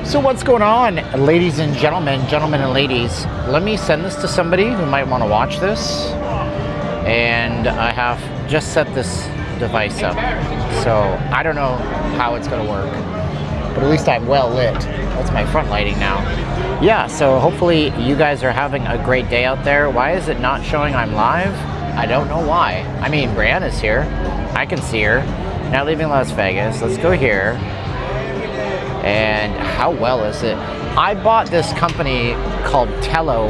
So what's going on, ladies and gentlemen, gentlemen and ladies? Let me send this to somebody who might want to watch this. And I have just set this device up. So I don't know how it's going to work, but at least I'm well lit. That's my front lighting now. Yeah, so hopefully you guys are having a great day out there. Why is it not showing I'm live? I don't know why. I mean, Brianna's here. I can see her. Now leaving Las Vegas. Let's go here. And how well is it? I bought this company called Tello.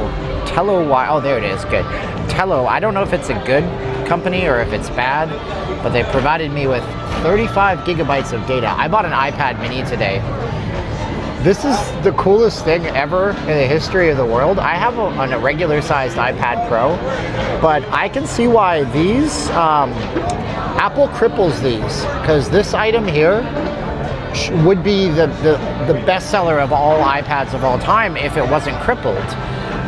Oh, there it is. Good. Tello. I don't know if it's a good company or if it's bad, but they provided me with 35 gigabytes of data. I bought an iPad mini today. This is the coolest thing ever in the history of the world. I have a regular sized iPad Pro, but I can see why these, Apple cripples these, because this item here would be the best seller of all iPads of all time if it wasn't crippled.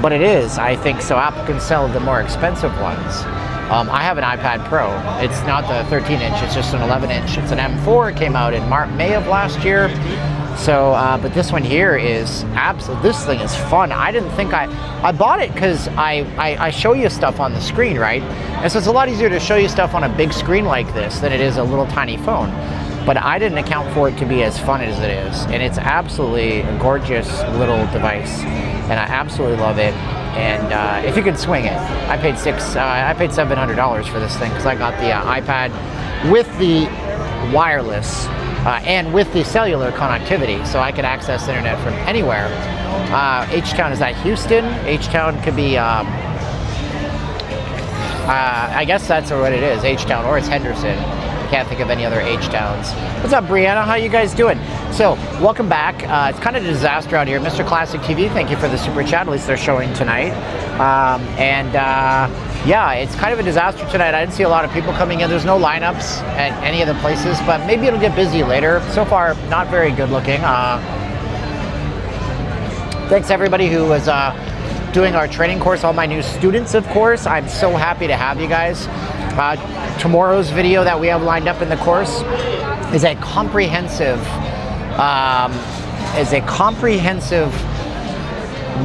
But it is, I think, so Apple can sell the more expensive ones. I have an iPad Pro. It's not the 13-inch, it's just an 11-inch. It's an M4, it came out in May of last year. So, but this one here is this thing is fun. I didn't think I bought it because I show you stuff on the screen, right? And so it's a lot easier to show you stuff on a big screen like this than it is a little tiny phone. But I didn't account for it to be as fun as it is. And it's absolutely a gorgeous little device. And I absolutely love it. And if you could swing it, I paid $700 for this thing because I got the iPad with the wireless and with the cellular connectivity, so I could access the internet from anywhere. H-Town, is that Houston? H-Town could be, I guess that's what it is, H-Town, or it's Henderson. Can't think of any other H-Towns. What's up, Brianna? How you guys doing? So, welcome back. It's kind of a disaster out here. Mr. Classic TV, thank you for the super chat. At least they're showing tonight. Yeah, it's kind of a disaster tonight. I didn't see a lot of people coming in. There's no lineups at any of the places, but maybe it'll get busy later. So far, not very good looking. Thanks everybody who was doing our training course, all my new students, of course. I'm so happy to have you guys. Tomorrow's video that we have lined up in the course is a comprehensive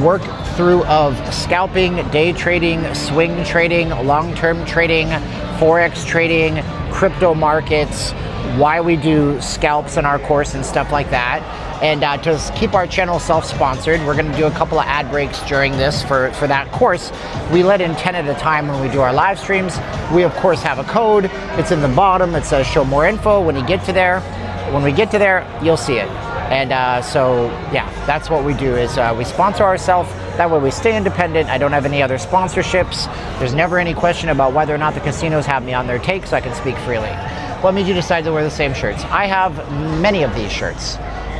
work through of scalping, day trading, swing trading, long-term trading, forex trading, crypto markets, why we do scalps in our course and stuff like that. And to keep our channel self-sponsored, we're going to do a couple of ad breaks during this for that course. We let in 10 at a time when we do our live streams. We of course have a code. It's in the bottom. It says show more info. When we get to there, you'll see it. And so yeah, that's what we do is we sponsor ourselves. That way we stay independent. I don't have any other sponsorships. There's never any question about whether or not the casinos have me on their take, so I can speak freely. What made you decide to wear the same shirts? I have many of these shirts.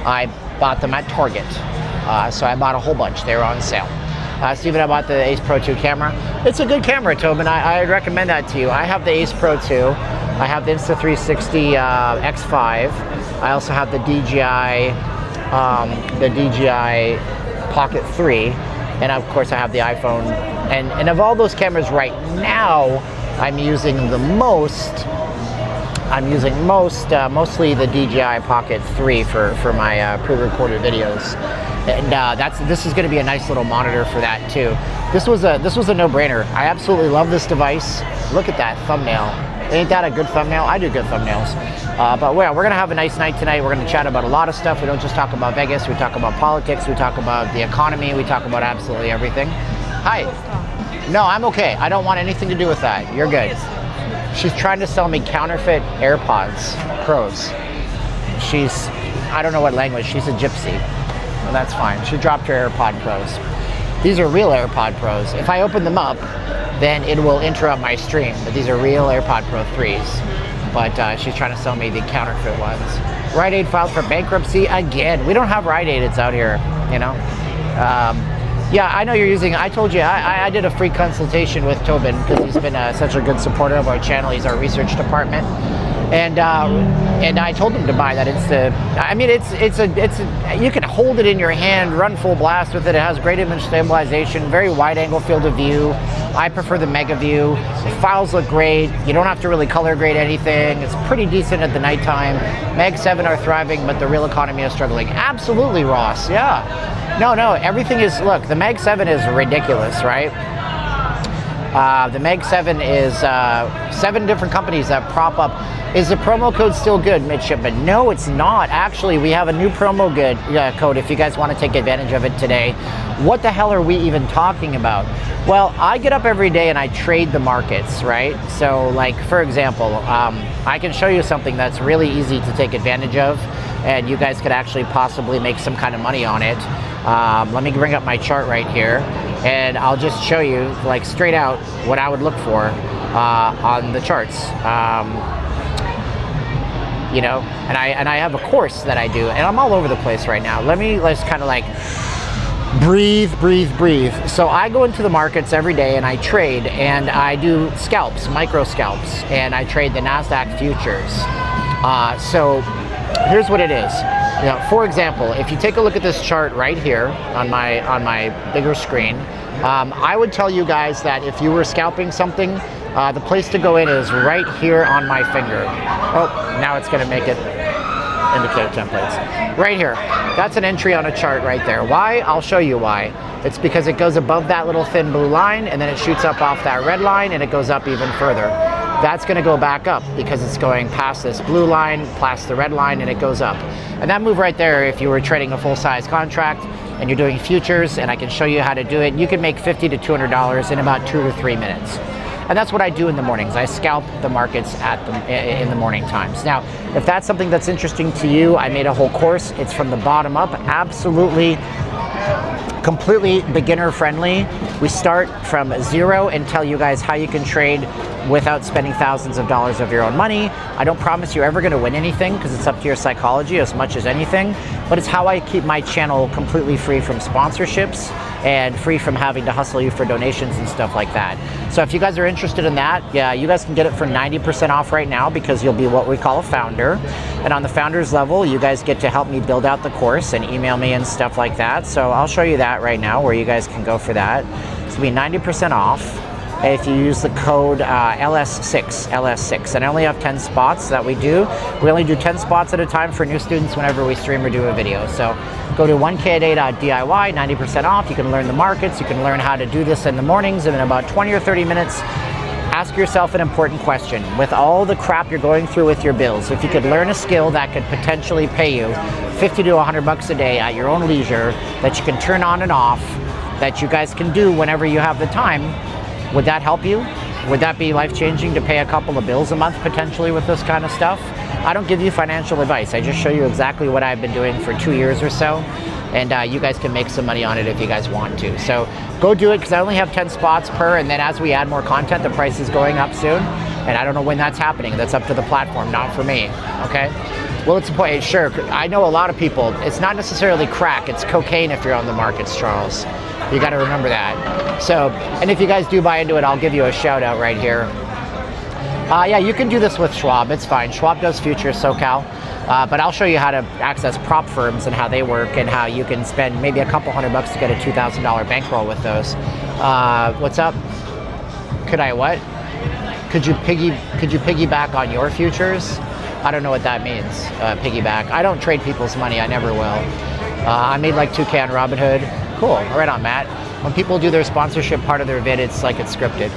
I bought them at Target, so I bought a whole bunch. They were on sale. Steven, I bought the Ace Pro 2 camera. It's a good camera, Tobin. I recommend that to you. I have the Ace Pro 2. I have the Insta360 X5. I also have the DJI Pocket 3, and of course I have the iPhone. And of all those cameras right now, I'm using mostly the DJI Pocket 3 for my pre-recorded videos, and this is going to be a nice little monitor for that too. This was a no-brainer. I absolutely love this device. Look at that thumbnail. Ain't that a good thumbnail? I do good thumbnails. But we're going to have a nice night tonight. We're going to chat about a lot of stuff. We don't just talk about Vegas. We talk about politics. We talk about the economy. We talk about absolutely everything. Hi. No, I'm okay. I don't want anything to do with that. You're good. She's trying to sell me counterfeit AirPods Pros. I don't know what language, she's a gypsy. Well, that's fine. She dropped her AirPod Pros. These are real AirPod Pros. If I open them up, then it will interrupt my stream. But these are real AirPod Pro 3s. But she's trying to sell me the counterfeit ones. Rite Aid filed for bankruptcy again. We don't have Rite Aid, it's out here, you know. Yeah, I know you're using, I told you, I did a free consultation with Tobin because he's been such a good supporter of our channel. He's our research department. And I told him to buy that I mean, you can hold it in your hand, run full blast with it. It has great image stabilization, very wide angle field of view, I prefer the Mega View. The files look great. You don't have to really color grade anything. It's pretty decent at the nighttime. Meg 7 are thriving, but the real economy is struggling. Absolutely, Ross. Yeah. No, everything is, look, the Meg 7 is ridiculous, right? The Meg 7 is 7 different companies that prop up. Is the promo code still good, midshipman? No, it's not. Actually, we have a new promo code if you guys want to take advantage of it today. What the hell are we even talking about? Well, I get up every day and I trade the markets, right? So, like, for example, I can show you something that's really easy to take advantage of, and you guys could actually possibly make some kind of money on it. Let me bring up my chart right here, and I'll just show you, like, straight out what I would look for on the charts. You know, and I have a course that I do, and I'm all over the place right now. Let's kind of like breathe. So I go into the markets every day and I trade, and I do scalps, micro scalps, and I trade the NASDAQ futures. So here's what it is. You know, for example, if you take a look at this chart right here on my bigger screen, I would tell you guys that if you were scalping something, the place to go in is right here on my finger. Oh, now it's going to make it indicate templates. Right here. That's an entry on a chart right there. Why? I'll show you why. It's because it goes above that little thin blue line, and then it shoots up off that red line, and it goes up even further. That's going to go back up because it's going past this blue line, past the red line, and it goes up. And that move right there, if you were trading a full-size contract and you're doing futures, and I can show you how to do it, you can make $50 to $200 in about 2 to 3 minutes. And that's what I do in the mornings. I scalp the markets in the morning times. Now, if that's something that's interesting to you, I made a whole course. It's from the bottom up, absolutely, completely beginner friendly. We start from zero and tell you guys how you can trade without spending thousands of dollars of your own money. I don't promise you're ever going to win anything because it's up to your psychology as much as anything, but it's how I keep my channel completely free from sponsorships and free from having to hustle you for donations and stuff like that. So if you guys are interested in that, yeah, you guys can get it for 90% off right now because you'll be what we call a founder. And on the founders level, you guys get to help me build out the course and email me and stuff like that. So I'll show you that right now where you guys can go for that. It's going to be 90% off if you use the code LS6, and I only have 10 spots that we do. We only do 10 spots at a time for new students whenever we stream or do a video. So go to 1kaday.diy, 90% off. You can learn the markets. You can learn how to do this in the mornings, and in about 20 or 30 minutes, ask yourself an important question. With all the crap you're going through with your bills, if you could learn a skill that could potentially pay you 50 to 100 bucks a day at your own leisure, that you can turn on and off, that you guys can do whenever you have the time, would that help you? Would that be life-changing to pay a couple of bills a month potentially with this kind of stuff? I don't give you financial advice. I just show you exactly what I've been doing for 2 years or so, and you guys can make some money on it if you guys want to. So go do it because I only have 10 spots per, and then as we add more content, the price is going up soon, and I don't know when that's happening. That's up to the platform, not for me, okay? Well, it's a point. Sure, I know a lot of people. It's not necessarily crack. It's cocaine if you're on the markets, Charles. You got to remember that. So, and if you guys do buy into it, I'll give you a shout out right here. Yeah, you can do this with Schwab. It's fine. Schwab does futures, SoCal. But I'll show you how to access prop firms and how they work, and how you can spend maybe a couple $100 to get a $2,000 bankroll with those. What's up? Could I what? Could you piggyback on your futures? I don't know what that means, piggyback. I don't trade people's money, I never will. I made like 2K on Robinhood. Cool, right on, Matt. When people do their sponsorship part of their vid, it's like it's scripted.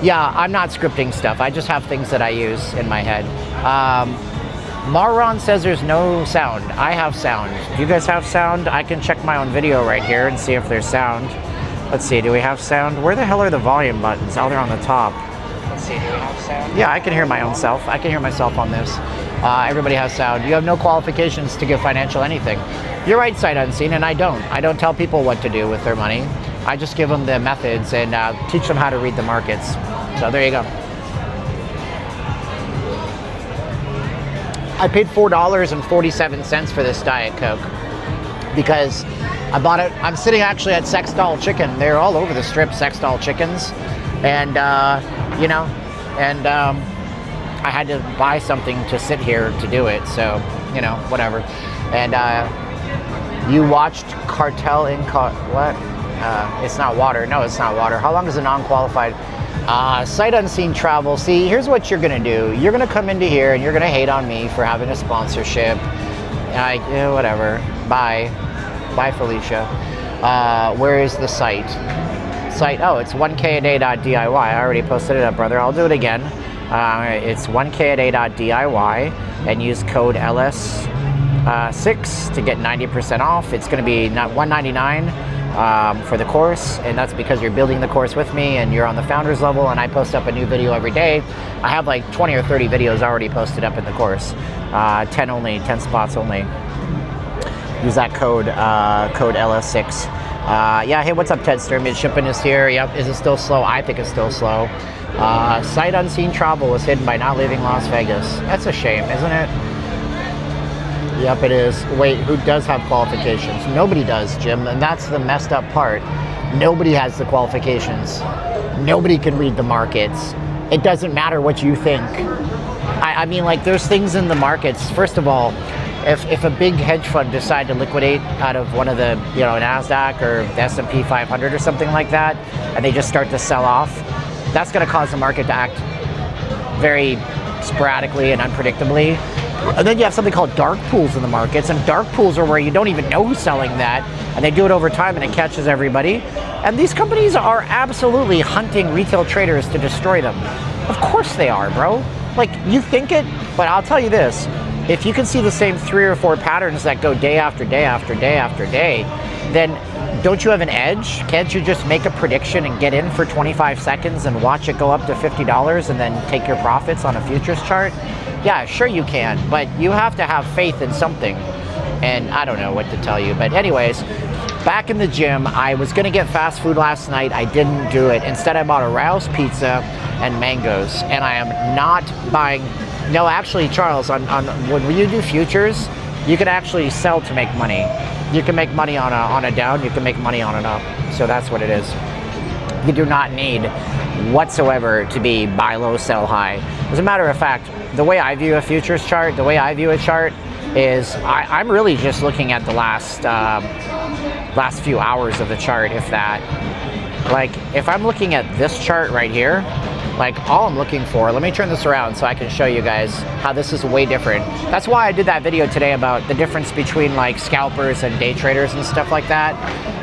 Yeah, I'm not scripting stuff. I just have things that I use in my head. Marron says there's no sound. I have sound. Do you guys have sound? I can check my own video right here and see if there's sound. Let's see, do we have sound? Where the hell are the volume buttons? Oh, they're on the top. Let's see, do we have sound? Yeah, I can hear my own self. I can hear myself on this. Everybody has sound. You have no qualifications to give financial anything. You're right, sight unseen, and I don't. I don't tell people what to do with their money. I just give them the methods and teach them how to read the markets. So there you go. I paid $4.47 for this Diet Coke because I bought it. I'm sitting actually at Sex Doll Chicken. They're all over the strip, Sex Doll Chickens. And, you know, and I had to buy something to sit here to do it. So, you know, whatever. And you watched Cartel in what? It's not water. No, it's not water. How long is a non-qualified? Sight unseen travel. See, here's what you're gonna do. You're gonna come into here and you're gonna hate on me for having a sponsorship. Yeah, whatever. Bye. Bye, Felicia. Where is the site? Oh, it's 1kaday.diy. I already posted it up, brother. I'll do it again. It's 1kaday.diy and use code LS6 to get 90% off. It's going to be not $199 for the course, and that's because you're building the course with me and you're on the founders level, and I post up a new video every day. I have like 20 or 30 videos already posted up in the course. 10 spots only. Use that code LS6. Yeah, hey, what's up, Ted Sturm? Shipping is here. Yep, is it still slow? I think it's still slow. Sight unseen travel was hidden by not leaving Las Vegas. That's a shame, isn't it? Yep, it is. Wait, who does have qualifications? Nobody does, Jim, and that's the messed up part. Nobody has the qualifications. Nobody can read the markets. It doesn't matter what you think. I mean, like, there's things in the markets. First of all, if a big hedge fund decide to liquidate out of one of the, you know, NASDAQ or the S&P 500 or something like that, and they just start to sell off, that's going to cause the market to act very sporadically and unpredictably. And then you have something called dark pools in the markets, and dark pools are where you don't even know who's selling that, and they do it over time and it catches everybody. And these companies are absolutely hunting retail traders to destroy them. Of course they are, bro. Like, you think it, but I'll tell you this. If you can see the same 3 or 4 patterns that go day after day after day after day, then don't you have an edge? Can't you just make a prediction and get in for 25 seconds and watch it go up to $50 and then take your profits on a futures chart? Yeah, sure you can, but you have to have faith in something. And I don't know what to tell you. But anyways, back in the gym, I was gonna get fast food last night. I didn't do it. Instead, I bought a Rouse pizza and mangoes. And I am not buying. No, actually, Charles, when you do futures, you can actually sell to make money. You can make money on a down, you can make money on an up. So that's what it is. You do not need whatsoever to be buy low, sell high. As a matter of fact, the way I view a futures chart, the way I view a chart is I'm really just looking at the last few hours of the chart, if that. Like, if I'm looking at this chart right here, like, all I'm looking for, let me turn this around so I can show you guys how this is way different. That's why I did that video today about the difference between like scalpers and day traders and stuff like that.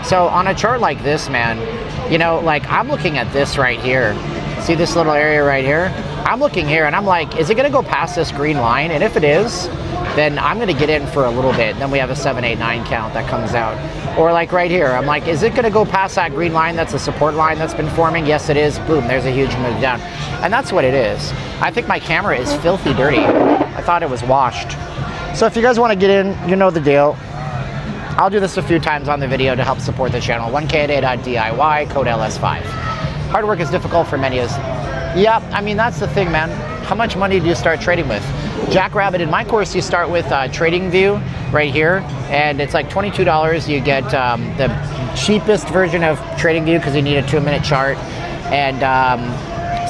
So on a chart like this, man, you know, like, I'm looking at this right here. See this little area right here? I'm looking here and I'm like, is it gonna go past this green line? And if it is, then I'm gonna get in for a little bit. Then we have a 7, 8, 9 count that comes out. Or like right here, I'm like, is it gonna go past that green line that's a support line that's been forming? Yes, it is. Boom, there's a huge move down. And that's what it is. I think my camera is filthy dirty. I thought it was washed. So if you guys wanna get in, you know the deal. I'll do this a few times on the video to help support the channel. 1kaday.diy, code LS5. Hard work is difficult for many. Yeah, I mean, that's the thing, man. How much money do you start trading with? Jackrabbit, in my course, you start with TradingView right here, and it's like $22. You get the cheapest version of TradingView because you need a 2-minute chart, and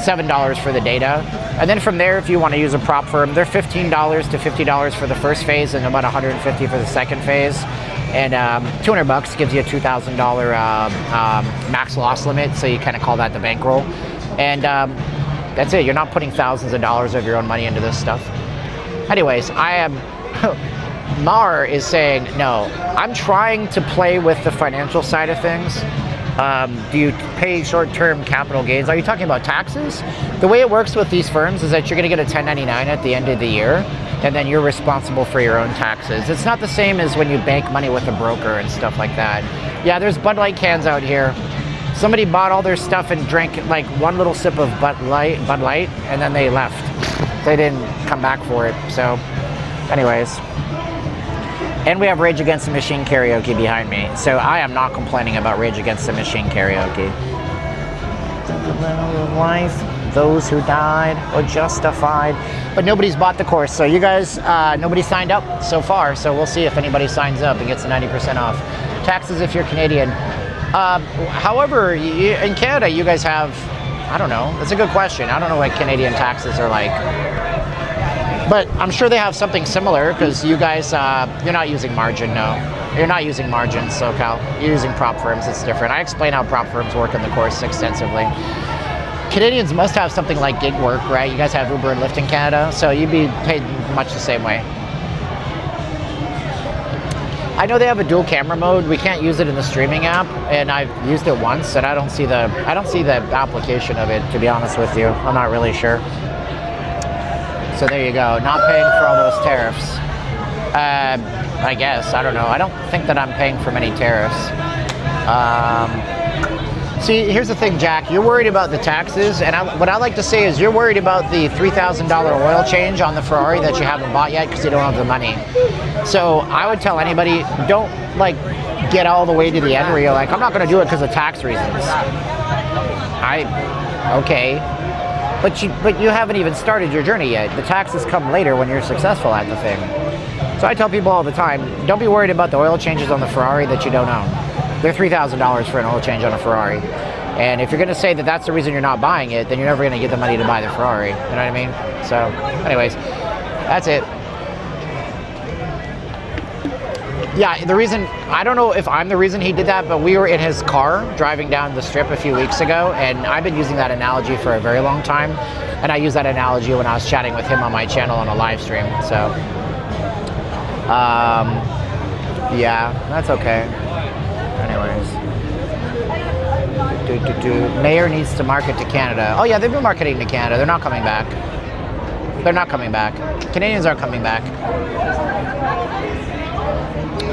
$7 for the data. And then from there, if you want to use a prop firm, they're $15 to $50 for the first phase and about $150 for the second phase. And $200 gives you a $2,000 max loss limit, so you kind of call that the bankroll. And that's it. You're not putting thousands of dollars of your own money into this stuff. Anyways, Mar is saying, no, I'm trying to play with the financial side of things. Do you pay short-term capital gains? Are you talking about taxes? The way it works with these firms is that you're going to get a 1099 at the end of the year, and then you're responsible for your own taxes. It's not the same as when you bank money with a broker and stuff like that. Yeah, there's Bud Light cans out here. Somebody bought all their stuff and drank like one little sip of Bud Light, and then they left. They didn't come back for it. So, anyways. And we have Rage Against the Machine karaoke behind me. So I am not complaining about Rage Against the Machine karaoke. Life, those who died are justified. But nobody's bought the course. So you guys, nobody signed up so far. So we'll see if anybody signs up and gets a 90% off. Taxes if you're Canadian. However, in Canada, you guys have, I don't know. That's a good question. I don't know what Canadian taxes are like. But I'm sure they have something similar because you guys, you're not using margin, no. You're not using margins, SoCal. You're using prop firms. It's different. I explain how prop firms work in the course extensively. Canadians must have something like gig work, right? You guys have Uber and Lyft in Canada, so you'd be paid much the same way. I know they have a dual camera mode. We can't use it in the streaming app, and I've used it once, and I don't see the application of it, to be honest with you. I'm not really sure. So there you go. Not paying for all those tariffs. I guess. I don't know. I don't think that I'm paying for many tariffs. See, here's the thing, Jack. You're worried about the taxes, and what I like to say is you're worried about the $3,000 oil change on the Ferrari that you haven't bought yet because you don't have the money. So I would tell anybody, don't like get all the way to the end where you're like, I'm not going to do it because of tax reasons. Okay, but you haven't even started your journey yet. The taxes come later when you're successful at the thing. So I tell people all the time, don't be worried about the oil changes on the Ferrari that you don't own. They're $3,000 for an oil change on a Ferrari. And if you're going to say that that's the reason you're not buying it, then you're never going to get the money to buy the Ferrari. You know what I mean? So anyways, that's it. Yeah, the reason, I don't know if I'm the reason he did that, but we were in his car driving down the strip a few weeks ago, and I've been using that analogy for a very long time. And I used that analogy when I was chatting with him on my channel on a live stream. So, yeah, that's okay. Anyways. Mayor needs to market to Canada. Oh yeah, they've been marketing to Canada. They're not coming back. They're not coming back. Canadians aren't coming back.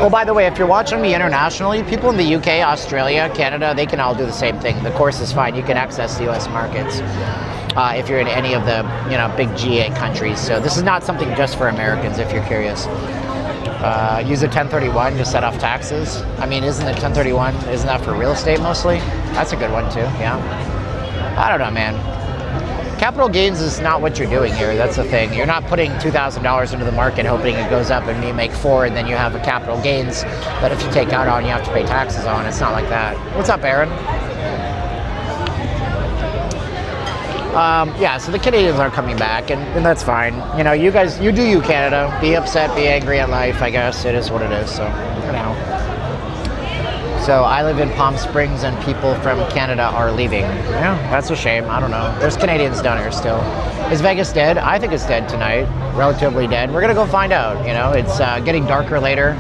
Oh, by the way, if you're watching me internationally, people in the UK, Australia, Canada, they can all do the same thing. The course is fine. You can access the US markets if you're in any of the big G8 countries. So this is not something just for Americans if you're curious. Use a 1031 to set off taxes. I mean, isn't it 1031? Isn't that for real estate mostly? That's a good one too, yeah. I don't know, man. Capital gains is not what you're doing here. That's the thing. You're not putting $2,000 into the market hoping it goes up and you make 4 and then you have a capital gains that if you take out on, you have to pay taxes on. It's not like that. What's up, Aaron? Yeah, so the Canadians aren't coming back, and that's fine. You know, you guys, you do you, Canada. Be upset, be angry at life, I guess. It is what it is, so, you know. So I live in Palm Springs, and people from Canada are leaving. Yeah, that's a shame. I don't know. There's Canadians down here still. Is Vegas dead? I think it's dead tonight. Relatively dead. We're going to go find out, you know. It's getting darker later.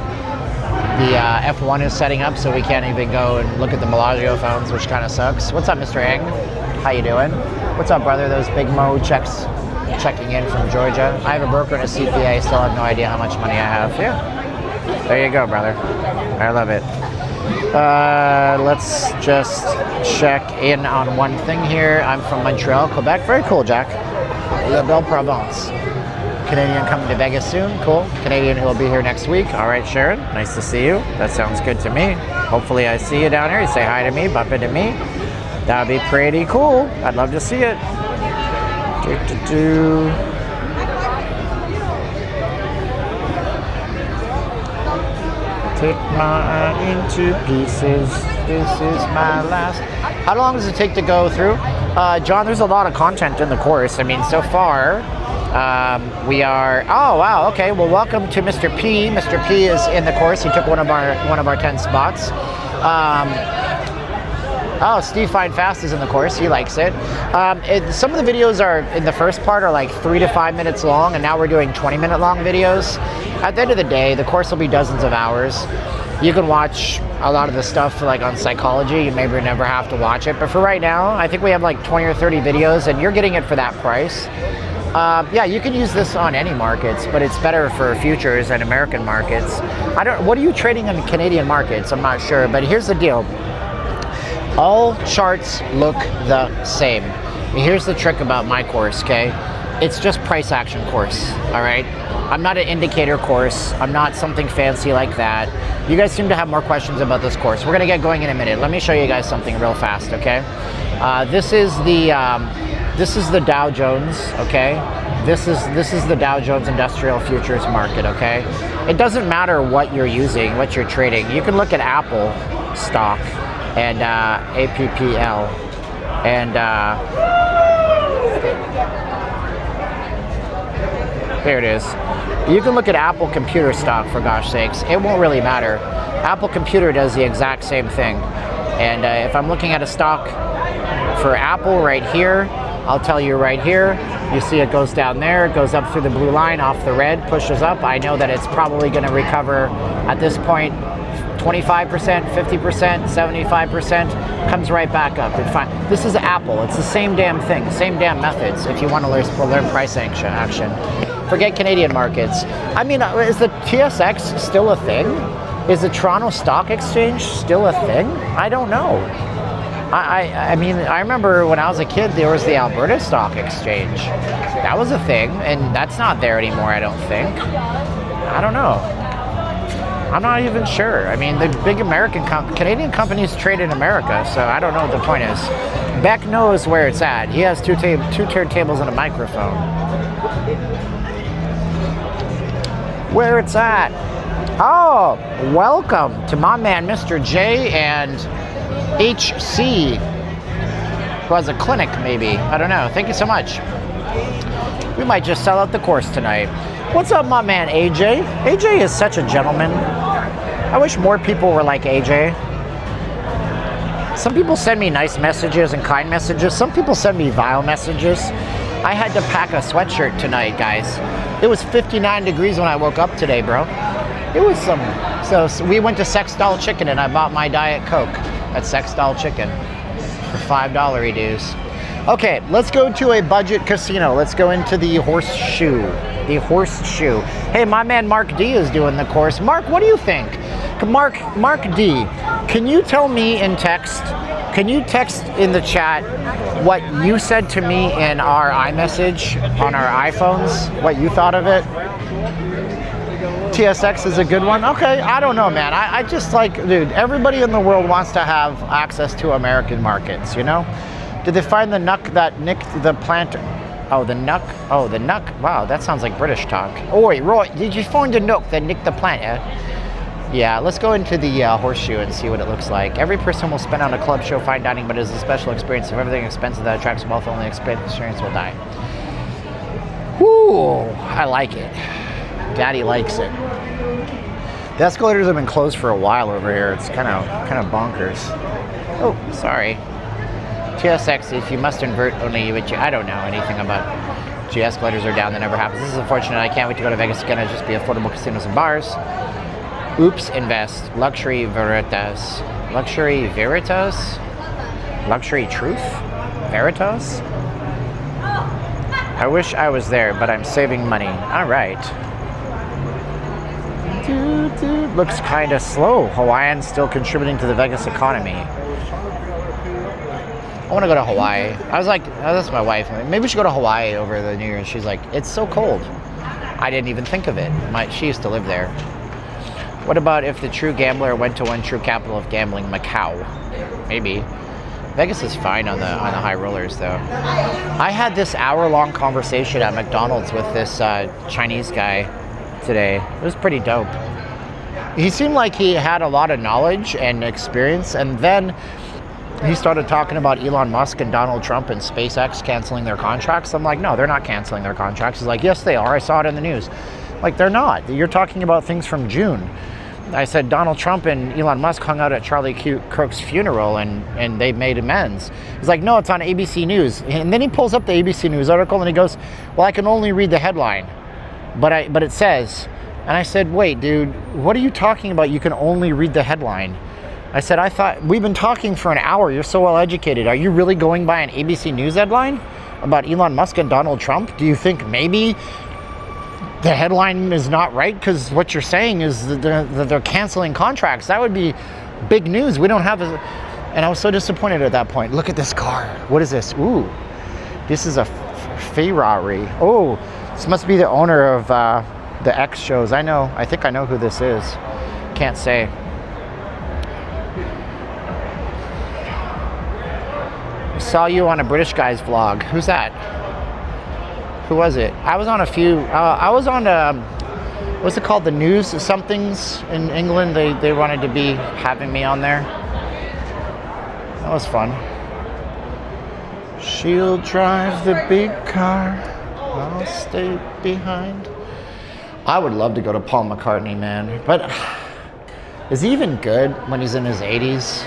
The F1 is setting up, so we can't even go and look at the Bellagio phones, which kind of sucks. What's up, Mr. Ang? How you doing? What's up, brother? Those Big Mo checking in from Georgia. I have a broker and a CPA. Still have no idea how much money I have. Yeah. There you go, brother. I love it. Let's just check in on one thing here. I'm from Montreal, Quebec. Very cool, Jack. La Belle Provence. Canadian coming to Vegas soon. Cool. Canadian who will be here next week. All right, Sharon. Nice to see you. That sounds good to me. Hopefully I see you down here. You say hi to me, bump into me. That'd be pretty cool. I'd love to see it. Take mine into pieces. This is my last. How long does it take to go through? John, there's a lot of content in the course. I mean, so far, we are. Oh wow. Okay. Well, welcome to Mr. P. Mr. P is in the course. He took one of our 10 spots. Oh, Steve Fine Fast is in the course. He likes it. Some of the videos are in the first part are like 3 to 5 minutes long, and now we're doing 20-minute long videos. At the end of the day, the course will be dozens of hours. You can watch a lot of the stuff like on psychology. You maybe never have to watch it, but for right now, I think we have like 20 or 30 videos, and you're getting it for that price. Yeah, you can use this on any markets, but it's better for futures and American markets. What are you trading in Canadian markets? I'm not sure, but here's the deal. All charts look the same. Here's the trick about my course, okay? It's just price action course, all right? I'm not an indicator course. I'm not something fancy like that. You guys seem to have more questions about this course. We're gonna get going in a minute. Let me show you guys something real fast, okay? This is the Dow Jones, okay? This is the Dow Jones Industrial Futures Market, okay? It doesn't matter what you're using, what you're trading. You can look at Apple stock and APPL and there it is. You can look at Apple computer stock, for gosh sakes. It won't really matter. Apple Computer does the exact same thing. And if I'm looking at a stock for Apple right here, I'll tell you right here, you see it goes down there, it goes up through the blue line, off the red, pushes up. I know that it's probably going to recover at this point 25%, 50%, 75%, comes right back up. It's fine. This is Apple. It's the same damn thing, same damn methods if you want to learn price action. Forget Canadian markets. I mean, is the TSX still a thing? Is the Toronto Stock Exchange still a thing? I don't know. I mean, I remember when I was a kid, there was the Alberta Stock Exchange. That was a thing, and that's not there anymore, I don't think. I don't know. I'm not even sure. I mean, the big Canadian companies trade in America, so I don't know what the point is. Beck knows where it's at. He has two turntables and a microphone. Where it's at. Oh, welcome to my man, Mr. J and HC, who has a clinic, maybe. I don't know. Thank you so much. We might just sell out the course tonight. What's up, my man, AJ? AJ is such a gentleman. I wish more people were like AJ. Some people send me nice messages and kind messages. Some people send me vile messages. I had to pack a sweatshirt tonight, guys. It was 59 degrees when I woke up today, bro. It was some... So we went to Sex Doll Chicken and I bought my Diet Coke at Sex Doll Chicken for $5 dues. Okay, let's go to a budget casino. Let's go into the Horseshoe. The Horseshoe. Hey, my man Mark D is doing the course. Mark, what do you think? Mark D, can you tell me in text, can you text in the chat what you said to me in our iMessage on our iPhones? What you thought of it? TSX is a good one? Okay, I don't know, man. I just like, dude, everybody in the world wants to have access to American markets, you know? Did they find the nuck that nicked the plant? Oh, the nuck? Oh, the nuck. Wow, that sounds like British talk. Oh, wait, Roy, did you find the nuck that nicked the plant? Yeah, let's go into the Horseshoe and see what it looks like. Every person will spend on a club show, fine dining, but it is a special experience. If everything expensive that attracts wealth, only experience will die. Whoo, I like it. Daddy likes it. The escalators have been closed for a while over here. It's kind of bonkers. Oh, sorry. TSX, if you must invert only which I don't know anything about. Gee, escalators are down, that never happens. This is unfortunate. I can't wait to go to Vegas again. It'll just be affordable casinos and bars. Oops, invest. Luxury Veritas. Luxury Veritas? Luxury Truth? Veritas? I wish I was there, but I'm saving money. All right. Dude, looks kind of slow. Hawaiian's still contributing to the Vegas economy. I want to go to Hawaii. I was like, oh, that's my wife. Maybe we should go to Hawaii over the New Year. And she's like, it's so cold. I didn't even think of it. She used to live there. What about if the true gambler went to one true capital of gambling, Macau? Maybe. Vegas is fine on the high rollers, though. I had this hour-long conversation at McDonald's with this Chinese guy today. It was pretty dope. He seemed like he had a lot of knowledge and experience, and then he started talking about Elon Musk and Donald Trump and SpaceX canceling their contracts. I'm like, no, they're not canceling their contracts. He's like, yes, they are. I saw it in the news. Like, they're not. You're talking about things from June. I said Donald Trump and Elon Musk hung out at Charlie Kirk's funeral and they made amends. He's like, no, it's on ABC News. And then he pulls up the ABC News article and he goes, well, I can only read the headline, but it says. And I said, wait, dude, what are you talking about? You can only read the headline. I said, I thought we've been talking for an hour. You're so well educated. Are you really going by an ABC News headline about Elon Musk and Donald Trump? Do you think maybe the headline is not right because what you're saying is that they're canceling contracts? That would be big news. We don't have a... And I was so disappointed at that point. Look at this car. What is this? Ooh, this is a Ferrari. Oh, this must be the owner of the X shows. I think I know who this is. Can't say. I saw you on a British guy's vlog. Who's that? Who was it? I was on a few. I was on what's it called? The news somethings in England. They wanted to be having me on there. That was fun. She'll drive the big car. I'll stay behind. I would love to go to Paul McCartney, man. But Is he even good when he's in his 80s?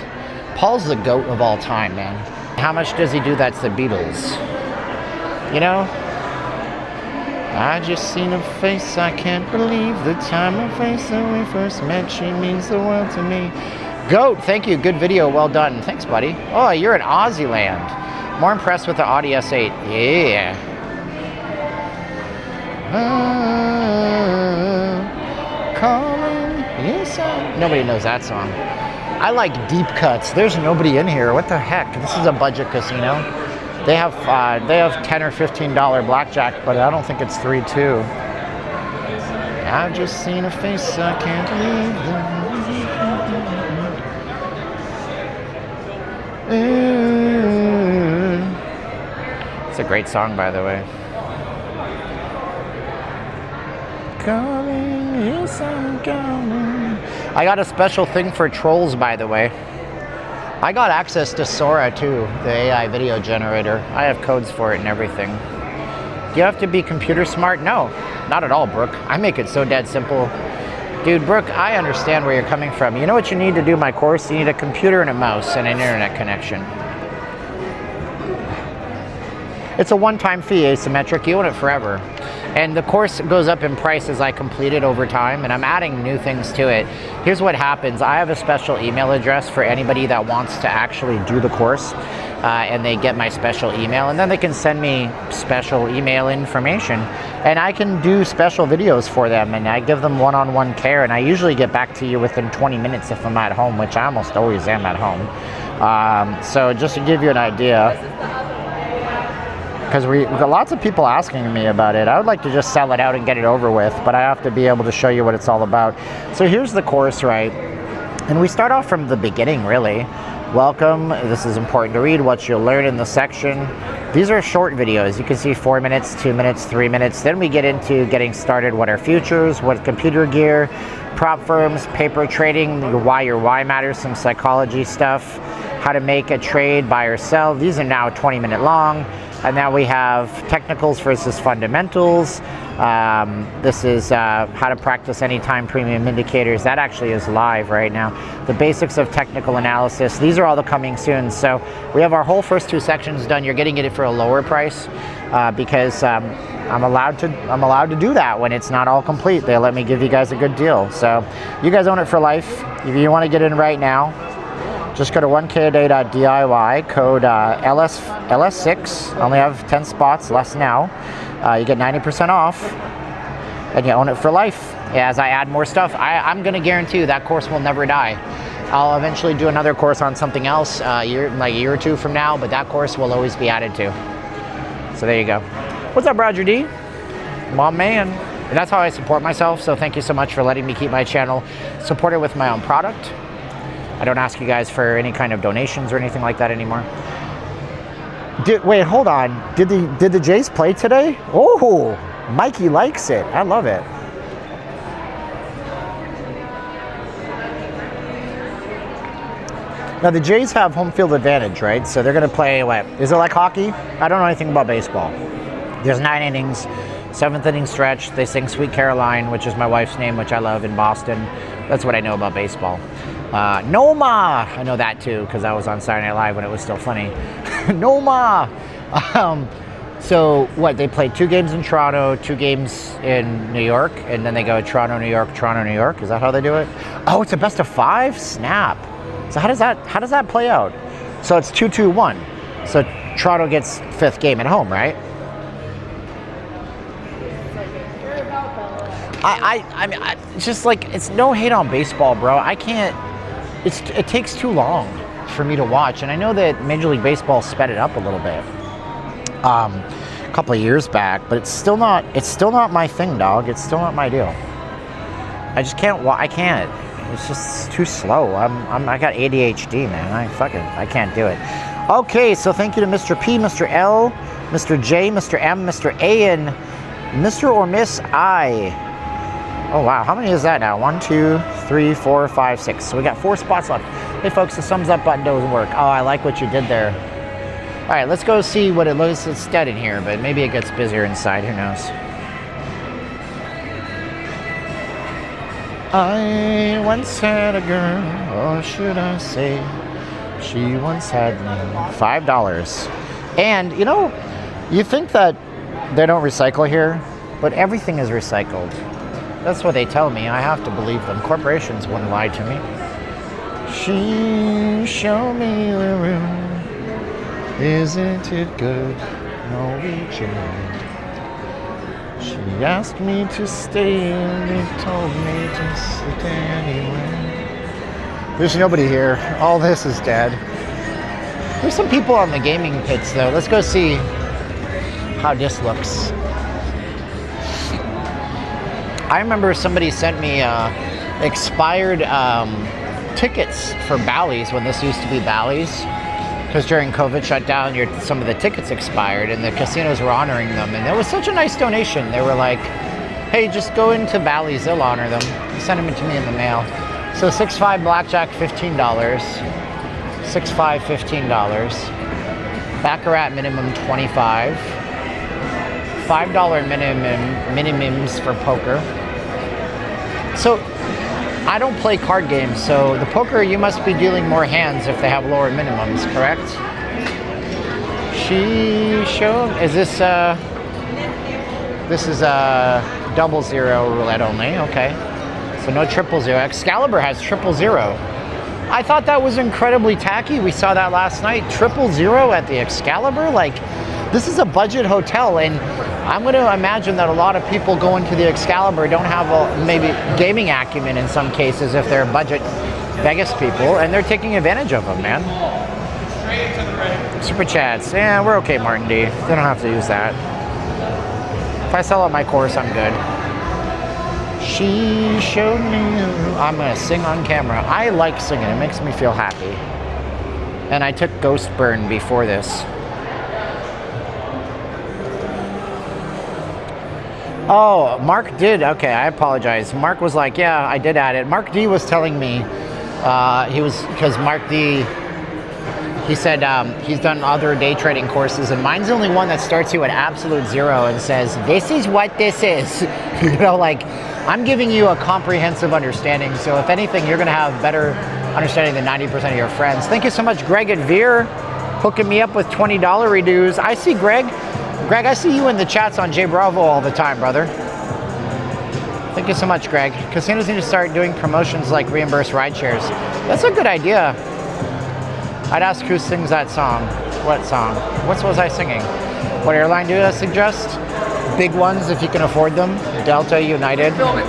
Paul's the GOAT of all time, man. How much does he do that's the Beatles? You know? I just seen a face, I can't believe the time I faced when we first met. She means the world to me. GOAT, thank you. Good video, well done. Thanks, buddy. Oh, you're in Aussie land. More impressed with the Audi S8. Yeah. Calling, yes, nobody knows that song. I like deep cuts. There's nobody in here. What the heck? This is a budget casino. They have $10 or $15 blackjack, but I don't think it's 3-2. I've just seen a face I can't believe. It's a great song, by the way. Calling, yes, I'm calling. I got a special thing for trolls, by the way. I got access to Sora too, the AI video generator. I have codes for it and everything. Do you have to be computer smart? No, not at all, Brooke. I make it so dead simple. Dude, Brooke, I understand where you're coming from. You know what you need to do my course? You need a computer and a mouse and an internet connection. It's a one-time fee, asymmetric. You own it forever. And the course goes up in price as I complete it over time, and I'm adding new things to it. Here's what happens. I have a special email address for anybody that wants to actually do the course, and they get my special email, and then they can send me special email information, and I can do special videos for them, and I give them one-on-one care, and I usually get back to you within 20 minutes if I'm at home, which I almost always am at home. So just to give you an idea, because we got lots of people asking me about it. I would like to just sell it out and get it over with, but I have to be able to show you what it's all about. So here's the course, right? And we start off from the beginning, really. Welcome, this is important to read, what you'll learn in the section. These are short videos. You can see 4 minutes, 2 minutes, 3 minutes. Then we get into getting started, what are futures, what computer gear, prop firms, paper trading, why your why matters, some psychology stuff, how to make a trade, buy or sell. These are now 20-minute long. And now we have technicals versus fundamentals. This is how to practice anytime premium indicators. That actually is live right now. The basics of technical analysis. These are all the coming soon. So we have our whole first 2 sections done. You're getting it for a lower price because I'm allowed to do that when it's not all complete. They let me give you guys a good deal. So you guys own it for life. If you want to get in right now, just go to 1kaday.diy, code LS6. I only have 10 spots, less now. You get 90% off, and you own it for life. As I add more stuff, I'm going to guarantee you that course will never die. I'll eventually do another course on something else like a year or 2 from now, but that course will always be added to. So there you go. What's up, Roger D? My man. And that's how I support myself, so thank you so much for letting me keep my channel supported with my own product. I don't ask you guys for any kind of donations or anything like that anymore. Wait, hold on. Did the Jays play today? Oh, Mikey likes it. I love it. Now the Jays have home field advantage, right? So they're going to play, what? Is it like hockey? I don't know anything about baseball. There's 9 innings, 7th inning stretch. They sing Sweet Caroline, which is my wife's name, which I love, in Boston. That's what I know about baseball. Noma! I know that too, because I was on Saturday Night Live when it was still funny. Noma! So what, they play 2 games in Toronto, 2 games in New York, and then they go Toronto, New York, Toronto, New York. Is that how they do it? Oh, it's a best of 5? Snap. So how does that play out? So it's 2-2-1. So Toronto gets 5th game at home, right? I mean, it's just like, it's no hate on baseball, bro. I can't, it takes too long for me to watch. And I know that Major League Baseball sped it up a little bit a couple of years back, but it's still not my thing, dog. It's still not my deal. I just can't, I can't. It's just too slow. I got ADHD, man. I can't do it. Okay, so thank you to Mr. P, Mr. L, Mr. J, Mr. M, Mr. A, and Mr. or Miss I. Oh wow, how many is that now? 1, 2, 3, 4, 5, 6. So we got 4 spots left. Hey folks, the thumbs up button doesn't work. Oh, I like what you did there. All right, let's go see what it looks. It's dead in here, but maybe it gets busier inside. Who knows? I once had a girl, or should I say, she once had me. $5. And, you know, you think that they don't recycle here, but everything is recycled. That's what they tell me. I have to believe them. Corporations wouldn't lie to me. She showed me the room. Isn't it good? Norwegian. She asked me to stay and they told me to stay anywhere. There's nobody here. All this is dead. There's some people on the gaming pits though. Let's go see how this looks. I remember somebody sent me expired tickets for Bally's when this used to be Bally's. Because during COVID shutdown, some of the tickets expired and the casinos were honoring them. And it was such a nice donation. They were like, hey, just go into Bally's, they'll honor them. They sent them to me in the mail. So 6.5 blackjack, $15. 6.5, $15. Baccarat minimum, $25. $5 minimums for poker. So I don't play card games, so the poker you must be dealing more hands if they have lower minimums, correct? She showed, is this is a 00 roulette only, okay. So no 000. Excalibur has 000. I thought that was incredibly tacky. We saw that last night. 000 at the Excalibur, like this is a budget hotel, and I'm going to imagine that a lot of people going to the Excalibur don't have maybe gaming acumen in some cases if they're budget Vegas people, and they're taking advantage of them, man. Super chats. Yeah, we're okay, Martin D. They don't have to use that. If I sell out my course, I'm good. She showed me. I'm going to sing on camera. I like singing. It makes me feel happy. And I took Ghost Burn before this. Oh, Mark did. Okay, I apologize. Mark was like, yeah, I did add it. Mark D was telling me, because Mark D, he said he's done other day trading courses, and mine's the only one that starts you at absolute zero and says, this is what this is. You know, like, I'm giving you a comprehensive understanding, so if anything, you're going to have better understanding than 90% of your friends. Thank you so much, Greg at Veer, hooking me up with $20 redos. I see Greg. Greg, I see you in the chats on J Bravo all the time, brother. Thank you so much, Greg. Casinos need to start doing promotions like reimbursed ride shares. That's a good idea. I'd ask who sings that song. What song? What was I singing? What airline do I suggest? Big ones if you can afford them. Delta, United. Film it.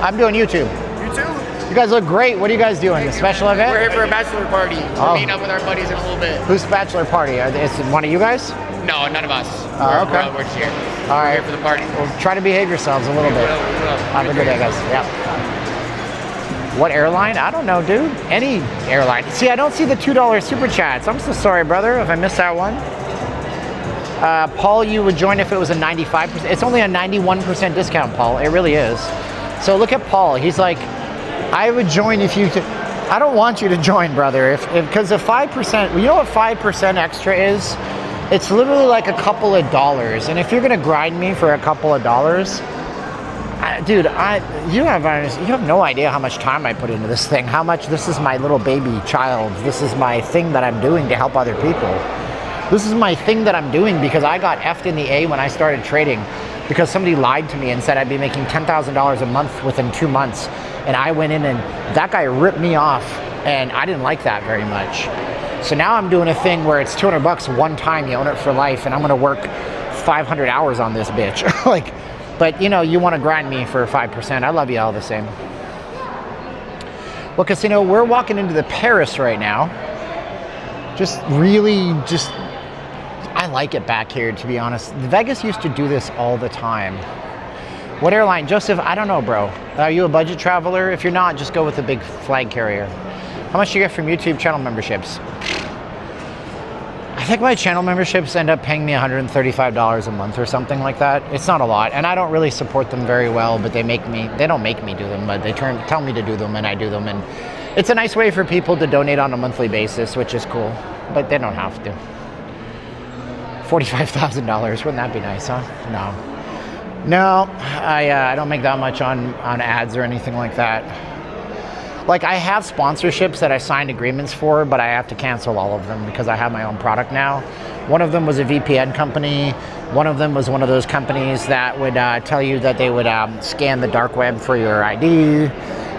I'm doing YouTube. YouTube? You guys look great. What are you guys doing? A special event? We're here for a bachelor party. We're meeting up with our buddies in a little bit. Whose bachelor party? Is it one of you guys? No, none of us. Okay. We're just here. All right. We're here for the party. Well, try to behave yourselves a little bit. We will. Have a good day, guys. Yeah. What airline? I don't know, dude. Any airline. See, I don't see the $2 super chats. I'm so sorry, brother, if I missed that one. Paul, you would join if it was a 95%. It's only a 91% discount, Paul. It really is. So look at Paul. He's like, I would join if you could. I don't want you to join, brother. Because the 5%, you know what 5% extra is? It's literally like a couple of dollars. And if you're going to grind me for a couple of dollars, dude, you have no idea how much time I put into this thing. How much this is my little baby child. This is my thing that I'm doing to help other people. This is my thing that I'm doing because I got F'd in the A when I started trading because somebody lied to me and said I'd be making $10,000 a month within 2 months. And I went in and that guy ripped me off and I didn't like that very much. So now I'm doing a thing where it's $200 one time, you own it for life, and I'm gonna work 500 hours on this bitch. Like, but you know, you wanna grind me for 5%. I love you all the same. Well, casino, we're walking into the Paris right now. I like it back here, to be honest. Vegas used to do this all the time. What airline? Joseph, I don't know, bro. Are you a budget traveler? If you're not, just go with a big flag carrier. How much do you get from YouTube channel memberships? I think my channel memberships end up paying me $135 a month or something like that. It's not a lot, and I don't really support them very well, but they don't make me do them, but they tell me to do them, and I do them, and it's a nice way for people to donate on a monthly basis, which is cool, but they don't have to. $45,000, wouldn't that be nice, huh? No. No, I don't make that much on ads or anything like that. Like, I have sponsorships that I signed agreements for, but I have to cancel all of them because I have my own product now. One of them was a VPN company. One of them was one of those companies that would tell you that they would scan the dark web for your ID,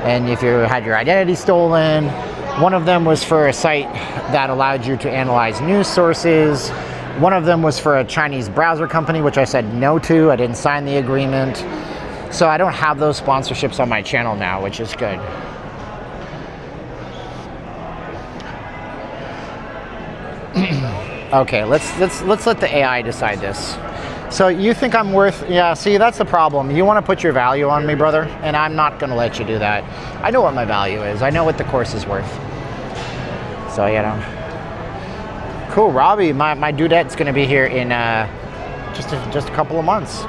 and if you had your identity stolen. One of them was for a site that allowed you to analyze news sources. One of them was for a Chinese browser company, which I said no to. I didn't sign the agreement. So I don't have those sponsorships on my channel now, which is good. Okay, let's let the AI decide this. So you think I'm worth, yeah, see, that's the problem. You want to put your value on me, brother, and I'm not going to let you do that. I know what my value is. I know what the course is worth. So, you know. Cool, Robbie, my dudette's going to be here in just a couple of months.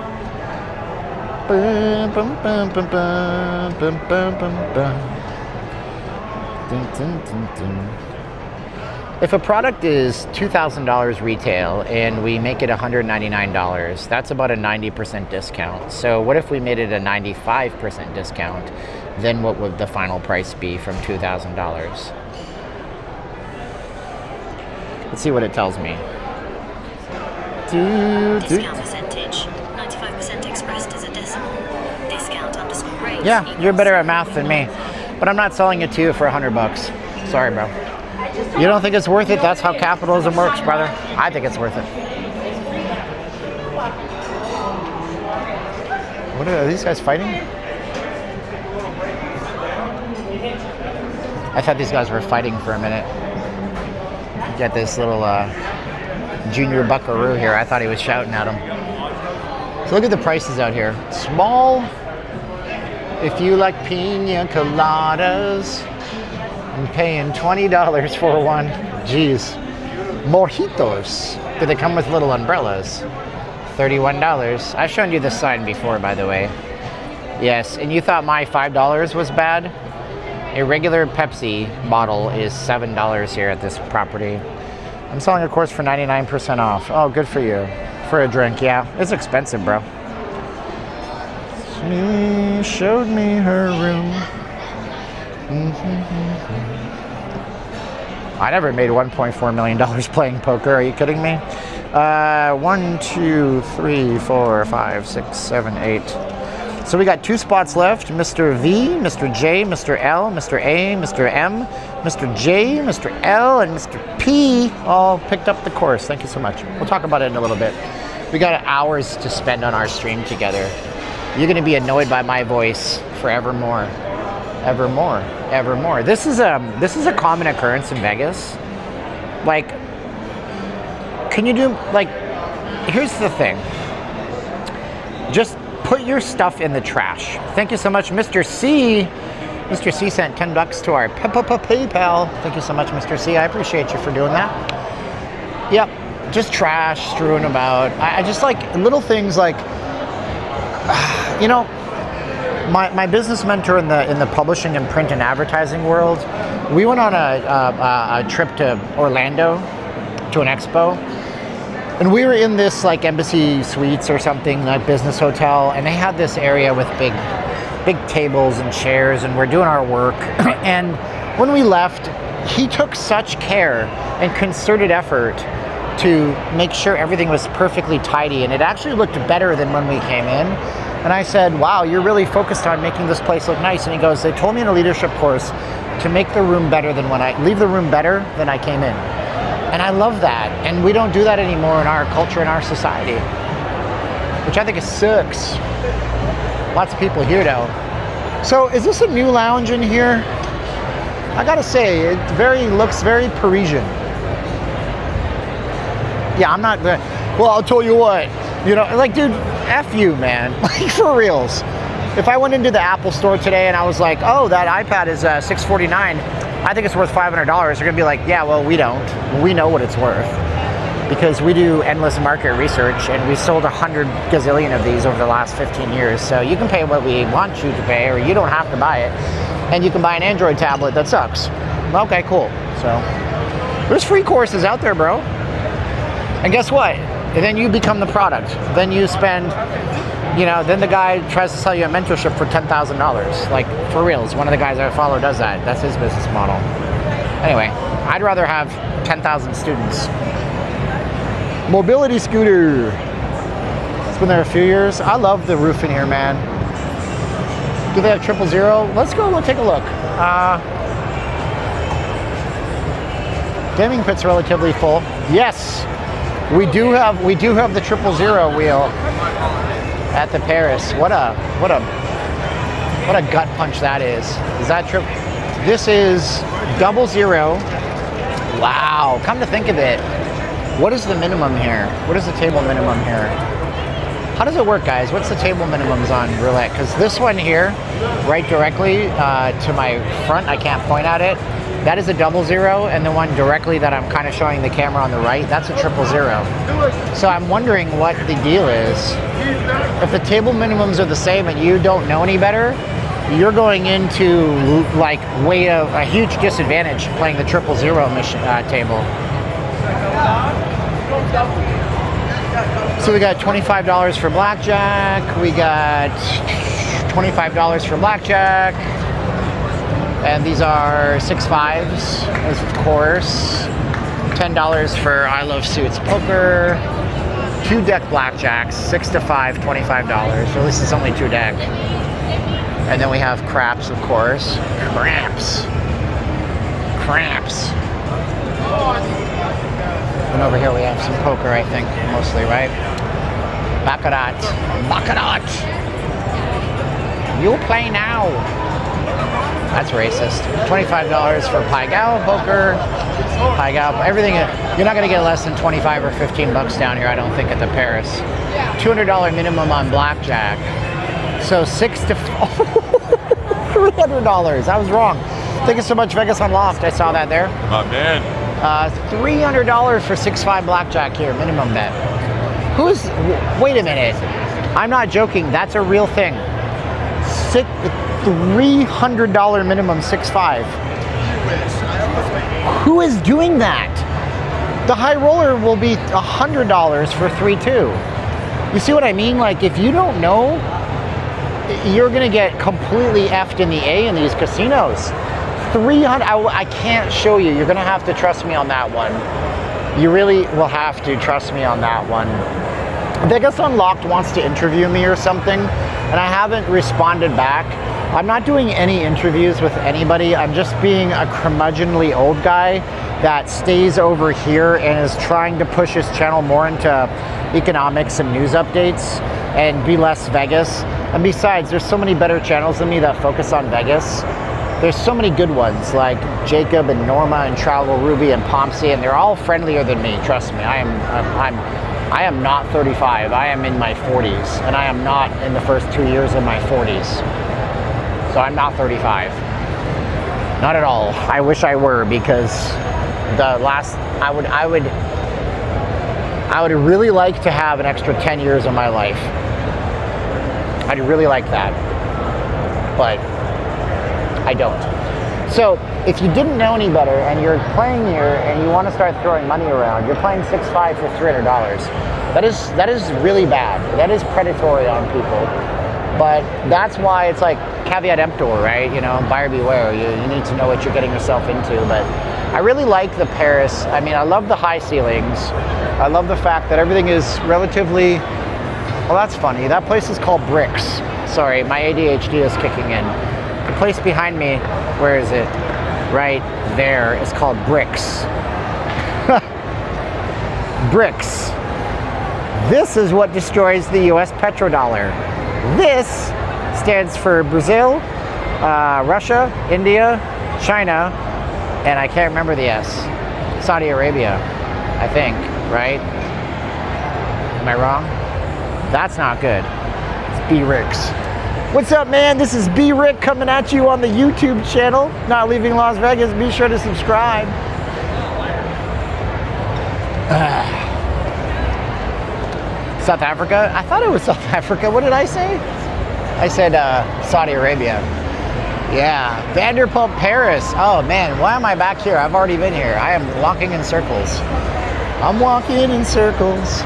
If a product is $2,000 retail and we make it $199, that's about a 90% discount. So what if we made it a 95% discount? Then what would the final price be from $2,000? Let's see what it tells me. Discount percentage, 95% expressed as a decimal. Discount _ rate. Yeah, you're better at math than me. But I'm not selling it to you for $100. Sorry, bro. You don't think it's worth it? That's how capitalism works, brother. I think it's worth it. What are these guys fighting? I thought these guys were fighting for a minute. Got this little junior buckaroo here. I thought he was shouting at him. So look at the prices out here. Small, if you like pina coladas, I'm paying $20 for one. Jeez. Mojitos. Do they come with little umbrellas? $31. I've shown you this sign before, by the way. Yes, and you thought my $5 was bad? A regular Pepsi bottle is $7 here at this property. I'm selling a course for 99% off. Oh, good for you. For a drink, yeah. It's expensive, bro. She showed me her room. I never made $1.4 million playing poker. Are you kidding me? 1, 2, 3, 4, 5, 6, 7, 8. So we got 2 spots left. Mr. V, Mr. J, Mr. L, Mr. A, Mr. M, Mr. J, Mr. L, and Mr. P all picked up the course. Thank you so much. We'll talk about it in a little bit. We got hours to spend on our stream together. You're going to be annoyed by my voice forevermore. Evermore. Evermore. This is a common occurrence in Vegas. Like, can you do, like, here's the thing. Just put your stuff in the trash. Thank you so much, Mr. C. Mr. C sent $10 to our PayPal. Thank you so much, Mr. C. I appreciate you for doing that. Yep, just trash strewn about. I just like little things like, you know, my business mentor in the publishing and print and advertising world, we went on a trip to Orlando to an expo. And we were in this like Embassy Suites or something, like business hotel, and they had this area with big tables and chairs, and we're doing our work. And when we left, he took such care and concerted effort to make sure everything was perfectly tidy, and it actually looked better than when we came in. And I said, wow, you're really focused on making this place look nice. And he goes, they told me in a leadership course to make the room better than leave the room better than I came in. And I love that. And we don't do that anymore in our culture, in our society, which I think it sucks. Lots of people here though. So is this a new lounge in here? I gotta say, it looks very Parisian. Yeah, I'm not, well, I'll tell you what, you know, like, dude, F you, man, like, for reals. If I went into the Apple store today and I was like, oh, that iPad is $649, I think it's worth $500, they're gonna be like, yeah, well, we don't. We know what it's worth because we do endless market research and we sold 100 gazillion of these over the last 15 years. So you can pay what we want you to pay, or you don't have to buy it. And you can buy an Android tablet that sucks. Okay, cool. So there's free courses out there, bro. And guess what? And then you become the product. Then you spend you know, then the guy tries to sell you a mentorship for $10,000. Like, for reals, one of the guys I follow does that. That's his business model. Anyway, I'd rather have 10,000 students. Mobility scooter. It's been there a few years. I love the roof in here, man. Do they have 000? Let's go. We'll take a look. Gaming pit's relatively full. Yes, we do have the 000 wheel at the Paris. What a gut punch that is. Is that true? This is 00. Wow. Come to think of it, what is the minimum here? What is the table minimum here? How does it work, guys? What's the table minimums on roulette? Because this one here, right directly to my front, I can't point at it. That is a 00, and the one directly that I'm kind of showing the camera on the right, that's a 000. So I'm wondering what the deal is. If the table minimums are the same and you don't know any better, you're going into like way a huge disadvantage playing the 000 mission table. So we got $25 for blackjack. We got $25 for blackjack. And these are 6 5s, of course. $10 for I Love Suits Poker. 2 deck blackjacks, 6 to 5, $25. Or at least it's only 2 deck. And then we have craps, of course. Craps. And over here we have some poker, I think, mostly, right? Baccarat. You play now. That's racist. $25 for Pai Gow poker. Pai Gow, everything. You're not going to get less than 25 or 15 bucks down here, I don't think, at the Paris. $200 minimum on blackjack. So 6 to $300. I was wrong. Thank you so much, Vegas Unlocked. I saw that there. My man. $300 for 6-5 blackjack here, minimum bet. Wait a minute. I'm not joking. That's a real thing. $300 minimum 6-5. Who is doing that? The high roller will be $100 for 3-2. You see what I mean? Like, if you don't know, you're gonna get completely effed in the A in these casinos. 300. I can't show you. You're gonna have to trust me on that one. You really will have to trust me on that one. Vegas Unlocked wants to interview me or something, and I haven't responded back. I'm not doing any interviews with anybody. I'm just being a curmudgeonly old guy that stays over here and is trying to push his channel more into economics and news updates and be less Vegas. And besides, there's so many better channels than me that focus on Vegas. There's so many good ones like Jacob and Norma and Travel Ruby and Pomsey, and they're all friendlier than me. Trust me. I am not 35. I am in my 40s, and I am not in the first 2 years of my 40s. So I'm not 35. Not at all. I wish I were, because I would really like to have an extra 10 years of my life. I'd really like that, but I don't. So if you didn't know any better and you're playing here and you want to start throwing money around, you're playing 6-5 for $300. That is really bad. That is predatory on people. But that's why it's like caveat emptor, right? You know, buyer beware. You need to know what you're getting yourself into. But I really like the Paris. I mean, I love the high ceilings. I love the fact that everything is relatively, well, that's funny. That place is called Bricks. Sorry, my ADHD is kicking in. The place behind me, where is it? Right there, is called Bricks. Bricks. This is what destroys the US petrodollar. This stands for Brazil, Russia, India, China, and I can't remember the S. Saudi Arabia, I think, right? Am I wrong? That's not good. It's B-Ricks. What's up, man? This is B-Rick coming at you on the YouTube channel. Not Leaving Las Vegas. Be sure to subscribe. South Africa? I thought it was South Africa. What did I say? I said Saudi Arabia. Yeah. Vanderpump Paris. Oh, man. Why am I back here? I've already been here. I am walking in circles. I'm walking in circles.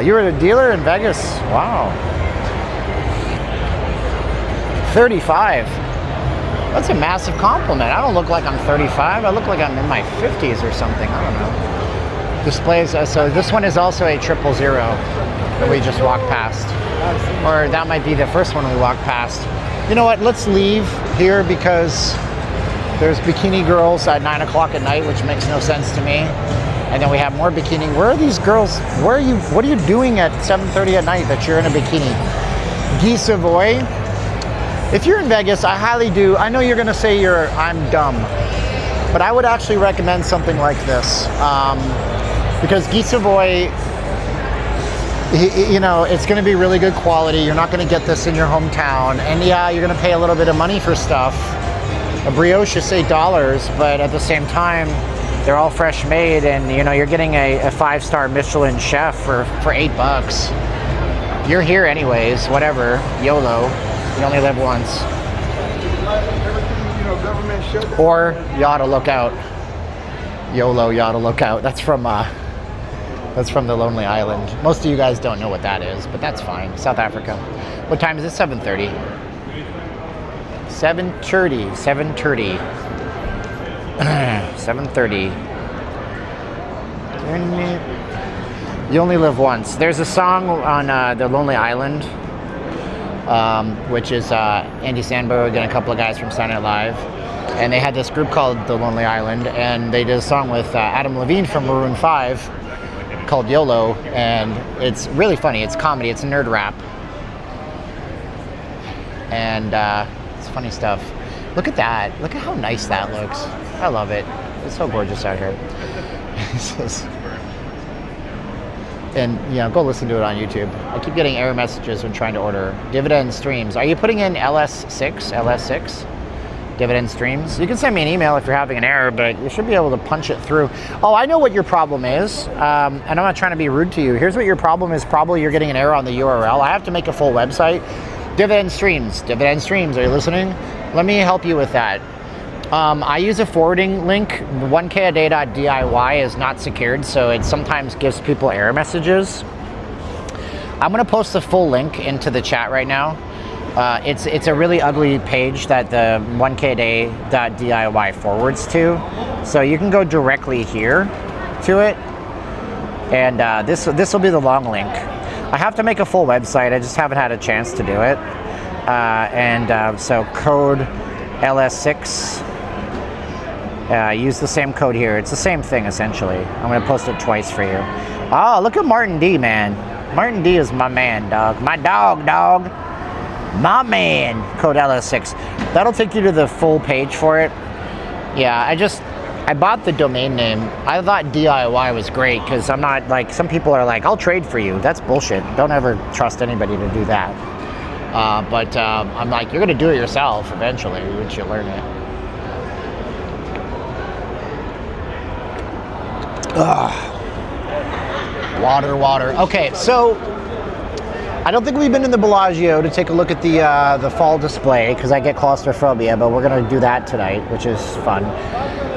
You were the dealer in Vegas. Wow. 35. That's a massive compliment. I don't look like I'm 35. I look like I'm in my 50s or something. I don't know. Displays. So this one is also a 000 that we just walked past. Or that might be the first one we walked past. You know what? Let's leave here because there's bikini girls at 9 o'clock at night, which makes no sense to me. And then we have more bikini. Where are these girls? Where are you? What are you doing at 7:30 at night that you're in a bikini? Guy Savoy. If you're in Vegas, I highly do. I know you're going to say I'm dumb, but I would actually recommend something like this because Guy Savoy, you know, it's going to be really good quality. You're not going to get this in your hometown, and yeah, you're going to pay a little bit of money for stuff. A brioche is $8, but at the same time, they're all fresh made, and you know you're getting a 5-star Michelin chef for $8. You're here anyways. Whatever. YOLO. You only live once. Or you ought to look out. YOLO, you ought to look out. That's from the Lonely Island. Most of you guys don't know what that is, but that's fine. South Africa. What time is it? 7:30. 7:30. 7:30. 7:30. You only live once. There's a song on the Lonely Island. Which is Andy Samberg and a couple of guys from Saturday Night Live, and they had this group called The Lonely Island, and they did a song with Adam Levine from Maroon 5 called YOLO, and it's really funny. It's comedy. It's nerd rap, and it's funny stuff. Look at that. Look at how nice that looks. I love it. It's so gorgeous out here. And you know, go listen to it on YouTube. I keep getting error messages when trying to order dividend streams. Are you putting in LS6 dividend streams? You can send me an email if you're having an error, but you should be able to punch it through. Oh, I know what your problem is, and I'm not trying to be rude to you. Here's what your problem is. Probably you're getting an error on the URL. I have to make a full website. Dividend streams. Are you listening? Let me help you with that. I use a forwarding link. 1kaday.diy is not secured, so it sometimes gives people error messages. I'm going to post the full link into the chat right now. It's a really ugly page that the 1kaday.diy forwards to, so you can go directly here to it, and this will be the long link. I have to make a full website. I just haven't had a chance to do it, so code LS6. Use the same code here. It's the same thing essentially. I'm going to post it twice for you. Oh, look at Martin D, man. Martin D is my man, dog. My dog. My man. Code LS6. That'll take you to the full page for it. Yeah, I bought the domain name. I thought DIY was great because I'm not like, some people are like, I'll trade for you. That's bullshit. Don't ever trust anybody to do that. But I'm like, you're going to do it yourself eventually once you learn it. Water. Okay, so I don't think we've been in the Bellagio to take a look at the fall display because I get claustrophobia, but we're going to do that tonight, which is fun.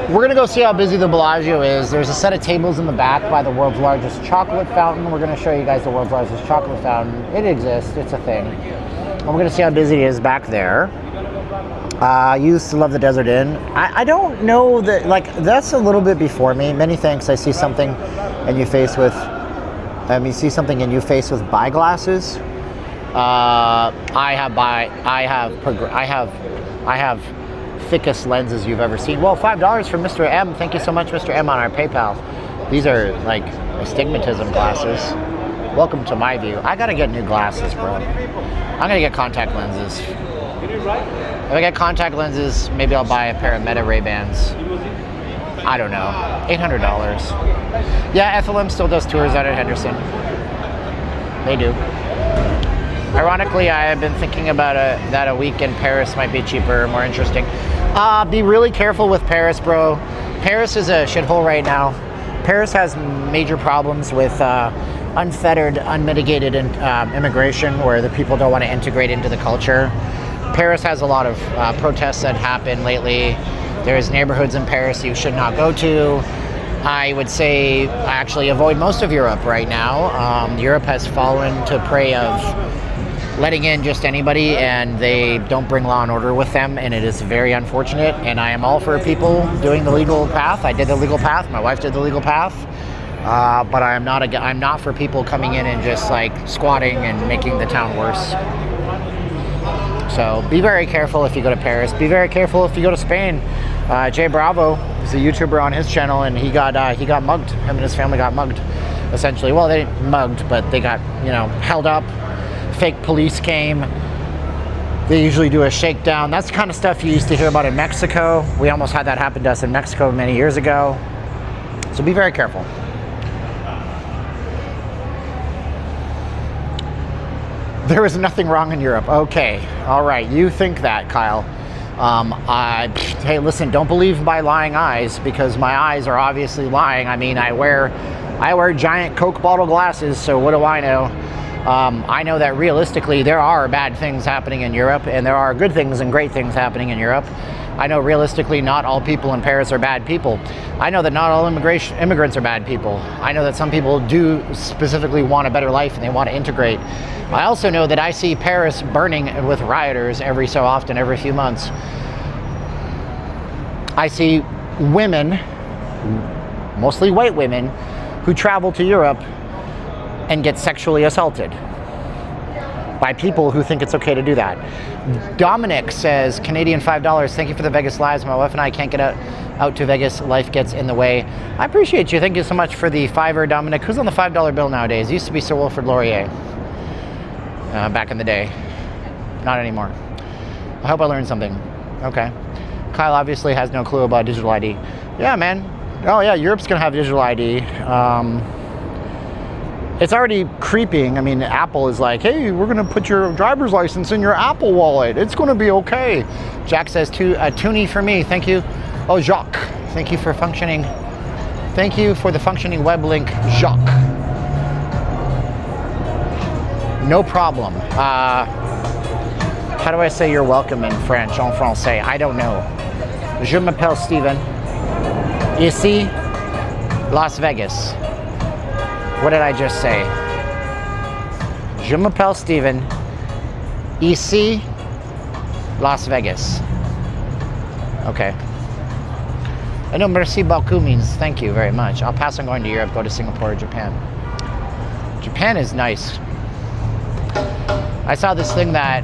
We're going to go see how busy the Bellagio is. There's a set of tables in the back by the world's largest chocolate fountain. We're going to show you guys the world's largest chocolate fountain. It exists. It's a thing. And we're going to see how busy it is back there. Used to love the Desert Inn. I don't know that, like, that's a little bit before me. Many thanks. I see something and you face with, buy glasses. I have thickest lenses you've ever seen. Well, $5 from Mr. M. Thank you so much, Mr. M, on our PayPal. These are like astigmatism glasses. Welcome to my view. I gotta get new glasses, bro. I'm gonna get contact lenses. If I get contact lenses, maybe I'll buy a pair of Meta Ray-Bans. I don't know. $800. Yeah, FLM still does tours out at Henderson. They do. Ironically, I have been thinking about that a week in Paris might be cheaper, more interesting. Be really careful with Paris, bro. Paris is a shithole right now. Paris has major problems with unfettered, unmitigated immigration, where the people don't want to integrate into the culture. Paris has a lot of protests that happen lately. There's neighborhoods in Paris you should not go to. I would say actually avoid most of Europe right now. Europe has fallen to prey of letting in just anybody, and they don't bring law and order with them, and it is very unfortunate. And I am all for people doing the legal path. I did the legal path. My wife did the legal path. But I'm not for people coming in and just like squatting and making the town worse. So be very careful if you go to Paris. Be very careful if you go to Spain. Jay Bravo is a YouTuber on his channel, and he got mugged. Him and his family got mugged, essentially. Well, they didn't mugged, but they got, you know, held up. Fake police came. They usually do a shakedown. That's the kind of stuff you used to hear about in Mexico. We almost had that happen to us in Mexico many years ago. So be very careful. There is nothing wrong in Europe. Okay, all right, you think that, Kyle. Hey, listen, don't believe my lying eyes, because my eyes are obviously lying. I mean, I wear giant Coke bottle glasses, so what do I know? I know that realistically there are bad things happening in Europe, and there are good things and great things happening in Europe. I know realistically not all people in Paris are bad people. I know that not all immigrants are bad people. I know that some people do specifically want a better life and they want to integrate. I also know that I see Paris burning with rioters every so often, every few months. I see women, mostly white women, who travel to Europe and get sexually assaulted by people who think it's okay to do that. Dominic says, Canadian $5, thank you for the Vegas lives. My wife and I can't get out to Vegas. Life gets in the way. I appreciate you. Thank you so much for the $5, Dominic. Who's on the $5 bill nowadays? It used to be Sir Wilfrid Laurier back in the day. Not anymore. I hope I learned something. Okay. Kyle obviously has no clue about digital ID. Yeah, man. Oh yeah, Europe's gonna have digital ID. It's already creeping. I mean, Apple is like, hey, we're gonna put your driver's license in your Apple wallet. It's gonna be okay. Jack says, Toonie for me, thank you. Oh, Jacques, thank you for functioning. Thank you for the functioning web link, Jacques. No problem. How do I say you're welcome in French, en français? I don't know. Je m'appelle Steven. Ici, Las Vegas. What did I just say? Je m'appelle Steven. Ici, Las Vegas. Okay. I know merci beaucoup means thank you very much. I'll pass on going to Europe, go to Singapore or Japan. Japan is nice. I saw this thing that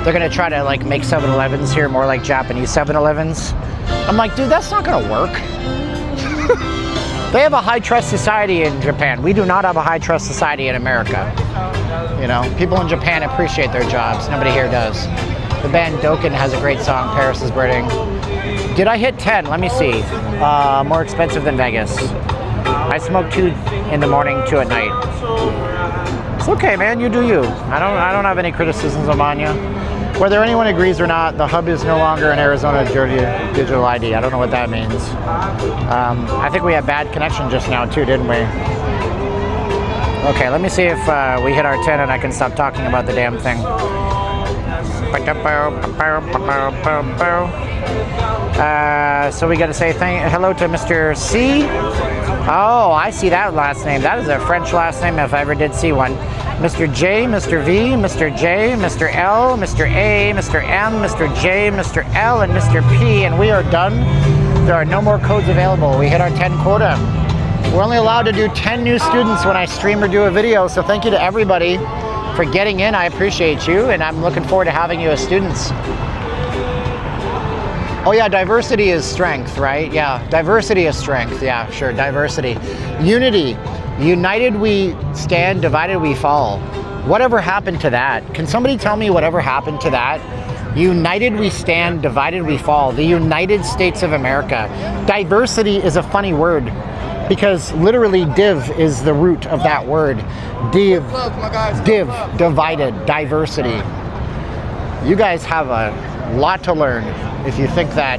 they're gonna try to like make 7-Elevens here more like Japanese 7-Elevens. I'm like, dude, that's not gonna work. They have a high trust society in Japan. We do not have a high trust society in America. You know, people in Japan appreciate their jobs. Nobody here does. The band DOGECOIN has a great song, Paris is Burning. Did I hit 10? Let me see. More expensive than Vegas. I smoke 2 in the morning, 2 at night. It's okay, man, you do you. I don't have any criticisms on you. Whether anyone agrees or not, the hub is no longer in Arizona digital ID. I don't know what that means. I think we had bad connection just now too, didn't we? Okay, let me see if we hit our 10 and I can stop talking about the damn thing. So we got to say hello to Mr. C. Oh, I see that last name. That is a French last name if I ever did see one. Mr. J, Mr. V, Mr. J, Mr. L, Mr. A, Mr. M, Mr. J, Mr. L, and Mr. P, and we are done. There are no more codes available. We hit our 10 quota. We're only allowed to do 10 new students when I stream or do a video, so thank you to everybody for getting in. I appreciate you, and I'm looking forward to having you as students. Oh yeah, diversity is strength, right? Yeah, diversity is strength. Yeah, sure, diversity. Unity. United we stand, divided we fall. Whatever happened to that? Can somebody tell me whatever happened to that? United we stand, divided we fall. The United States of America. Diversity is a funny word because literally div is the root of that word. Div, divided, diversity. You guys have a lot to learn if you think that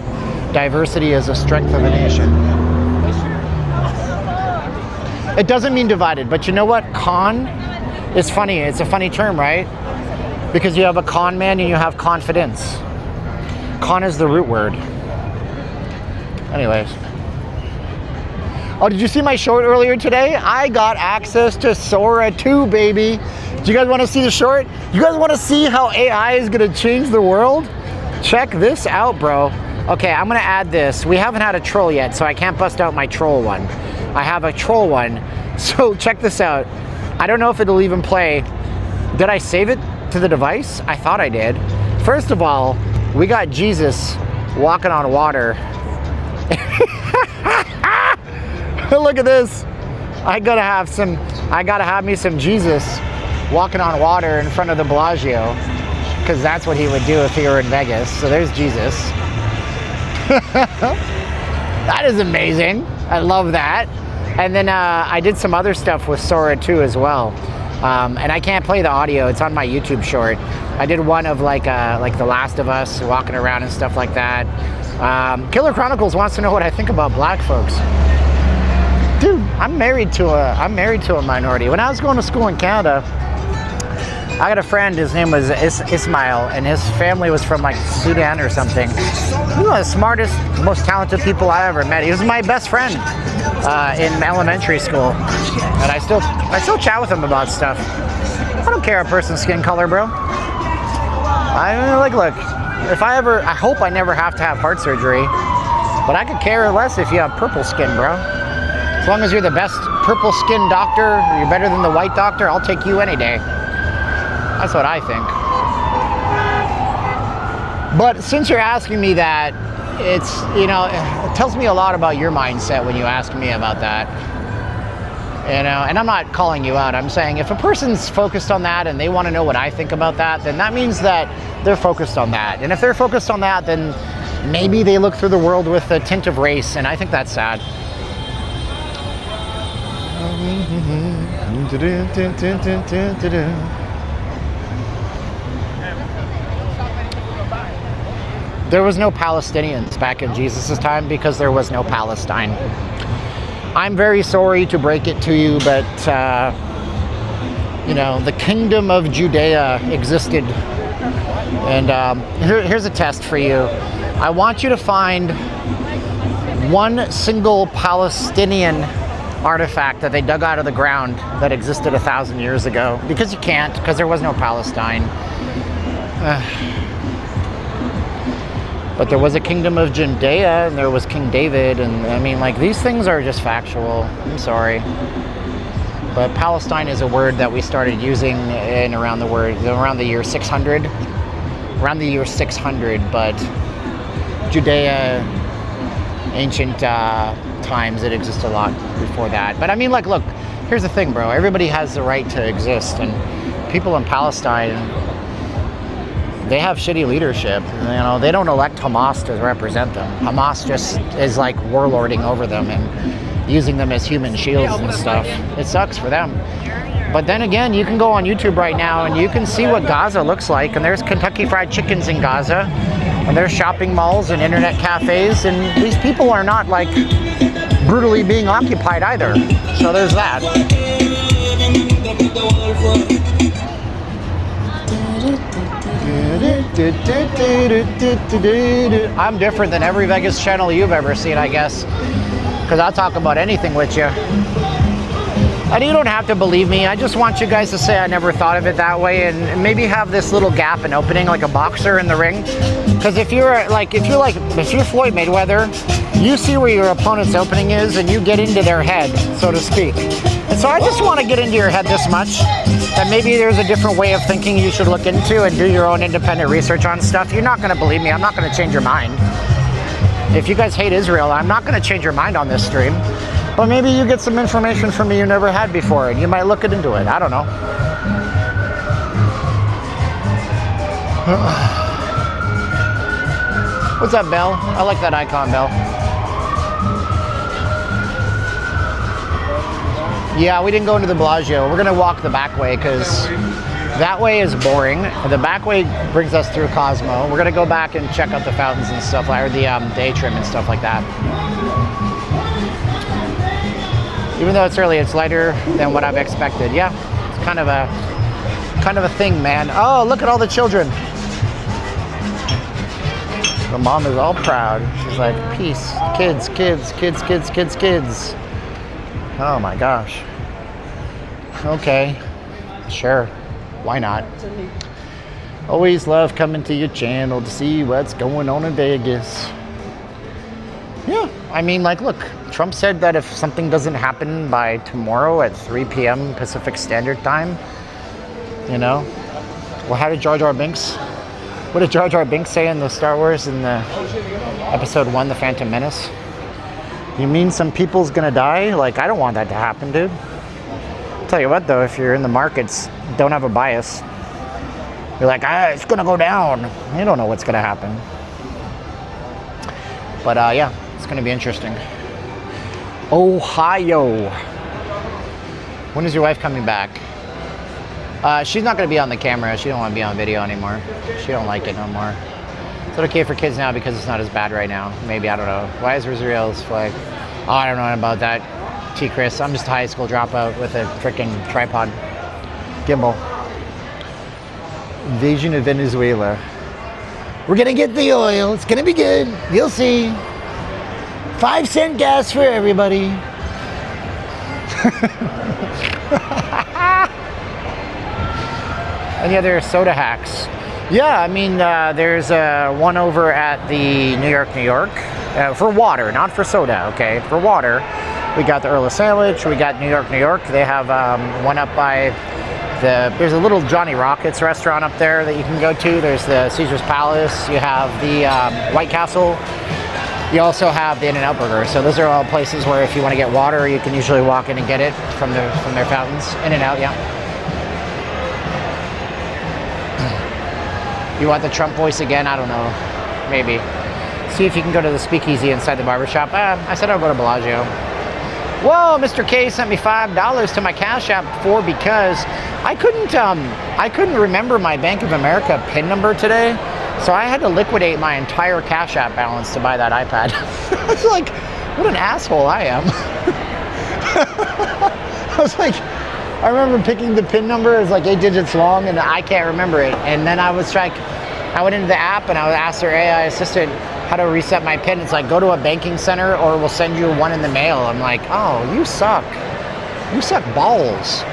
diversity is a strength of a nation. It doesn't mean divided, but you know what? Con is funny. It's a funny term, right? Because you have a con man and you have confidence. Con is the root word. Anyways. Oh, did you see my short earlier today? I got access to Sora 2, baby. Do you guys want to see the short? You guys want to see how AI is going to change the world? Check this out, bro. Okay, I'm going to add this. We haven't had a troll yet, so I can't bust out my troll one. I have a troll one. So check this out. I don't know if it'll even play. Did I save it to the device? I thought I did. First of all, we got Jesus walking on water. Look at this. I gotta have me some Jesus walking on water in front of the Bellagio, because that's what he would do if he were in Vegas. So there's Jesus. That is amazing. I love that. And then I did some other stuff with Sora 2 as well. And I can't play the audio. It's on my YouTube short. I did one of like The Last of Us walking around and stuff like that. Killer Chronicles wants to know what I think about black folks. Dude, I'm married to a minority. When I was going to school in Canada, I got a friend, his name was Ismail, and his family was from like Sudan or something. He was one of the smartest, most talented people I ever met. He was my best friend in elementary school. And I still chat with him about stuff. I don't care a person's skin color, bro. Look, I hope I never have to have heart surgery, but I could care less if you have purple skin, bro. As long as you're the best purple skin doctor, you're better than the white doctor, I'll take you any day. That's what I think. But since you're asking me that, it's, you know, it tells me a lot about your mindset when you ask me about that. You know, and I'm not calling you out. I'm saying if a person's focused on that and they want to know what I think about that, then that means that they're focused on that. And if they're focused on that, then maybe they look through the world with a tint of race, and I think that's sad. There was no Palestinians back in Jesus' time because there was no Palestine. I'm very sorry to break it to you, but you know, the kingdom of Judea existed. And here's a test for you. I want you to find one single Palestinian artifact that they dug out of the ground that existed 1,000 years ago, because you can't, because there was no Palestine. But there was a kingdom of Judea, and there was King David, and I mean, like, these things are just factual. I'm sorry. But Palestine is a word that we started using in around the year 600. Around the year 600, but Judea, ancient times, it existed a lot before that. But I mean, like, look, here's the thing, bro. Everybody has the right to exist, and people in Palestine, they have shitty leadership. You know, they don't elect Hamas to represent them. Hamas just is like warlording over them and using them as human shields and stuff. It sucks for them. But then again, you can go on YouTube right now and you can see what Gaza looks like. And there's Kentucky Fried Chickens in Gaza. And there's shopping malls and internet cafes. And these people are not like brutally being occupied either. So there's that. I'm different than every Vegas channel you've ever seen, I guess, because I'll talk about anything with you. And you don't have to believe me. I just want you guys to say I never thought of it that way, and maybe have this little gap and opening like a boxer in the ring. Because if you're Floyd Mayweather, you see where your opponent's opening is and you get into their head, so to speak. And so I just want to get into your head this much, that maybe there's a different way of thinking you should look into and do your own independent research on stuff. You're not going to believe me. I'm not going to change your mind. If you guys hate Israel, I'm not going to change your mind on this stream. But maybe you get some information from me you never had before, and you might look into it. I don't know. What's up, Bell? I like that icon, Bell. Yeah, we didn't go into the Bellagio. We're going to walk the back way because that way is boring. The back way brings us through Cosmo. We're going to go back and check out the fountains and stuff, or the etherium and stuff like that. Even though it's early, it's lighter than what I've expected. Yeah, it's kind of a thing, man. Oh, look at all the children. The mom is all proud. She's like, peace, kids, kids, kids, kids, kids, kids. Oh my gosh. Okay, sure, why not? Always love coming to your channel to see what's going on in Vegas. Yeah, I mean, like, look, Trump said that if something doesn't happen by tomorrow at 3 p.m. Pacific Standard Time, you know, well, how did Jar Jar Binks? What did Jar Jar Binks say in the Star Wars in the episode 1, The Phantom Menace? You mean some people's gonna die? Like, I don't want that to happen, dude. I'll tell you what, though, if you're in the markets, don't have a bias. You're like, it's gonna go down. You don't know what's gonna happen. But yeah, it's gonna be interesting. Ohio. When is your wife coming back? She's not going to be on the camera. She don't want to be on video anymore. She don't like it no more. Is it okay for kids now because it's not as bad right now? Maybe, I don't know. Why is Rizriel's flag? Oh, I don't know about that. T. Chris, I'm just a high school dropout with a freaking tripod. Gimbal. Invasion of Venezuela. We're going to get the oil. It's going to be good. You'll see. 5-cent gas for everybody. Any other soda hacks? Yeah, I mean, there's one over at the New York, for water, not for soda, okay? For water, we got the Earl of Sandwich, we got New York. They have one up by there's a little Johnny Rockets restaurant up there that you can go to. There's the Caesar's Palace, you have the White Castle, you also have the In-N-Out Burger. So those are all places where if you want to get water, you can usually walk in and get it from their fountains. In-N-Out, yeah. You want the Trump voice again? I don't know. Maybe. See if you can go to the speakeasy inside the barbershop. I said I'll go to Bellagio. Whoa, Mr. K sent me $5 to my Cash App before because I couldn't remember my Bank of America PIN number today. So I had to liquidate my entire Cash App balance to buy that iPad. I was like, what an asshole I am. I was like, I remember picking the PIN number. It's like 8 digits long, and I can't remember it. And then I went into the app, and I asked their AI assistant how to reset my PIN. It's like, go to a banking center, or we'll send you one in the mail. I'm like, oh, you suck. You suck balls.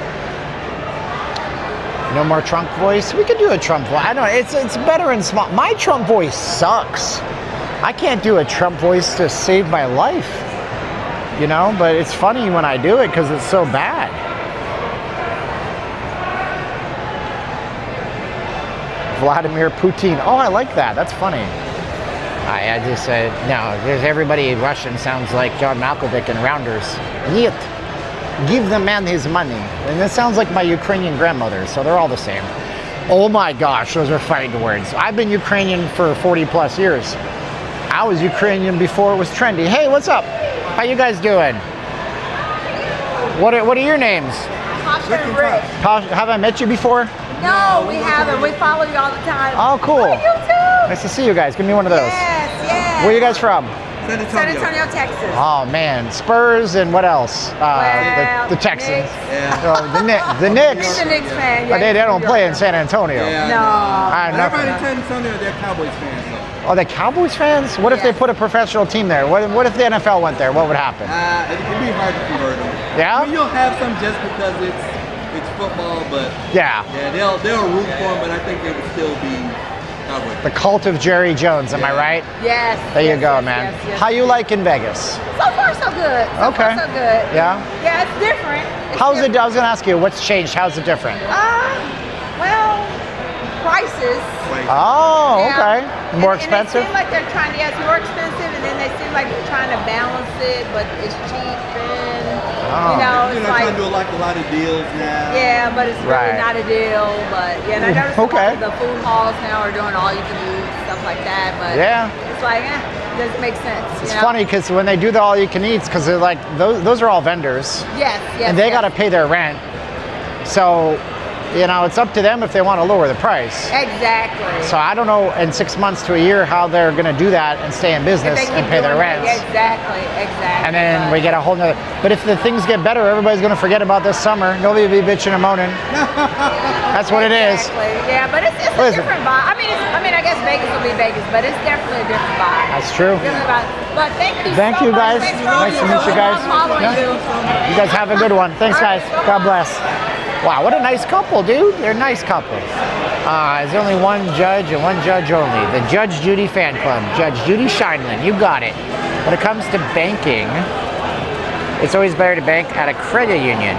No more Trump voice? We could do a Trump voice. I don't know. It's better in small. My Trump voice sucks. I can't do a Trump voice to save my life. You know, but it's funny when I do it because it's so bad. Vladimir Putin. Oh, I like that. That's funny. I just said, no, there's everybody Russian sounds like John Malkovich and Rounders. Yet, give the man his money. And that sounds like my Ukrainian grandmother, so they're all the same. Oh my gosh, those are fighting words. I've been Ukrainian for 40 plus years. I was Ukrainian before it was trendy. Hey, what's up? How you guys doing? What are your names? Tasha and Rick. Have I met you before? No, we haven't. We follow you all the time. Oh, cool. Oh, you too. Nice to see you guys. Give me one of those. Yes. Where are you guys from? San Antonio, Texas. Oh man, Spurs and what else? The Texans. Knicks. Oh, the Knicks. He's a Knicks fan. But they don't play in San Antonio. Yeah. No. Everybody in San Antonio, they're Cowboys fans. Though. Oh, the Cowboys fans? What if they put a professional team there? What if the NFL went there? What would happen? It'd be hard to convert them. Yeah? I mean, you'll have some just because it's football, but yeah, they'll root for them, but I think they would still be Cowboys. The cult of Jerry Jones, am I right? Yes. There you go, man. Yes. How you like in Vegas? So far, so good. So far, so good. Yeah? Yeah, it's different. How's it? I was gonna ask you, what's changed? How's it different? Well, prices. Oh, Yeah. okay. More And expensive? they seem like they're trying to, it's more expensive, and then they seem like they're trying to balance it, but it's cheap, and, you know, it's like, trying to do a lot of deals now. yeah, but it's really not a deal, but, yeah, and I noticed a lot of the food halls now are doing all you can eat, stuff like that, but it's like, doesn't make sense. It's funny, because when they do the all you can eats, because they're like, those are all vendors. Yes. And they got to pay their rent. So you know, it's up to them if they want to lower the price. Exactly. So I don't know in 6 months to a year how they're going to do that and stay in business and pay their rent. Exactly. And then we get a whole nother. But if the things get better, everybody's going to forget about this summer. Nobody will be bitching and moaning. That's what it is. Yeah, but it's a different vibe. I mean, I guess Vegas will be Vegas, but it's definitely a different vibe. That's true. But thank you. Thank you guys. Nice to meet you guys. You guys have a good one. Thanks, guys. God bless. Wow, what a nice couple, dude. They're a nice couple. There's only one judge and one judge only. The Judge Judy fan club. Judge Judy Scheinlin. You got it. When it comes to banking, it's always better to bank at a credit union.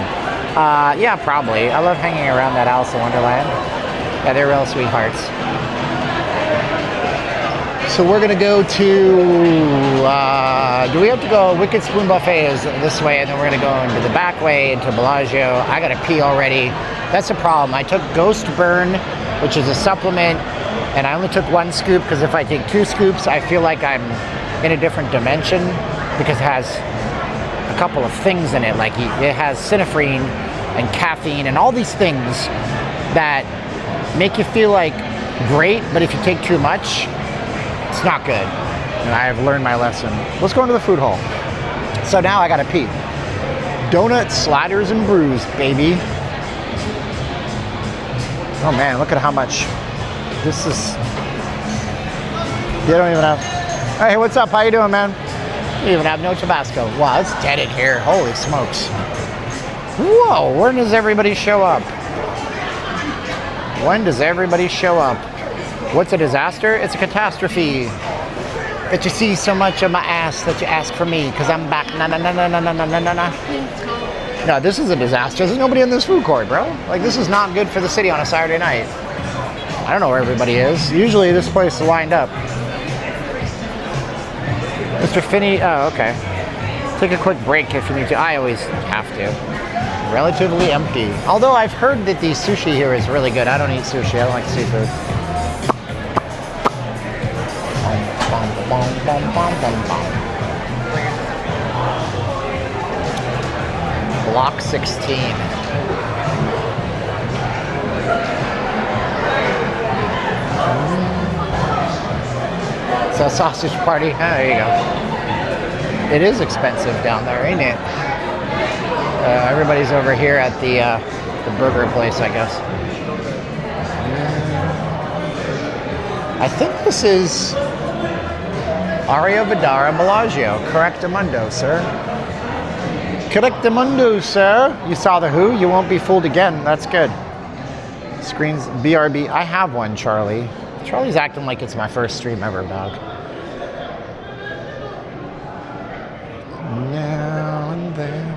Yeah, probably. I love hanging around that Alice in Wonderland. Yeah, they're real sweethearts. So we're gonna go to, do we have to go? Wicked Spoon Buffet is this way, and then we're gonna go into the back way into Bellagio. I gotta pee already. That's the problem. I took Ghost Burn, which is a supplement, and I only took 1 scoop because if I take 2 scoops, I feel like I'm in a different dimension because it has a couple of things in it. Like it has synephrine and caffeine and all these things that make you feel like great, but if you take too much, it's not good. And I have learned my lesson. Let's go into the food hall. So now I gotta pee. Donuts, sliders, and brews, baby. Oh man, look at how much. This is, they don't even have, hey, what's up? How you doing, man? You even have no Tabasco. Wow, it's dead in here. Holy smokes. Whoa, when does everybody show up? When does everybody show up? What's a disaster? It's a catastrophe. That you see so much of my ass that you ask for me because I'm back. No, this is a disaster. There's nobody in this food court, bro. Like, this is not good for the city on a Saturday night. I don't know where everybody is. Usually this place is lined up. Mr. Finney, oh, okay. Take a quick break if you need to. I always have to. Relatively empty. Although I've heard that the sushi here is really good. I don't eat sushi. I don't like seafood. Block 16. So sausage party. Oh, there you go. It is expensive down there, ain't it? Everybody's over here at the burger place, I guess. I think this is Aria Vidara Bellagio. Correctamundo, sir. Correctamundo, sir. You saw the Who. You won't be fooled again. That's good. Screens BRB. I have one, Charlie. Charlie's acting like it's my first stream ever, dog. Now and then,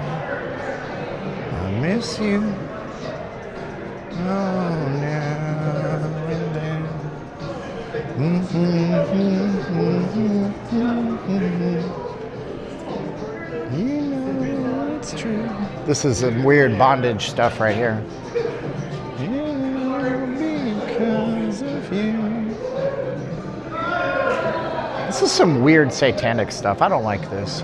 I miss you. Oh, now and then. You know it's true. This is some weird bondage stuff right here. Because of you. This is some weird satanic stuff. I don't like this.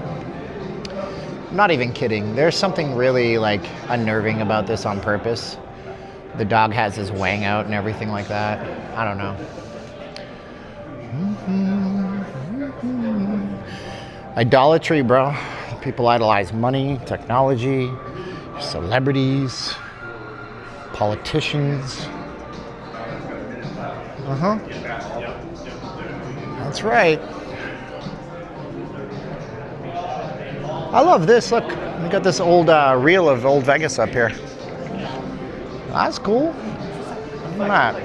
I'm not even kidding. There's something really like unnerving about this on purpose. The dog has his wang out and everything like that. I don't know. Idolatry, bro. People idolize money, technology, celebrities, politicians. That's right. I love this. Look, we got this old reel of old Vegas up here. That's cool. Look at that.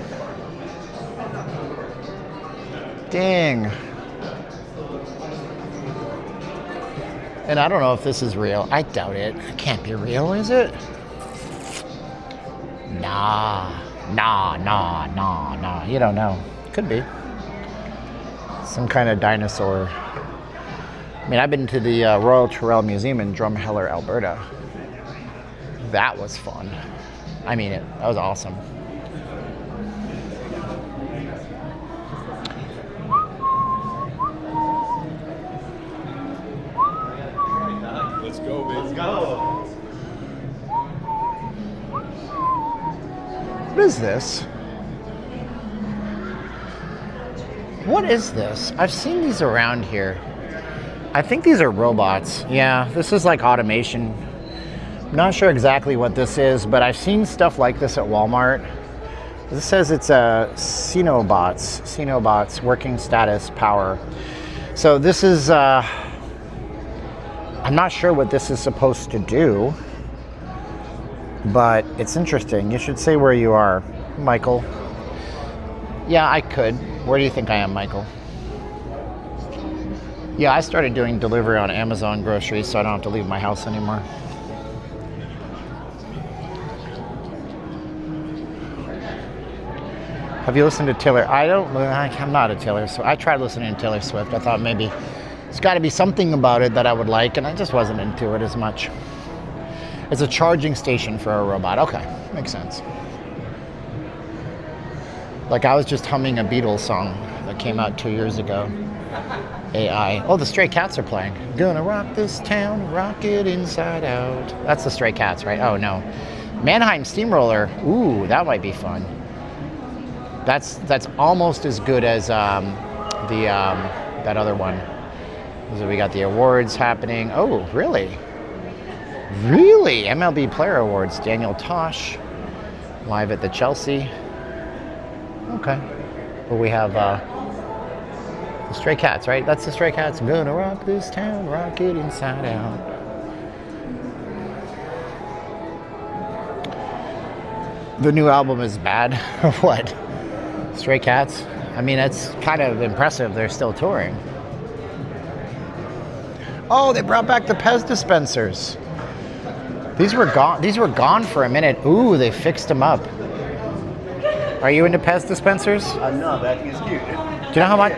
Dang. And I don't know if this is real. I doubt it. It can't be real, is it? Nah. You don't know. Could be. Some kind of dinosaur. I mean, I've been to the Royal Terrell Museum in Drumheller, Alberta. That was fun. I mean, that was awesome. Let's go, baby. Let's go. is this? What is this? I've seen these around here. I think these are robots. Yeah, this is like automation. I'm not sure exactly what this is, but I've seen stuff like this at Walmart. This says it's a Cenobots working status power. So this is, I'm not sure what this is supposed to do, but it's interesting. You should say where you are, Michael. Yeah, I could. Where do you think I am, Michael? Yeah, I started doing delivery on Amazon groceries, so I don't have to leave my house anymore. Have you listened to Taylor? I'm not a Taylor Swift. I tried listening to Taylor Swift. I thought maybe there's got to be something about it that I would like, and I just wasn't into it as much. It's a charging station for a robot. Okay, makes sense. Like I was just humming a Beatles song that came out 2 years ago. AI. Oh, the Stray Cats are playing. Gonna rock this town, rock it inside out. That's the Stray Cats, right? Oh no. Mannheim Steamroller. Ooh, that might be fun. That's almost as good as that other one. So we got the awards happening. Oh, really? Really? MLB Player Awards. Daniel Tosh live at the Chelsea. Okay. Well, we have the Stray Cats, right? That's the Stray Cats. Gonna rock this town, rock it inside out. The new album is bad. What? Stray Cats? I mean, it's kind of impressive. They're still touring. Oh, they brought back the Pez dispensers. These were gone. These were gone for a minute. Ooh, they fixed them up. Are you into Pez dispensers? No, that is cute. Do you know how much?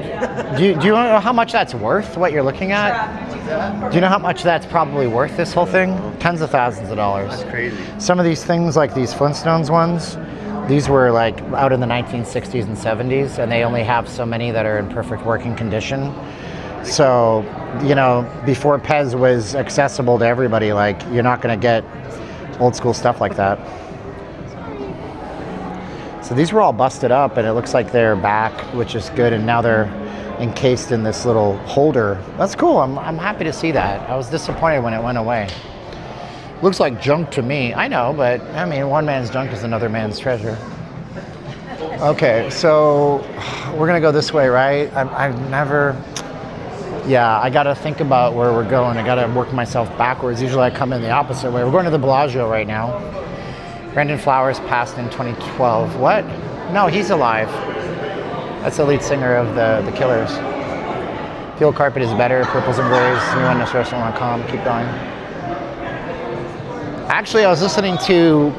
Do you know how much that's worth? What you're looking at? Do you know how much that's probably worth? This whole thing, tens of thousands of dollars. That's crazy. Some of these things, like these Flintstones ones, these were like out in the 1960s and 70s, and they only have so many that are in perfect working condition. So, you know, before Pez was accessible to everybody, like you're not going to get old school stuff like that. So these were all busted up, and it looks like they're back, which is good. And now they're encased in this little holder. That's cool. I'm happy to see that. I was disappointed when it went away. Looks like junk to me. I know, but I mean, one man's junk is another man's treasure. Okay, so we're gonna go this way, right? I've never. Yeah, I gotta think about where we're going. I gotta work myself backwards. Usually I come in the opposite way. We're going to the Bellagio right now. Brandon Flowers passed in 2012. What? No, he's alive. That's the lead singer of the Killers. Field Carpet is better. Purples and Grays. New on restaurant.com. Keep going. Actually, I was listening to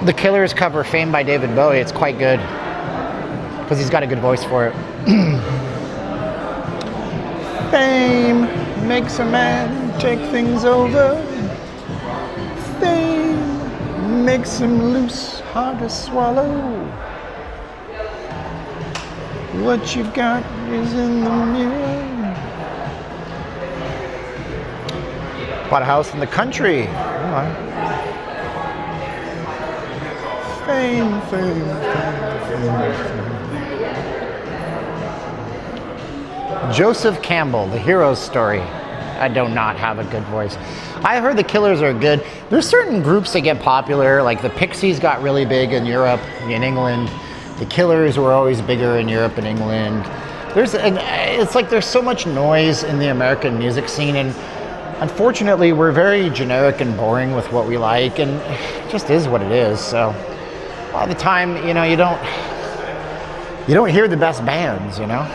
the Killers cover "Fame" by David Bowie. It's quite good because he's got a good voice for it. Fame makes a man take things over. Fame makes him loose, hard to swallow. What you got is in the mirror. Bought a house in the country. Come on. Fame, fame, fame, fame. Joseph Campbell, The Hero's Story. I do not have a good voice. I heard the Killers are good. There's certain groups that get popular, like the Pixies got really big in Europe, in England. The Killers were always bigger in Europe and England. It's like there's so much noise in the American music scene, and unfortunately we're very generic and boring with what we like, and it just is what it is. So a lot of the time, you know, you don't hear the best bands, you know.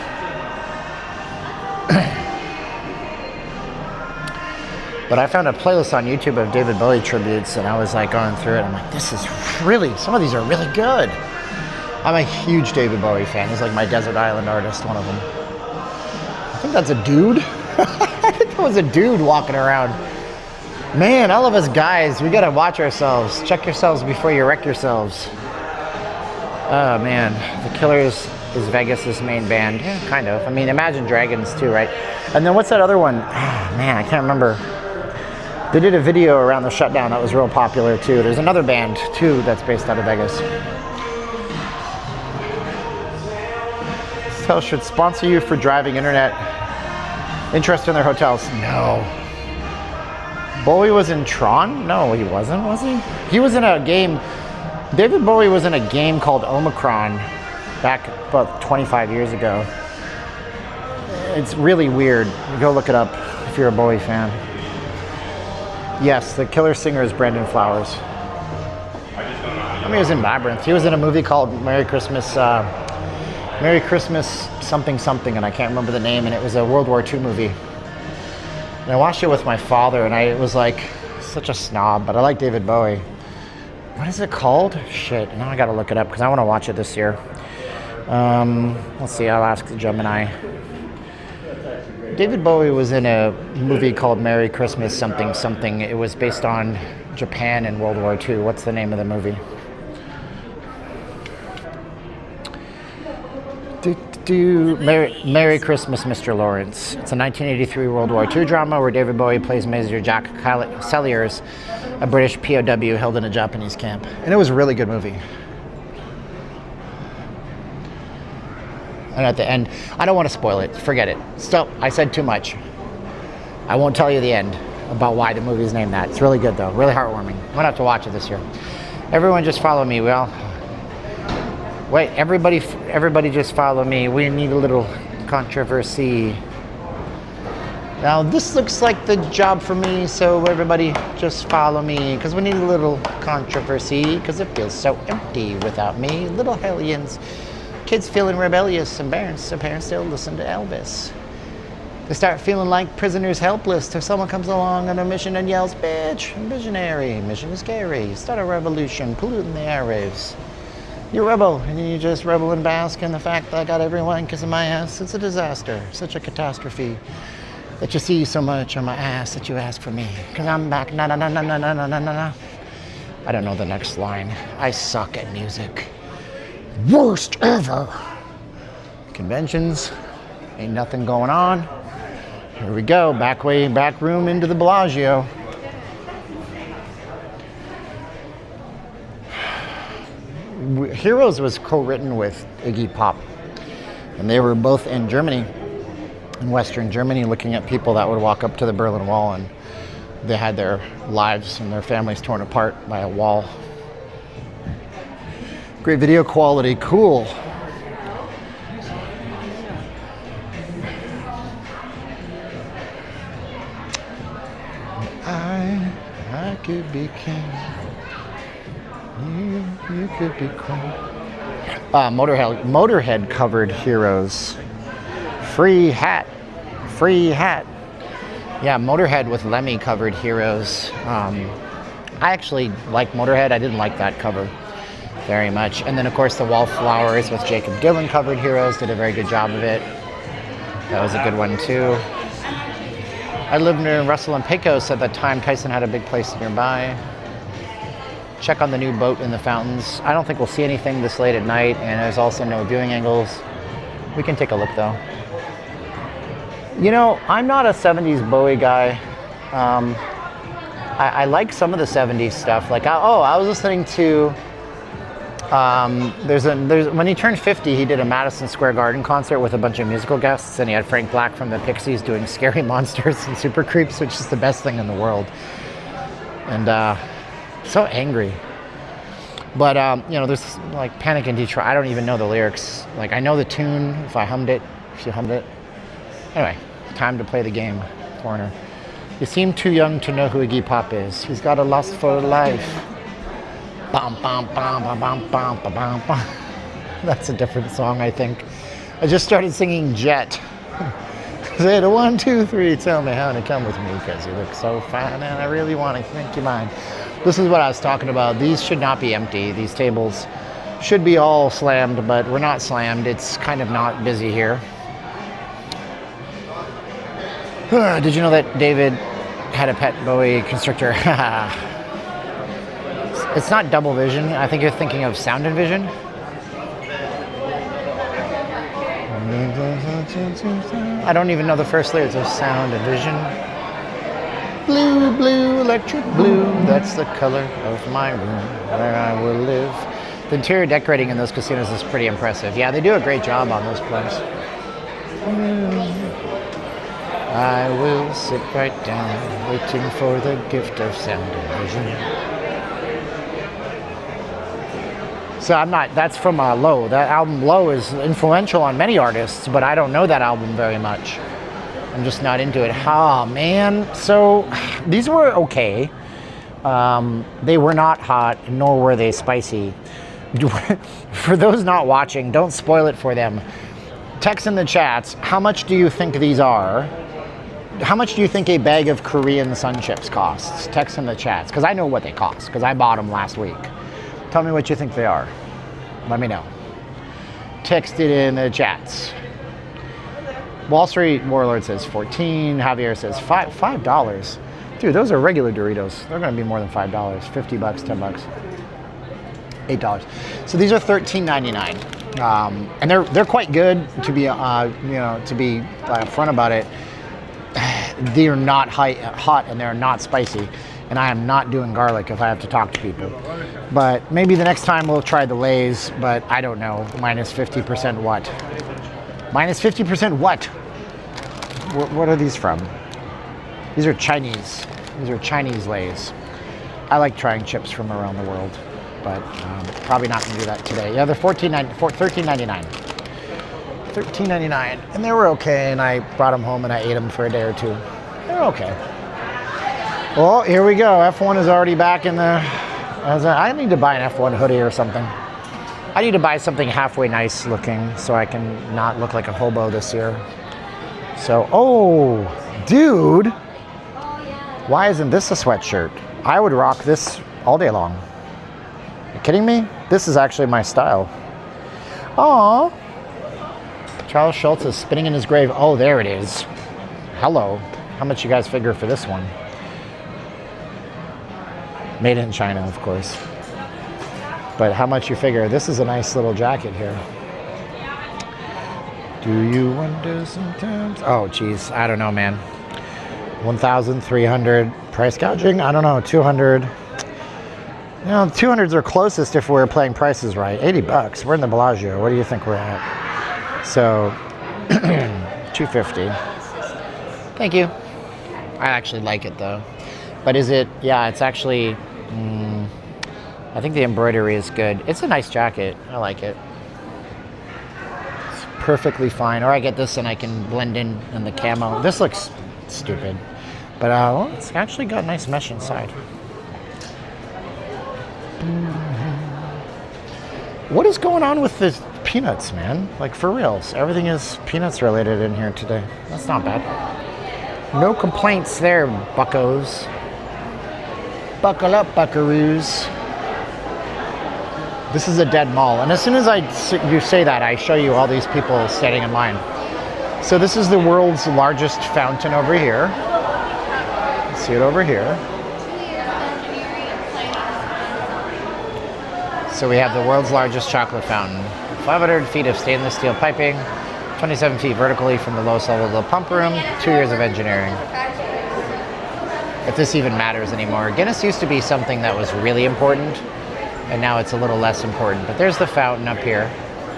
But I found a playlist on YouTube of David Bowie tributes, and I was like going through it. I'm like, this is really, some of these are really good. I'm a huge David Bowie fan. He's like my desert island artist, one of them. I think that's a dude. I think that was a dude walking around. Man, all of us guys, we gotta watch ourselves. Check yourselves before you wreck yourselves. Oh man, the Killers is Vegas' main band. Yeah, kind of. I mean, Imagine Dragons too, right? And then what's that other one? Oh, man, I can't remember. They did a video around the shutdown that was real popular too. There's another band too that's based out of Vegas. hotel should sponsor you for driving internet. Interest in their hotels? No. Bowie was in Tron? No, he wasn't, was he? He was in a game. David Bowie was in a game called Omicron back about 25 years ago. It's really weird. Go look it up if you're a Bowie fan. Yes, the killer singer is Brandon Flowers. I mean, he was in Labyrinth. He was in a movie called Merry Christmas something something, and I can't remember the name, and it was a World War II movie. And I watched it with my father, and I was like such a snob, but I like David Bowie. What is it called? Shit, now I gotta look it up because I want to watch it this year. Let's see, I'll ask the Gemini. David Bowie was in a movie called Merry Christmas something something. It was based on Japan in World War II. What's the name of the movie? Merry Christmas, Mr. Lawrence. It's a 1983 World War II drama where David Bowie plays Major Jack Selliers, a British POW held in a Japanese camp. And it was a really good movie. And at the end, I don't want to spoil it. Forget it. Stop. I said too much. I won't tell you the end about why the movie is named that. It's really good, though. Really heartwarming. I'm going to have to watch it this year. Everyone just follow me. Well, wait. Everybody just follow me. We need a little controversy. Now, this looks like the job for me, so everybody just follow me, because we need a little controversy, because it feels so empty without me. Little hellions. Kids feeling rebellious, and parents still listen to Elvis. They start feeling like prisoners helpless till someone comes along on a mission and yells, "Bitch, visionary, mission is scary. Start a revolution, polluting the airwaves." You rebel, and you just rebel and bask in the fact that I got everyone kissing my ass. It's a disaster, such a catastrophe, that you see so much on my ass that you ask for me. Cause I'm back, na na na na na na na na na. I don't know the next line. I suck at music. Worst ever. Conventions, ain't nothing going on. Here we go, back room into the Bellagio. Heroes was co-written with Iggy Pop, and they were both in Germany, in Western Germany, looking at people that would walk up to the Berlin Wall, and they had their lives and their families torn apart by a wall. Great video quality, cool. I could be king. You could be queen. Motorhead covered Heroes. Free hat. Yeah, Motorhead with Lemmy covered Heroes. I actually like Motorhead. I didn't like that cover very much. And then, of course, the Wallflowers with Jacob Dylan covered Heroes. Did a very good job of it. That was a good one, too. I lived near Russell and Pecos at the time. Tyson had a big place nearby. Check on the new boat in the fountains. I don't think we'll see anything this late at night, and there's also no viewing angles. We can take a look, though. You know, I'm not a 70s Bowie guy. I like some of the 70s stuff. Like, I was listening to... when he turned 50, he did a Madison Square Garden concert with a bunch of musical guests, and he had Frank Black from the Pixies doing Scary Monsters and Super Creeps, which is the best thing in the world. And so angry. But you know, there's like Panic in Detroit. I don't even know the lyrics. Like, I know the tune if you hummed it. Anyway, time to play the game, Foreigner. You seem too young to know who Iggy Pop is. He's got a lust for life. Bum, bum, bum, bum, bum, bum, bum, bum, bum. That's a different song, I think. I just started singing Jet. Say it 1, 2, 3, tell me how to come with me, because you look so fine and I really want to think you mine. This is what I was talking about. These should not be empty. These tables should be all slammed, but we're not slammed. It's kind of not busy here. Did you know that David had a pet Bowie constrictor? It's not double vision. I think you're thinking of sound and vision. I don't even know the first lyrics of sound and vision. Blue, blue, electric blue, that's the color of my room where I will live. The interior decorating in those casinos is pretty impressive. Yeah, they do a great job on those places. I will sit right down, waiting for the gift of sound and vision. So I'm not, that's from Low. That album Low is influential on many artists, but I don't know that album very much. I'm just not into it. Ah, man. So these were okay. They were not hot, nor were they spicy. For those not watching, don't spoil it for them. Text in the chats, how much do you think these are? How much do you think a bag of Korean sun chips costs? Text in the chats, because I know what they cost, because I bought them last week. Tell me what you think they are. Let me know. Text it in the chats. Wall Street Warlord says 14. Javier says $5. Dude, those are regular Doritos. They're going to be more than $5. $50, $10, $8. So these are $13.99, and they're quite good. To be to be upfront about it, they are not hot and they're not spicy. And I am not doing garlic if I have to talk to people. But maybe the next time we'll try the Lay's, but I don't know. Minus 50% what? Minus 50% what? What are these from? These are Chinese. These are Chinese Lay's. I like trying chips from around the world, but probably not going to do that today. Yeah, they're $13.99. $13.99. And they were okay, and I brought them home and I ate them for a day or two. They're okay. Well, here we go. F1 is already back in the... I need to buy an F1 hoodie or something. I need to buy something halfway nice looking so I can not look like a hobo this year. So, oh, dude. Why isn't this a sweatshirt? I would rock this all day long. Are you kidding me? This is actually my style. Aww. Charles Schultz is spinning in his grave. Oh, there it is. Hello. How much you guys figure for this one? Made in China, of course. But how much you figure? This is a nice little jacket here. Do you wonder sometimes? Oh, geez. I don't know, man. 1,300 price gouging? I don't know. 200. You know, 200s are closest if we're playing prices right. 80 bucks. We're in the Bellagio. What do you think we're at? So, 250. Thank you. I actually like it, though. But is it? Yeah, it's actually... I think the embroidery is good. It's a nice jacket. I like it. It's perfectly fine. Or I get this and I can blend in the camo. This looks stupid. But well, it's actually got nice mesh inside. What is going on with the peanuts, man? Like, for reals. Everything is peanuts related in here today. That's not bad. No complaints there, buccos. Buckle up, buckaroos. This is a dead mall. And as soon as you say that, I show you all these people standing in line. So this is the world's largest fountain over here. See it over here. So we have the world's largest chocolate fountain. 500 feet of stainless steel piping, 27 feet vertically from the lowest level of the pump room, 2 years of engineering. If this even matters anymore. Guinness used to be something that was really important, and now it's a little less important. But there's the fountain up here.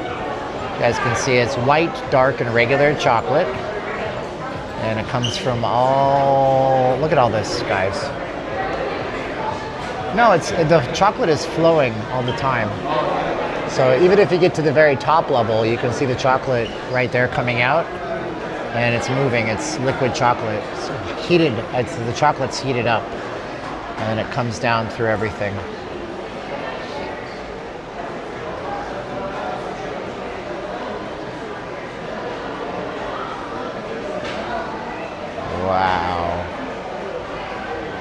You guys can see it's white, dark, and regular chocolate. And it comes from all... Look at all this, guys. No, the chocolate is flowing all the time. So even if you get to the very top level, you can see the chocolate right there coming out. And it's moving. It's liquid chocolate. It's heated. The chocolate's heated up. And then it comes down through everything. Wow.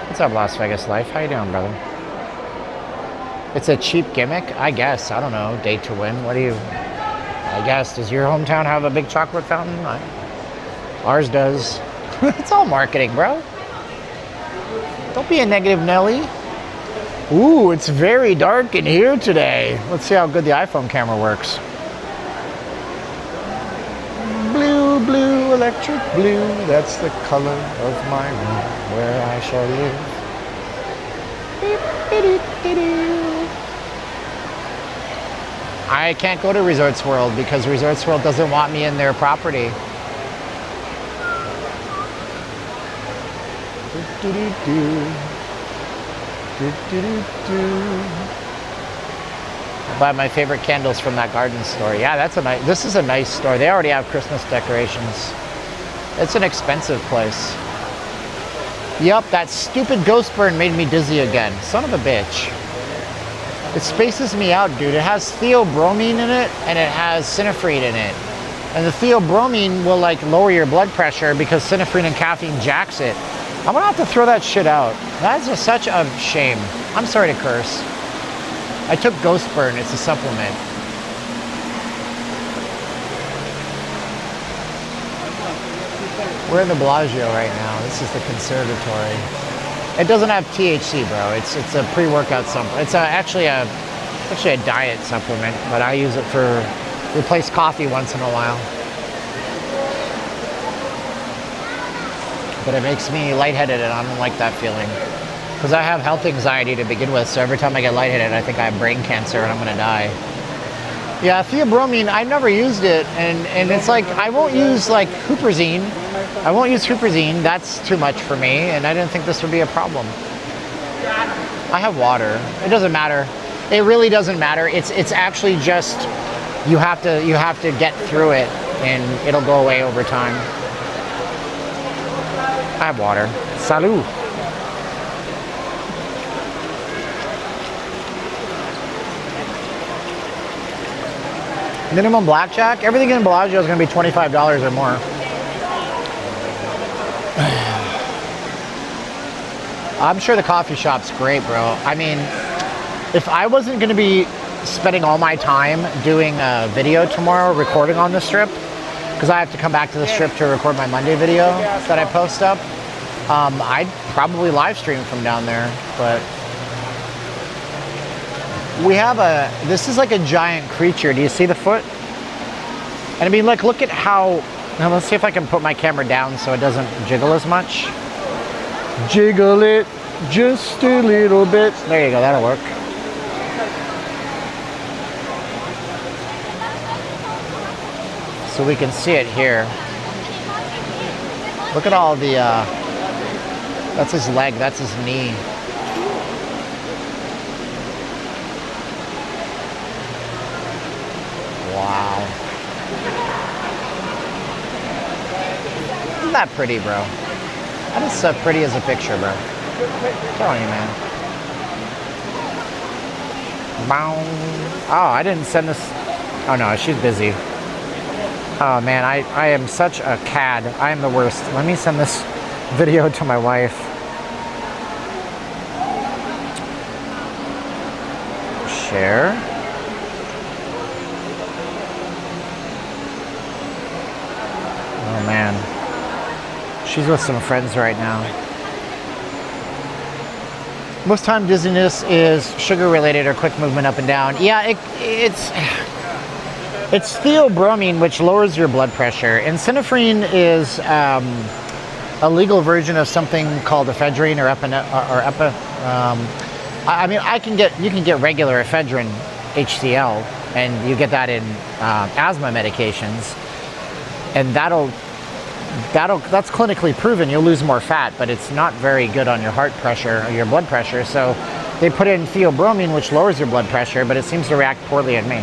What's up, Las Vegas Life? How you doing, brother? It's a cheap gimmick? I guess. I don't know. Day to win. What do you... I guess. Does your hometown have a big chocolate fountain? Ours does. It's all marketing, bro. Don't be a negative Nelly. Ooh, it's very dark in here today. Let's see how good the iPhone camera works. Blue, blue, electric blue. That's the color of my room where I shall live. I can't go to Resorts World because Resorts World doesn't want me in their property. I buy my favorite candles from that garden store. Yeah, that's a nice. This is a nice store. They already have Christmas decorations. It's an expensive place. Yup, that stupid ghost burn made me dizzy again. Son of a bitch. It spaces me out, dude. It has theobromine in it, and it has synephrine in it. And the theobromine will like lower your blood pressure because synephrine and caffeine jacks it. I'm gonna have to throw that shit out. That's just such a shame. I'm sorry to curse. I took Ghost Burn, it's a supplement. We're in the Bellagio right now. This is the conservatory. It doesn't have THC, bro. It's a pre-workout supplement. It's actually a diet supplement, but I use it for replace coffee once in a while. But it makes me lightheaded, and I don't like that feeling. Because I have health anxiety to begin with, so every time I get lightheaded, I think I have brain cancer and I'm gonna die. Yeah, theobromine, I've never used it, and it's like, I won't use like huperzine. I won't use huperzine, that's too much for me, and I didn't think this would be a problem. I have water, it doesn't matter. It really doesn't matter. It's actually just, you have to get through it, and it'll go away over time. I have water. Salud. Minimum blackjack? Everything in Bellagio is going to be $25 or more. I'm sure the coffee shop's great, bro. I mean, if I wasn't going to be spending all my time doing a video tomorrow, recording on the strip, because I have to come back to the strip to record my Monday video that I post up, I'd probably live stream from down there, but we have this is like a giant creature. Do you see the foot? And I mean, like, look at how, now let's see if I can put my camera down so it doesn't jiggle as much. Jiggle it just a little bit. There you go, that'll work. So we can see it here. Look at all the, that's his leg, that's his knee. Wow. Isn't that pretty, bro? That is so pretty as a picture, bro. I'm telling you, man. Bow. Oh, I didn't send this. Oh no, she's busy. Oh man, I am such a cad. I am the worst. Let me send this video to my wife. Share. Oh man. She's with some friends right now. Most time dizziness is sugar related or quick movement up and down. Yeah, it's theobromine, which lowers your blood pressure, and synephrine is a legal version of something called ephedrine or I mean, you can get regular ephedrine HCl, and you get that in asthma medications, and that's clinically proven. You'll lose more fat, but it's not very good on your heart pressure or your blood pressure. So they put in theobromine, which lowers your blood pressure, but it seems to react poorly in me.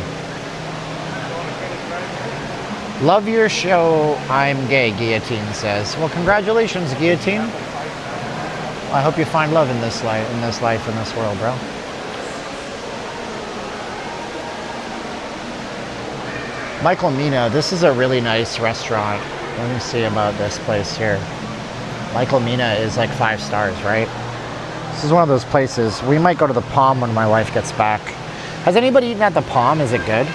Love your show, I'm gay, Guillotine says. Well, congratulations, Guillotine. I hope you find love in this life, in this world, bro. Michael Mina, this is a really nice restaurant. Let me see about this place here. Michael Mina is like 5 stars, right? This is one of those places. We might go to the Palm when my wife gets back. Has anybody eaten at the Palm? Is it good?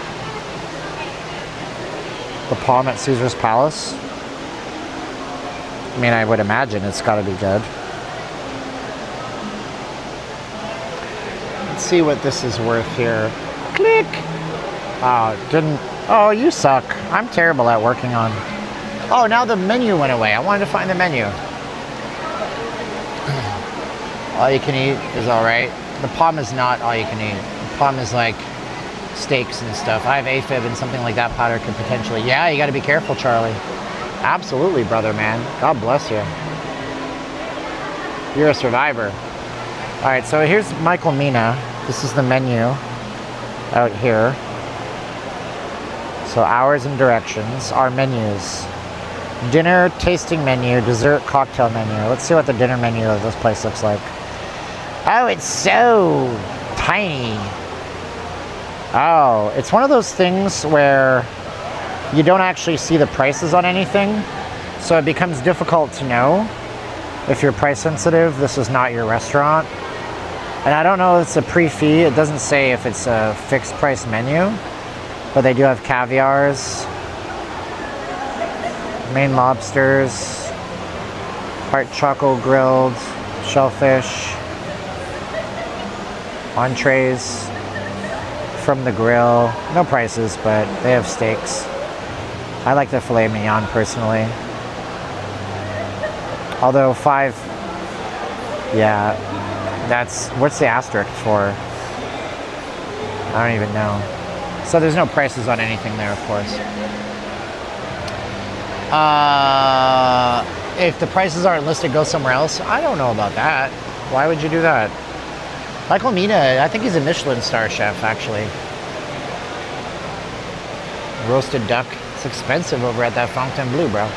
The Palm at Caesar's Palace? I mean, I would imagine it's got to be good. Let's see what this is worth here. Click! Oh, didn't... Oh, you suck. I'm terrible at working on... Oh, now the menu went away. I wanted to find the menu. All you can eat is alright. The Palm is not all you can eat. The Palm is like steaks and stuff. I have AFib and something like that powder could potentially. Yeah, you got to be careful, Charlie. Absolutely, brother, man. God bless you. You're a survivor. All right, so here's Michael Mina. This is the menu out here. So hours and directions, our menus. Dinner, tasting menu, dessert, cocktail menu. Let's see what the dinner menu of this place looks like. Oh, it's so tiny. Oh, it's one of those things where you don't actually see the prices on anything. So it becomes difficult to know if you're price sensitive. This is not your restaurant. And I don't know if it's a pre-fee. It doesn't say if it's a fixed price menu. But they do have caviars, Maine lobsters, heart choco grilled, shellfish, entrees from the grill. No prices, but they have steaks. I like the filet mignon personally. Although yeah, that's, what's the asterisk for? I don't even know. So there's no prices on anything there, of course. If the prices aren't listed, go somewhere else. I don't know about that. Why would you do that? Michael Mina, I think he's a Michelin star chef, actually. Roasted duck. It's expensive over at that Fontainebleau, bro.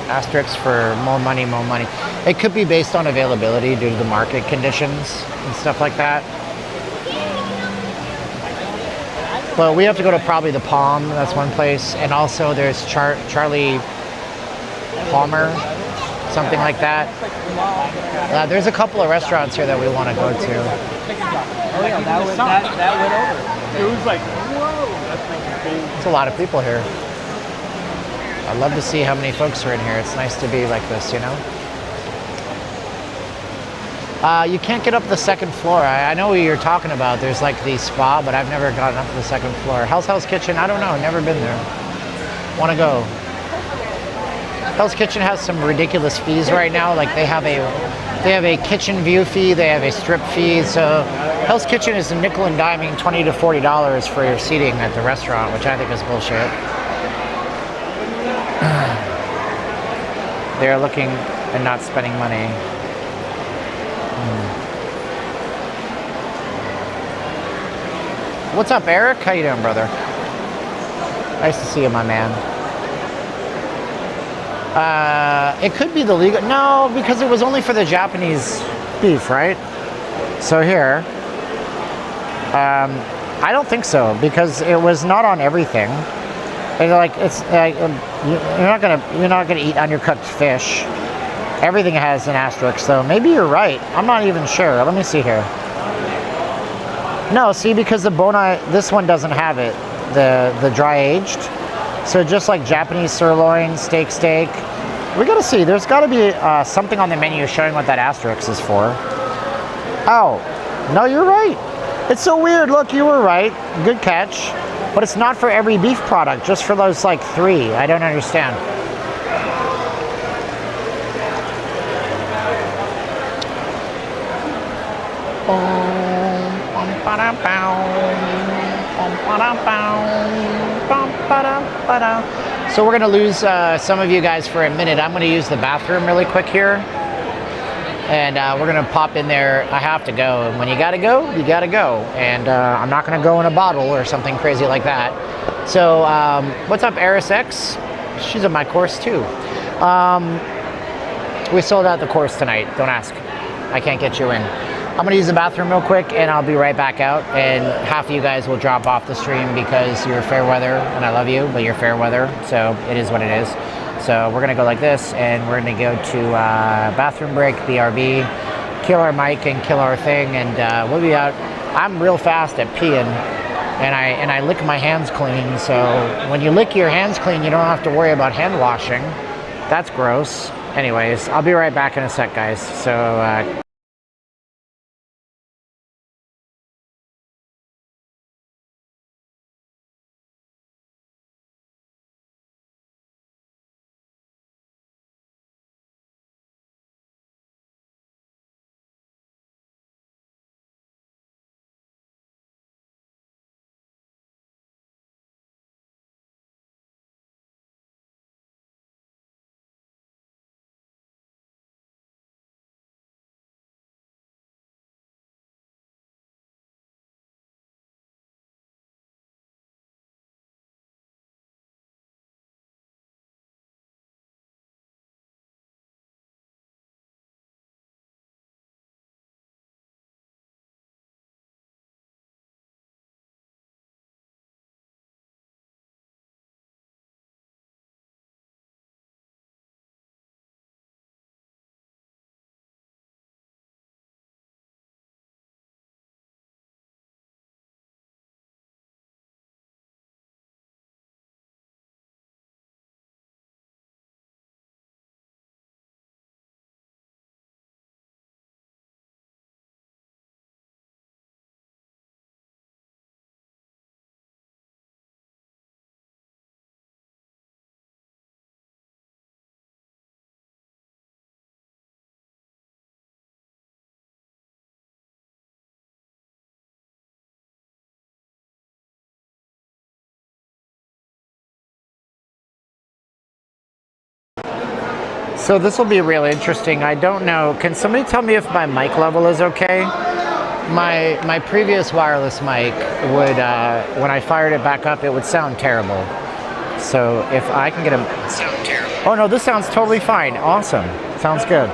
Asterisks for more money, more money. It could be based on availability due to the market conditions and stuff like that. But we have to go to probably the Palm. That's one place. And also there's Charlie Palmer, something like that. There's a couple of restaurants here that we want to go to. Oh yeah, that went over. It was like, whoa. There's a lot of people here. I'd love to see how many folks are in here. It's nice to be like this, you know? You can't get up the second floor. I know what you're talking about. There's like the spa, but I've never gotten up to the second floor. Hell's Kitchen, I don't know. Never been there. Want to go. Hell's Kitchen has some ridiculous fees right now. Like they have a kitchen view fee. They have a strip fee. So Hell's Kitchen is a nickel and diming $20 to $40 for your seating at the restaurant, which I think is bullshit. They're looking and not spending money. What's up, Eric? How you doing, brother? Nice to see you, my man. It could be the legal. No, because it was only for the Japanese beef, right? So here, I don't think so, because it was not on everything. You're not gonna eat undercooked fish. Everything has an asterisk, so maybe you're right. I'm not even sure. Let me see here. No, see, because the bone, this one doesn't have it, the dry aged. So just like Japanese sirloin, steak. We gotta see. There's gotta be something on the menu showing what that asterisk is for. Oh, no, you're right. It's so weird. Look, you were right. Good catch. But it's not for every beef product, just for those like 3. I don't understand. So we're gonna lose some of you guys for a minute. I'm gonna use the bathroom really quick here. And we're gonna pop in there. I have to go, and when you gotta go, you gotta go. And I'm not gonna go in a bottle or something crazy like that. So what's up, RSX? She's in my course too. We sold out the course tonight. Don't ask. I can't get you in. I'm gonna use the bathroom real quick, and I'll be right back out. And half of you guys will drop off the stream because you're fair weather, and I love you, but you're fair weather, so it is what it is. So we're gonna go like this, and we're gonna go to bathroom break, BRB, kill our mic and kill our thing, and we'll be out. I'm real fast at peeing, and I lick my hands clean. So when you lick your hands clean, you don't have to worry about hand washing. That's gross. Anyways, I'll be right back in a sec, guys. So. So this will be really interesting. I don't know. Can somebody tell me if my mic level is okay? My previous wireless mic would, when I fired it back up, it would sound terrible. So if I can get a... Sound terrible. Oh no, this sounds totally fine. Awesome. Sounds good.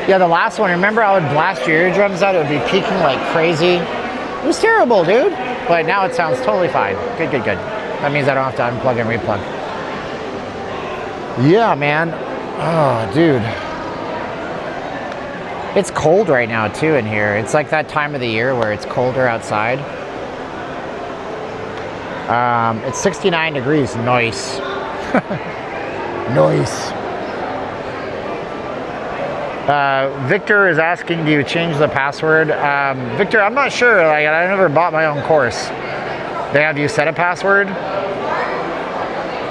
Yeah, the last one, remember I would blast your eardrums out? It would be peaking like crazy. It was terrible, dude. But now it sounds totally fine. Good, good, good. That means I don't have to unplug and replug. Yeah, man. Oh, dude. It's cold right now, too, in here. It's like that time of the year where it's colder outside. It's 69 degrees. Nice. Nice. Victor is asking, do you change the password? Victor, I'm not sure. Like, I never bought my own course. They have you set a password?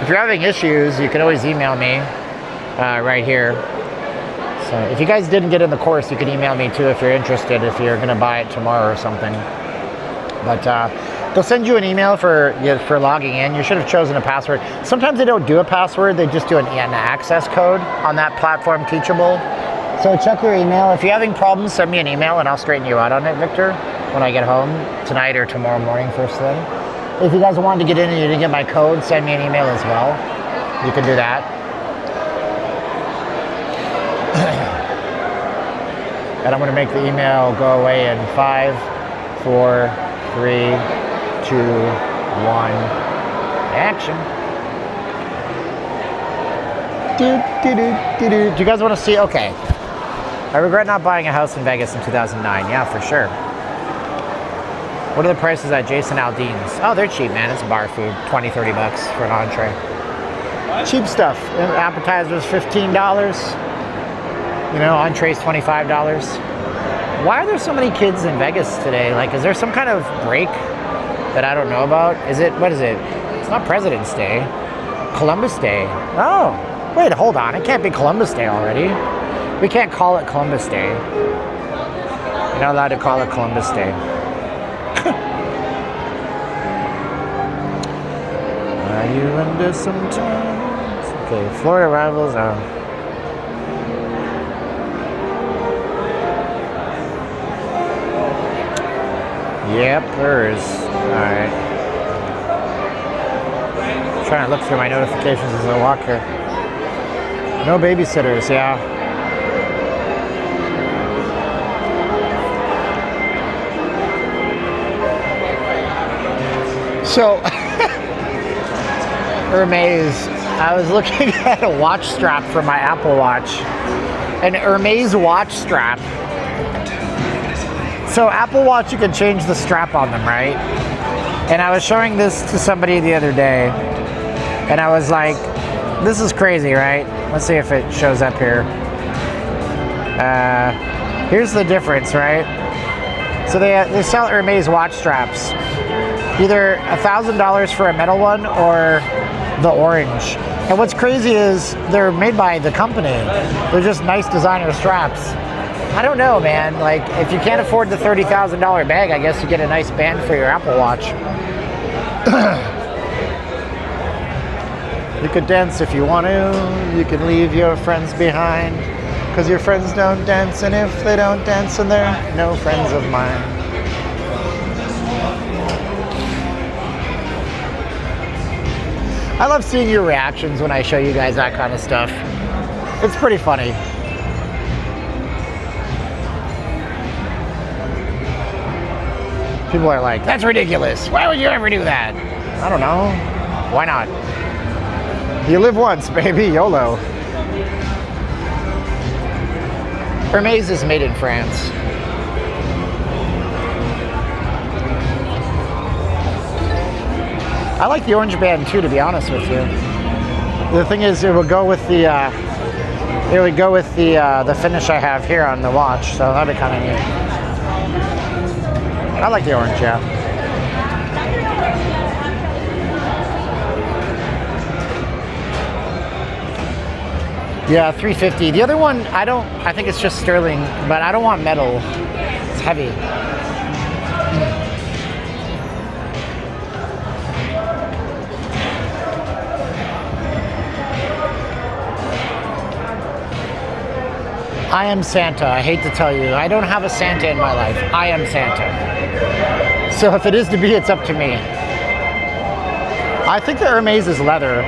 If you're having issues, you can always email me right here. So if you guys didn't get in the course, you can email me too if you're interested, if you're going to buy it tomorrow or something. But they'll send you an email for logging in. You should have chosen a password. Sometimes they don't do a password. They just do an access code on that platform, Teachable. So check your email. If you're having problems, send me an email and I'll straighten you out on it, Victor, when I get home tonight or tomorrow morning first thing. If you guys wanted to get in and you didn't get my code, send me an email as well. You can do that. And I'm going to make the email go away in 5, 4, 3, 2, 1. Action. Do you guys want to see? Okay. I regret not buying a house in Vegas in 2009. Yeah, for sure. What are the prices at Jason Aldean's? Oh, they're cheap, man. It's bar food. 20, 30 bucks for an entree. Cheap stuff. Appetizers, $15. You know, entrees, $25. Why are there so many kids in Vegas today? Like, is there some kind of break that I don't know about? Is it, what is it? It's not President's Day. Columbus Day. Oh, wait, hold on. It can't be Columbus Day already. We can't call it Columbus Day. You're not allowed to call it Columbus Day. Are you under sometimes? Okay, Florida rivals. Yep, there is. Alright. Trying to look through my notifications as I walk here. No babysitters, yeah. So, Hermes, I was looking at a watch strap for my Apple Watch. An Hermes watch strap. So Apple Watch, you can change the strap on them, right? And I was showing this to somebody the other day. And I was like, this is crazy, right? Let's see if it shows up here. Here's the difference, right? So they sell Hermes watch straps. Either $1,000 for a metal one or the orange. And what's crazy is they're made by the company. They're just nice designer straps. I don't know, man. Like, if you can't afford the $30,000 bag, I guess you get a nice band for your Apple Watch. You could dance if you want to. You can leave your friends behind. Because your friends don't dance, and if they don't dance, then they're no friends of mine. I love seeing your reactions when I show you guys that kind of stuff. It's pretty funny. People are like, that's ridiculous. Why would you ever do that? I don't know. Why not? You live once, baby. YOLO. Hermes is made in France. I like the orange band too, to be honest with you. The thing is, it would go with the the finish I have here on the watch, so that'd be kind of neat. I like the orange, yeah. Yeah, $350. The other one, I think it's just sterling, but I don't want metal. It's heavy. I am Santa. I hate to tell you. I don't have a Santa in my life. I am Santa. So if it is to be, it's up to me. I think the Hermes is leather.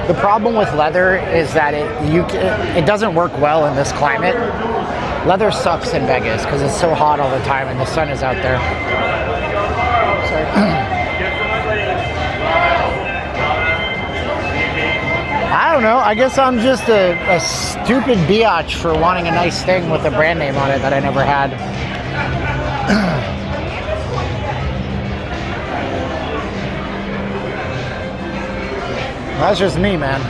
The problem with leather is that it doesn't work well in this climate. Leather sucks in Vegas because it's so hot all the time and the sun is out there. I don't know. I guess I'm just a stupid biatch for wanting a nice thing with a brand name on it that I never had. That's just me, man.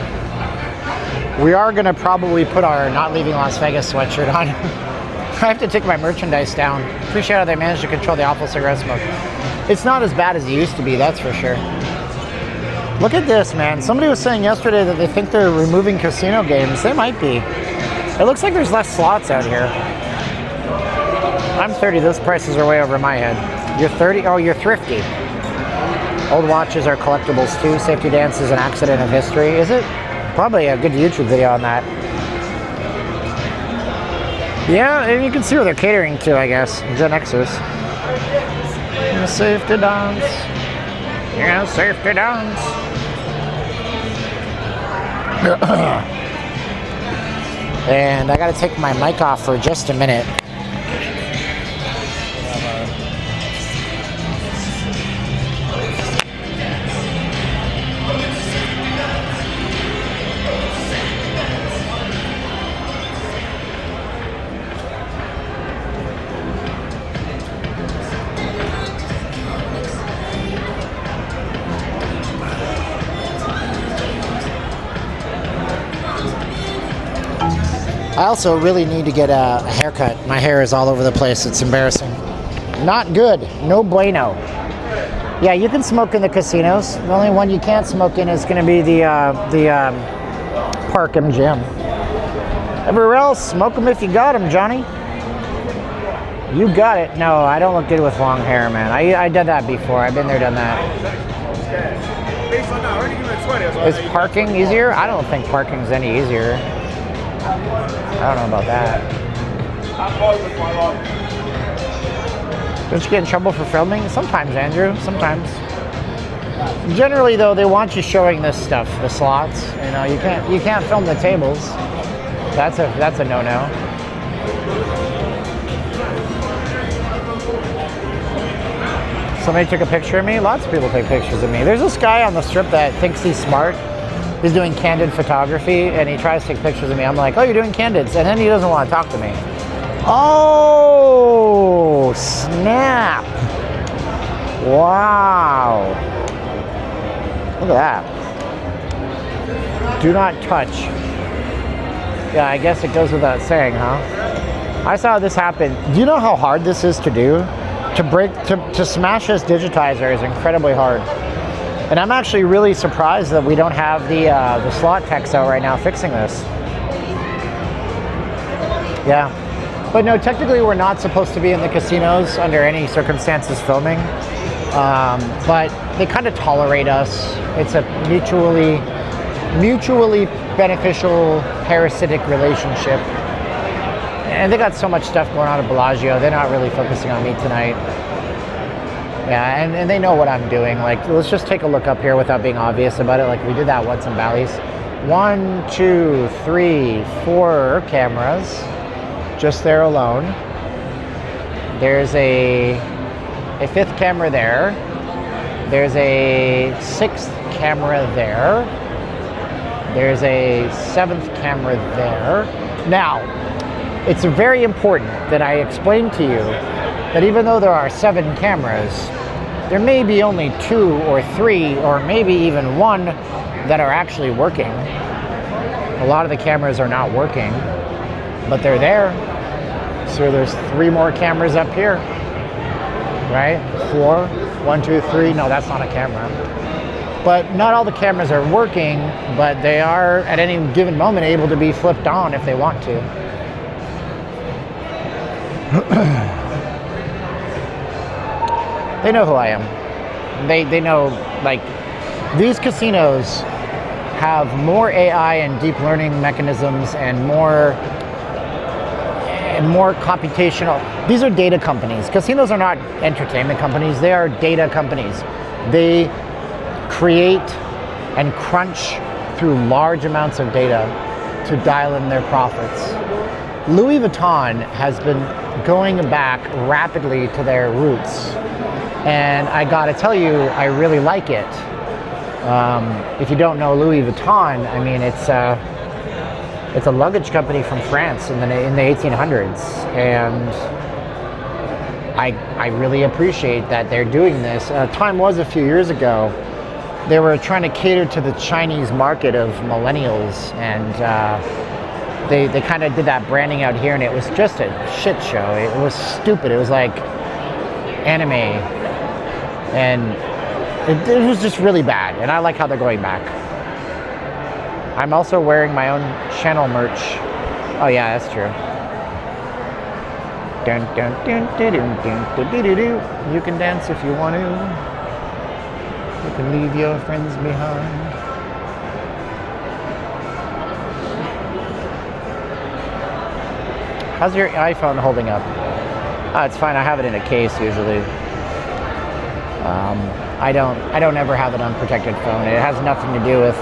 We are going to probably put our Not Leaving Las Vegas sweatshirt on. I have to take my merchandise down. Appreciate how they managed to control the awful cigarette smoke. It's not as bad as it used to be, that's for sure. Look at this, man. Somebody was saying yesterday that they think they're removing casino games. They might be. It looks like there's less slots out here. I'm 30. Those prices are way over my head. You're 30? Oh, you're thrifty. Old watches are collectibles too. Safety Dance is an accident of history. Is it? Probably a good YouTube video on that. Yeah, and you can see where they're catering to, I guess. Gen Xers. Safety Dance. Yeah, Safety Dance. And I gotta take my mic off for just a minute. I also really need to get a haircut. My hair is all over the place. It's embarrassing. Not good. No bueno. Yeah, you can smoke in the casinos. The only one you can't smoke in is going to be the Parkham Gym. Everywhere else, smoke them if you got them, Johnny. You got it. No, I don't look good with long hair, man. I did that before. I've been there, done that. Is parking easier? I don't think parking's any easier. I don't know about that. Don't you get in trouble for filming? Sometimes, Andrew. Sometimes. Generally, though, they want you showing this stuff, the slots. You know, you can't film the tables. That's a no-no. Somebody took a picture of me. Lots of people take pictures of me. There's this guy on the strip that thinks he's smart. He's doing candid photography, and he tries to take pictures of me. I'm like, oh, you're doing candids, and then he doesn't want to talk to me. Oh, snap. Wow. Look at that. Do not touch. Yeah, I guess it goes without saying, huh? I saw this happen. Do you know how hard this is to do? To smash this digitizer is incredibly hard. And I'm actually really surprised that we don't have the slot techs out right now fixing this. Yeah. But no, technically we're not supposed to be in the casinos under any circumstances filming. But they kind of tolerate us. It's a mutually beneficial parasitic relationship. And they got so much stuff going on at Bellagio, they're not really focusing on me tonight. Yeah, and they know what I'm doing. Like, let's just take a look up here without being obvious about it. Like, we did that once in Bally's. 1, 2, 3, 4 cameras. Just there alone. There's a 5th camera there. There's a 6th camera there. There's a 7th camera there. Now, it's very important that I explain to you that even though there are 7 cameras, there may be only 2 or 3 or maybe even 1 that are actually working. A lot of the cameras are not working, but they're there. So there's 3 more cameras up here, right? 4, 1, 2, 3. No, that's not a camera. But not all the cameras are working, but they are at any given moment able to be flipped on if they want to. They know who I am. They know, like, these casinos have more AI and deep learning mechanisms and more more computational. These are data companies. Casinos are not entertainment companies. They are data companies. They create and crunch through large amounts of data to dial in their profits. Louis Vuitton has been going back rapidly to their roots. And I gotta tell you, I really like it. If you don't know Louis Vuitton, I mean, it's a luggage company from France in the 1800s, and I really appreciate that they're doing this. Time was a few years ago, they were trying to cater to the Chinese market of millennials, and they kind of did that branding out here, and it was just a shit show. It was stupid. It was like anime, and it was just really bad, and I like how they're going back. I'm also wearing my own channel merch. Oh yeah, that's true. Dun, dun, dun, dun, dun, dun, dun, dun, dun. You can dance if you want to. You can leave your friends behind. How's your iPhone holding up? Oh, it's fine. I have it in a case usually. I don't ever have an unprotected phone. It has nothing to do with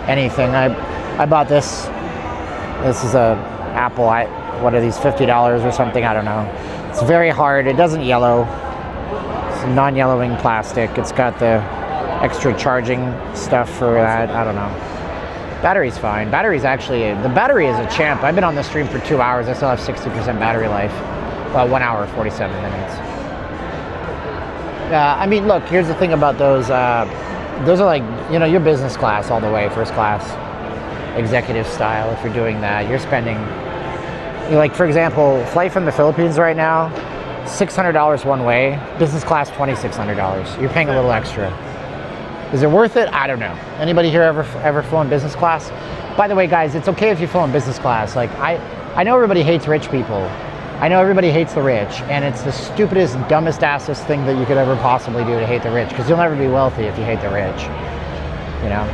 anything. I bought this. This is a Apple. What are these, $50 or something? I don't know. It's very hard. It doesn't yellow. It's non-yellowing plastic. It's got the extra charging stuff for that. I don't know. Battery's fine. Battery's actually, the battery is a champ. I've been on the stream for 2 hours. I still have 60% battery life. Well, 1 hour, 47 minutes. I mean, look, here's the thing about those. Those are like, you know, you're business class all the way, first class, executive style. If you're doing that, you're spending, like, for example, flight from the Philippines right now, $600 one way, business class $2,600. You're paying a little extra. Is it worth it? I don't know. Anybody here ever flown business class? By the way, guys, it's okay if you fly in business class. Like, I know everybody hates rich people. I know everybody hates the rich, and it's the stupidest, dumbest, assest thing that you could ever possibly do to hate the rich, because you'll never be wealthy if you hate the rich, you know?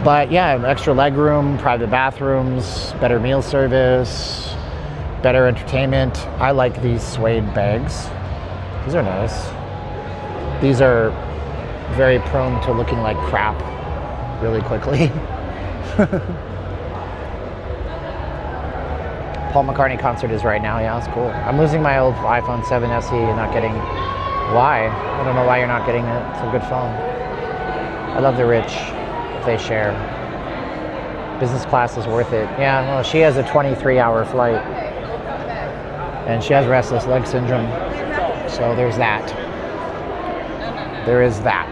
But yeah, extra leg room, private bathrooms, better meal service, better entertainment. I like these suede bags. These are nice. These are very prone to looking like crap really quickly. Paul McCartney concert is right now. Yeah, it's cool. I'm losing my old iPhone 7 SE and not getting. Why? I don't know why you're not getting it. It's a good phone. I love the rich. They share. Business class is worth it. Yeah, well, she has a 23-hour flight. And she has restless leg syndrome. So there's that. There is that.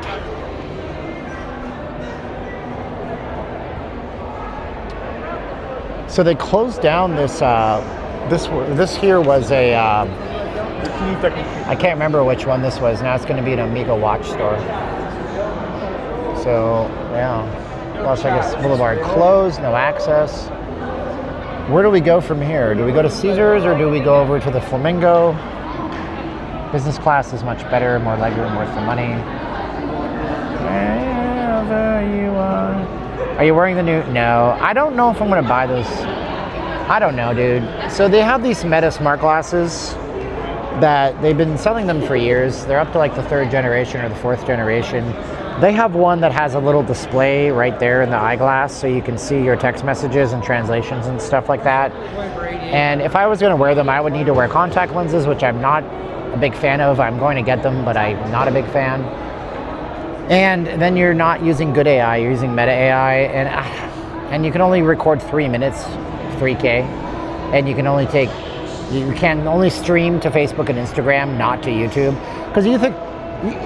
So they closed down this. This here was a. I can't remember which one this was. Now it's going to be an Amiga watch store. So yeah, Las Vegas Boulevard closed, no access. Where do we go from here? Do we go to Caesars or do we go over to the Flamingo? Business class is much better, more legroom, worth the money. Wherever you are. Are you wearing the new? No. I don't know if I'm going to buy those. I don't know, dude. So they have these Meta smart glasses that they've been selling them for years. They're up to like the 3rd generation or the 4th generation. They have one that has a little display right there in the eyeglass so you can see your text messages and translations and stuff like that. And if I was going to wear them, I would need to wear contact lenses, which I'm not a big fan of. I'm going to get them, but I'm not a big fan. And then you're not using good AI, you're using meta AI, and you can only record 3 minutes, 3K, and you can only stream to Facebook and Instagram, not to YouTube. Because you think,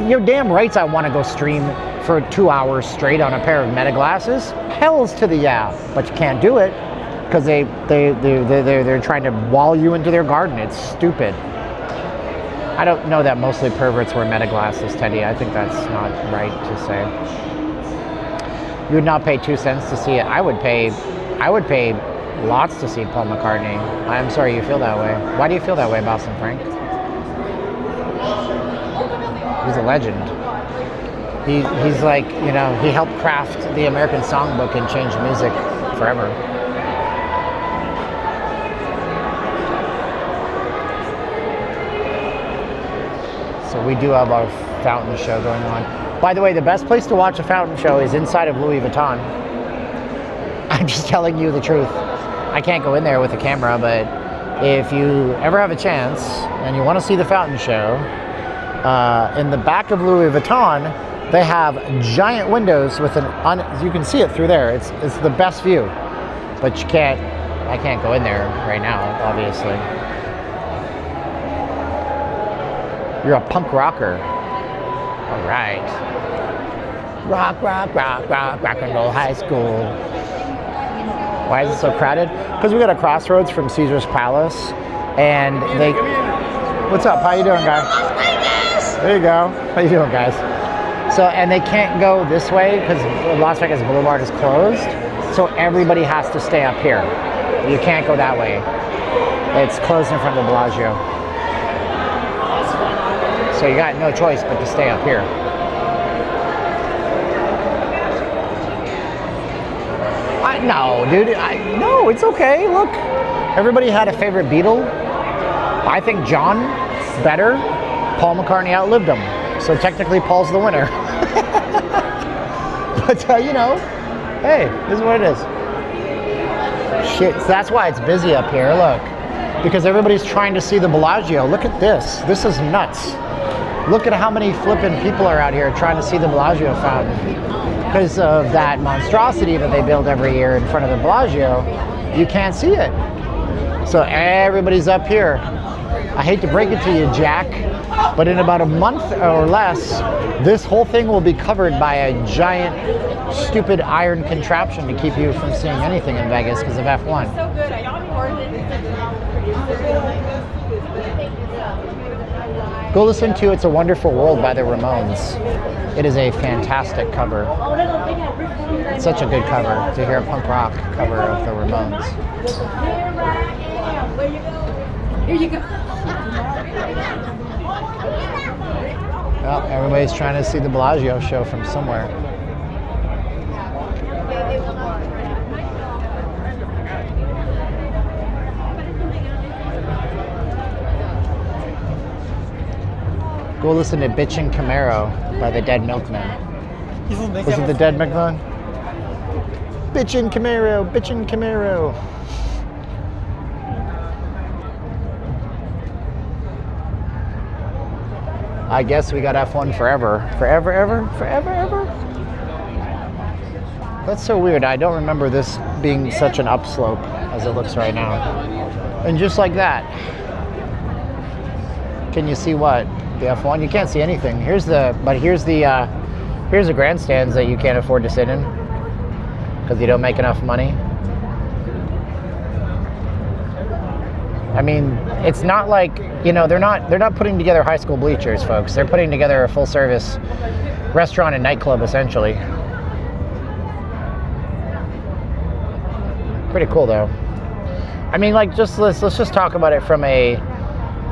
you're damn rights I want to go stream for 2 hours straight on a pair of meta glasses. Hell's to the yeah, but you can't do it because they're trying to wall you into their garden. It's stupid. I don't know that mostly perverts wear meta glasses, Teddy. I think that's not right to say. You would not pay 2 cents to see it. I would pay lots to see Paul McCartney. I'm sorry you feel that way. Why do you feel that way, Boston Frank? He's a legend. He's like, you know, he helped craft the American Songbook and change music forever. we do have our fountain show going on. By the way, the best place to watch a fountain show is inside of Louis Vuitton. I'm just telling you the truth. I can't go in there with a camera, but if you ever have a chance and you want to see the fountain show, in the back of Louis Vuitton, they have giant windows with you can see it through there. It's the best view, but I can't go in there right now, obviously. You're a punk rocker. All right. Rock, rock, rock, rock, rock and roll high school. Why is it so crowded? Because we got a crossroads from Caesar's Palace, and what's up? How you doing, guys? There you go. How you doing, guys? So, and they can't go this way because Las Vegas Boulevard is closed. So everybody has to stay up here. You can't go that way. It's closed in front of the Bellagio. So you got no choice but to stay up here. No, dude. No, it's okay. Look, everybody had a favorite Beatle. I think John better. Paul McCartney outlived him. So technically Paul's the winner. But, you know, hey, this is what it is. Shit, so that's why it's busy up here, look. Because everybody's trying to see the Bellagio. Look at this. This is nuts. Look at how many flippin' people are out here trying to see the Bellagio fountain. Because of that monstrosity that they build every year in front of the Bellagio, you can't see it. So everybody's up here. I hate to break it to you, Jack, but in about a month or less, this whole thing will be covered by a giant, stupid iron contraption to keep you from seeing anything in Vegas because of F1. Go listen to It's a Wonderful World by the Ramones. It is a fantastic cover. It's such a good cover to hear a punk rock cover of the Ramones. Here you go. Well, everybody's trying to see the Bellagio show from somewhere. Go listen to Bitchin' Camaro by the Dead Milkmen. Was it the Dead Milkmen? Bitchin' Camaro, Bitchin' Camaro. I guess we got F1 forever. Forever, ever? Forever, ever? That's so weird. I don't remember this being such an upslope as it looks right now. And just like that. Can you see what? The F1? You can't see anything. Here's the grandstands that you can't afford to sit in because you don't make enough money. I mean, it's not like, you know, they're not putting together high school bleachers, folks. They're putting together a full service restaurant and nightclub, essentially. Pretty cool, though. I mean, like, let's just talk about it from a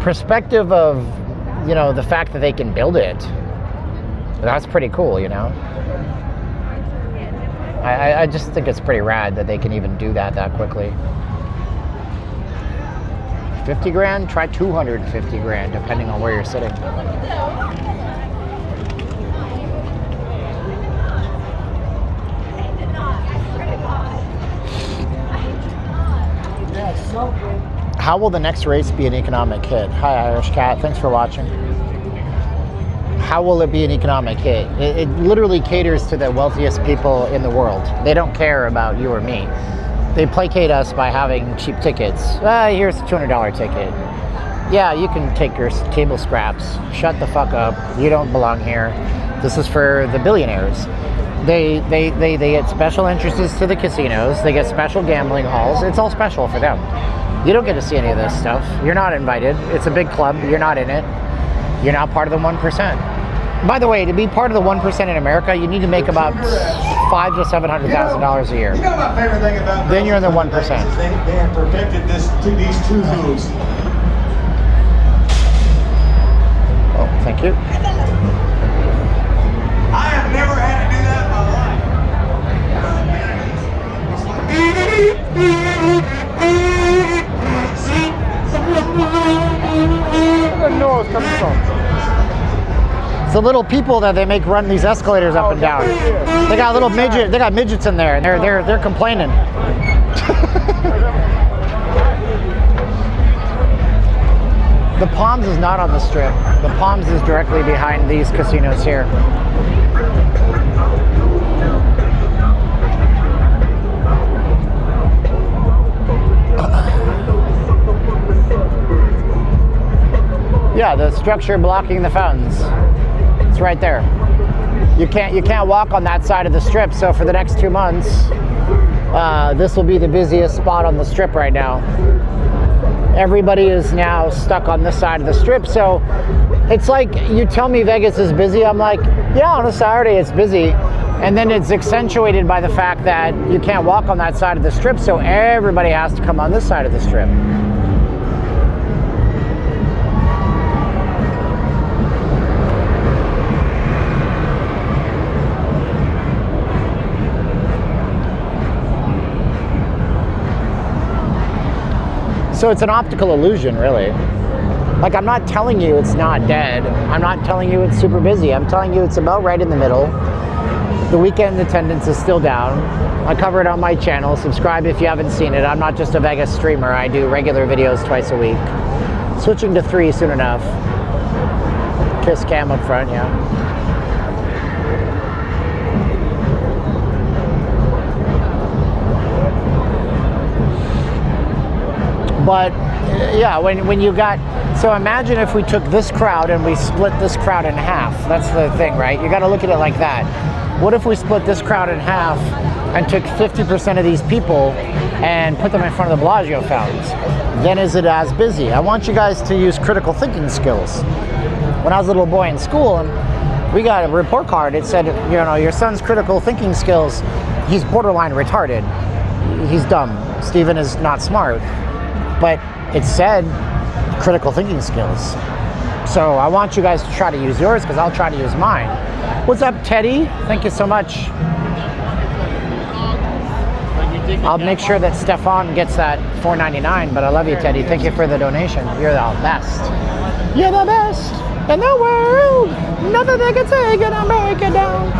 perspective of, you know, the fact that they can build it. That's pretty cool, you know. I just think it's pretty rad that they can even do that quickly. 50 grand, try 250 grand, depending on where you're sitting. How will the next race be an economic hit? Hi, Irish Cat. Thanks for watching. How will it be an economic hit? It literally caters to the wealthiest people in the world. They don't care about you or me. They placate us by having cheap tickets. Here's a $200 ticket. Yeah, you can take your table scraps. Shut the fuck up. You don't belong here. This is for the billionaires. They get special entrances to the casinos. They get special gambling halls. It's all special for them. You don't get to see any of this stuff. You're not invited. It's a big club. You're not in it. You're not part of the 1%. By the way, to be part of the 1% in America, you need to make about $500,000 to $700,000 a year. You know my favorite thing about then you're in the 1%. They have perfected these two moves. Oh, thank you. I have never had to do that in my life. Where the noise coming from? It's the little people that they make run these escalators up and down. They got little midget. They got midgets in there, and they're complaining. The Palms is not on the Strip. The Palms is directly behind these casinos here. Yeah, the structure blocking the fountains. It's right there. You can't walk on that side of the Strip. So for the next 2 months, this will be the busiest spot on the Strip right now. Everybody is now stuck on this side of the Strip. So it's like you tell me Vegas is busy. I'm like, yeah, on a Saturday it's busy. And then it's accentuated by the fact that you can't walk on that side of the Strip. So everybody has to come on this side of the Strip. So it's an optical illusion, really. Like, I'm not telling you it's not dead. I'm not telling you it's super busy. I'm telling you it's about right in the middle. The weekend attendance is still down. I cover it on my channel. Subscribe if you haven't seen it. I'm not just a Vegas streamer. I do regular videos twice a week. Switching to 3 soon enough. Kiss cam up front, yeah. But yeah, when you got, so imagine if we took this crowd and we split this crowd in half. That's the thing, right? You got to look at it like that. What if we split this crowd in half and took 50% of these people and put them in front of the Bellagio fountains? Then is it as busy? I want you guys to use critical thinking skills. When I was a little boy in school, and we got a report card, it said, you know, your son's critical thinking skills, he's borderline retarded. He's dumb. Steven is not smart. But it said critical thinking skills. So I want you guys to try to use yours because I'll try to use mine. What's up, Teddy? Thank you so much. I'll make sure that Stefan gets that $4.99, but I love you, Teddy. Thank you for the donation. You're the best. You're the best in the world. Nothing they can say gonna break it down.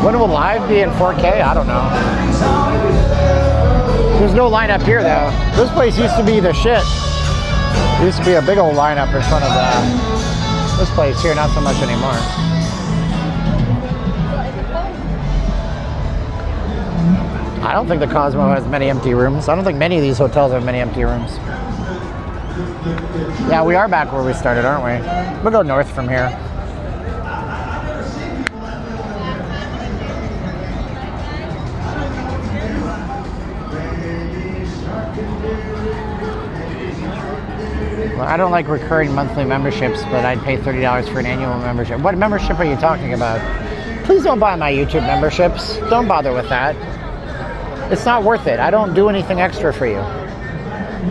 When will live be in 4K? I don't know. There's no line up here though. This place used to be the shit. There used to be a big old lineup in front of this place here, not so much anymore. I don't think the Cosmo has many empty rooms. I don't think many of these hotels have many empty rooms. Yeah, we are back where we started, aren't we? We'll go north from here. Well, I don't like recurring monthly memberships, but I'd pay $30 for an annual membership. What membership are you talking about? Please don't buy my YouTube memberships. Don't bother with that. It's not worth it. I don't do anything extra for you.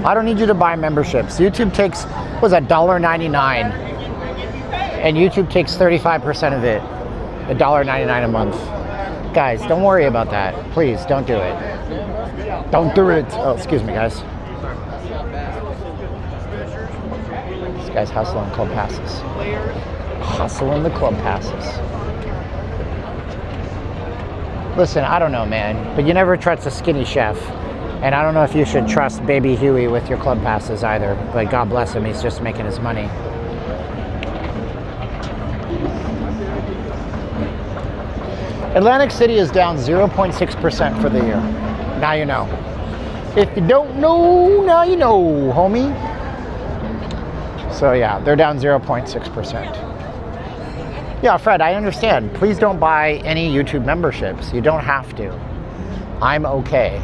I don't need you to buy memberships. YouTube takes, what was that, $1.99. And YouTube takes 35% of it. $1.99 a month. Guys, don't worry about that. Please, don't do it. Don't do it. Oh, excuse me, guys. Guys hustling club passes. Hustling the club passes. Listen, I don't know, man, but you never trust a skinny chef. And I don't know if you should trust Baby Huey with your club passes either. But God bless him, he's just making his money. Atlantic City is down 0.6% for the year. Now you know. If you don't know, now you know, homie. So yeah, they're down 0.6%. Yeah, Fred, I understand. Please don't buy any YouTube memberships. You don't have to. I'm okay.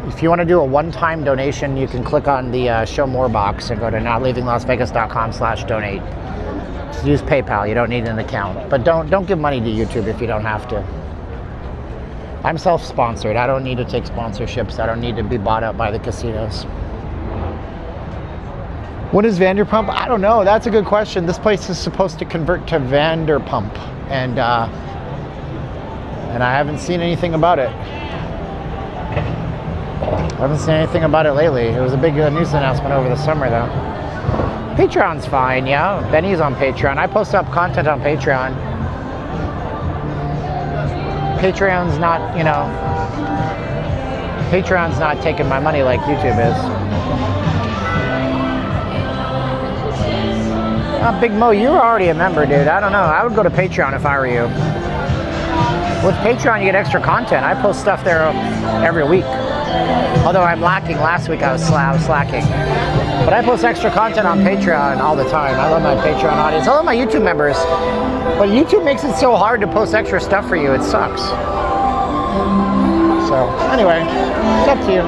If you want to do a one-time donation, you can click on the show more box and go to notleavinglasvegas.com/donate. Just use PayPal. You don't need an account. But don't give money to YouTube if you don't have to. I'm self-sponsored. I don't need to take sponsorships. I don't need to be bought up by the casinos. When is Vanderpump? I don't know. That's a good question. This place is supposed to convert to Vanderpump, and I haven't seen anything about it. I haven't seen anything about it lately. It was a big news announcement over the summer, though. Patreon's fine, yeah. Benny's on Patreon. I post up content on Patreon. Patreon's not, you know, Patreon's not taking my money like YouTube is. Big Mo, you're already a member, dude. I don't know. I would go to Patreon if I were you. With Patreon, you get extra content. I post stuff there every week. Although I'm lacking. Last week I was slacking. But I post extra content on Patreon all the time. I love my Patreon audience. I love my YouTube members. But YouTube makes it so hard to post extra stuff for you. It sucks. So, anyway, it's up to you.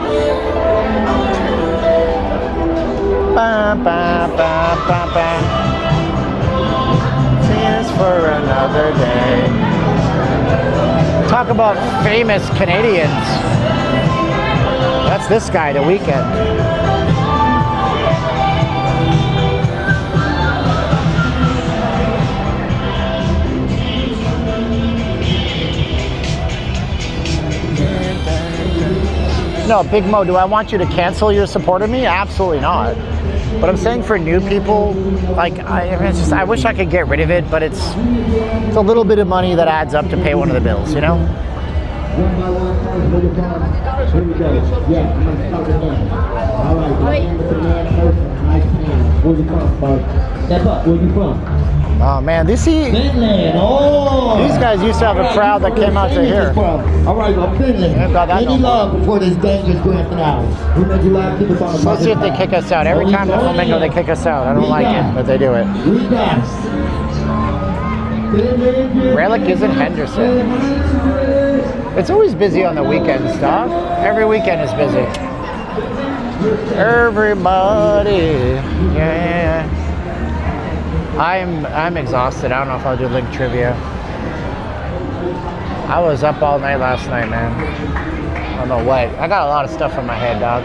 Ba, ba, ba, ba, ba. Tears for another day. Talk about famous Canadians. That's this guy, The Weeknd. No, Big Mo, do I want you to cancel your support of me? Absolutely not. But I'm saying for new people, like, I wish I could get rid of it, but it's a little bit of money that adds up to pay one of the bills, you know? Oh man, these guys used to have a crowd that came out to here. All right, well, Finland. Any love before this dangerous grand finale? So let's see if they kick us out. Every time the Flamingo, they kick us out. I don't like it, but they do it. Relic is in Henderson. It's always busy on the weekends, dog. Every weekend is busy. Everybody, yeah. I'm exhausted. I don't know if I'll do link trivia. I was up all night last night, man. I don't know what. I got a lot of stuff in my head, dog.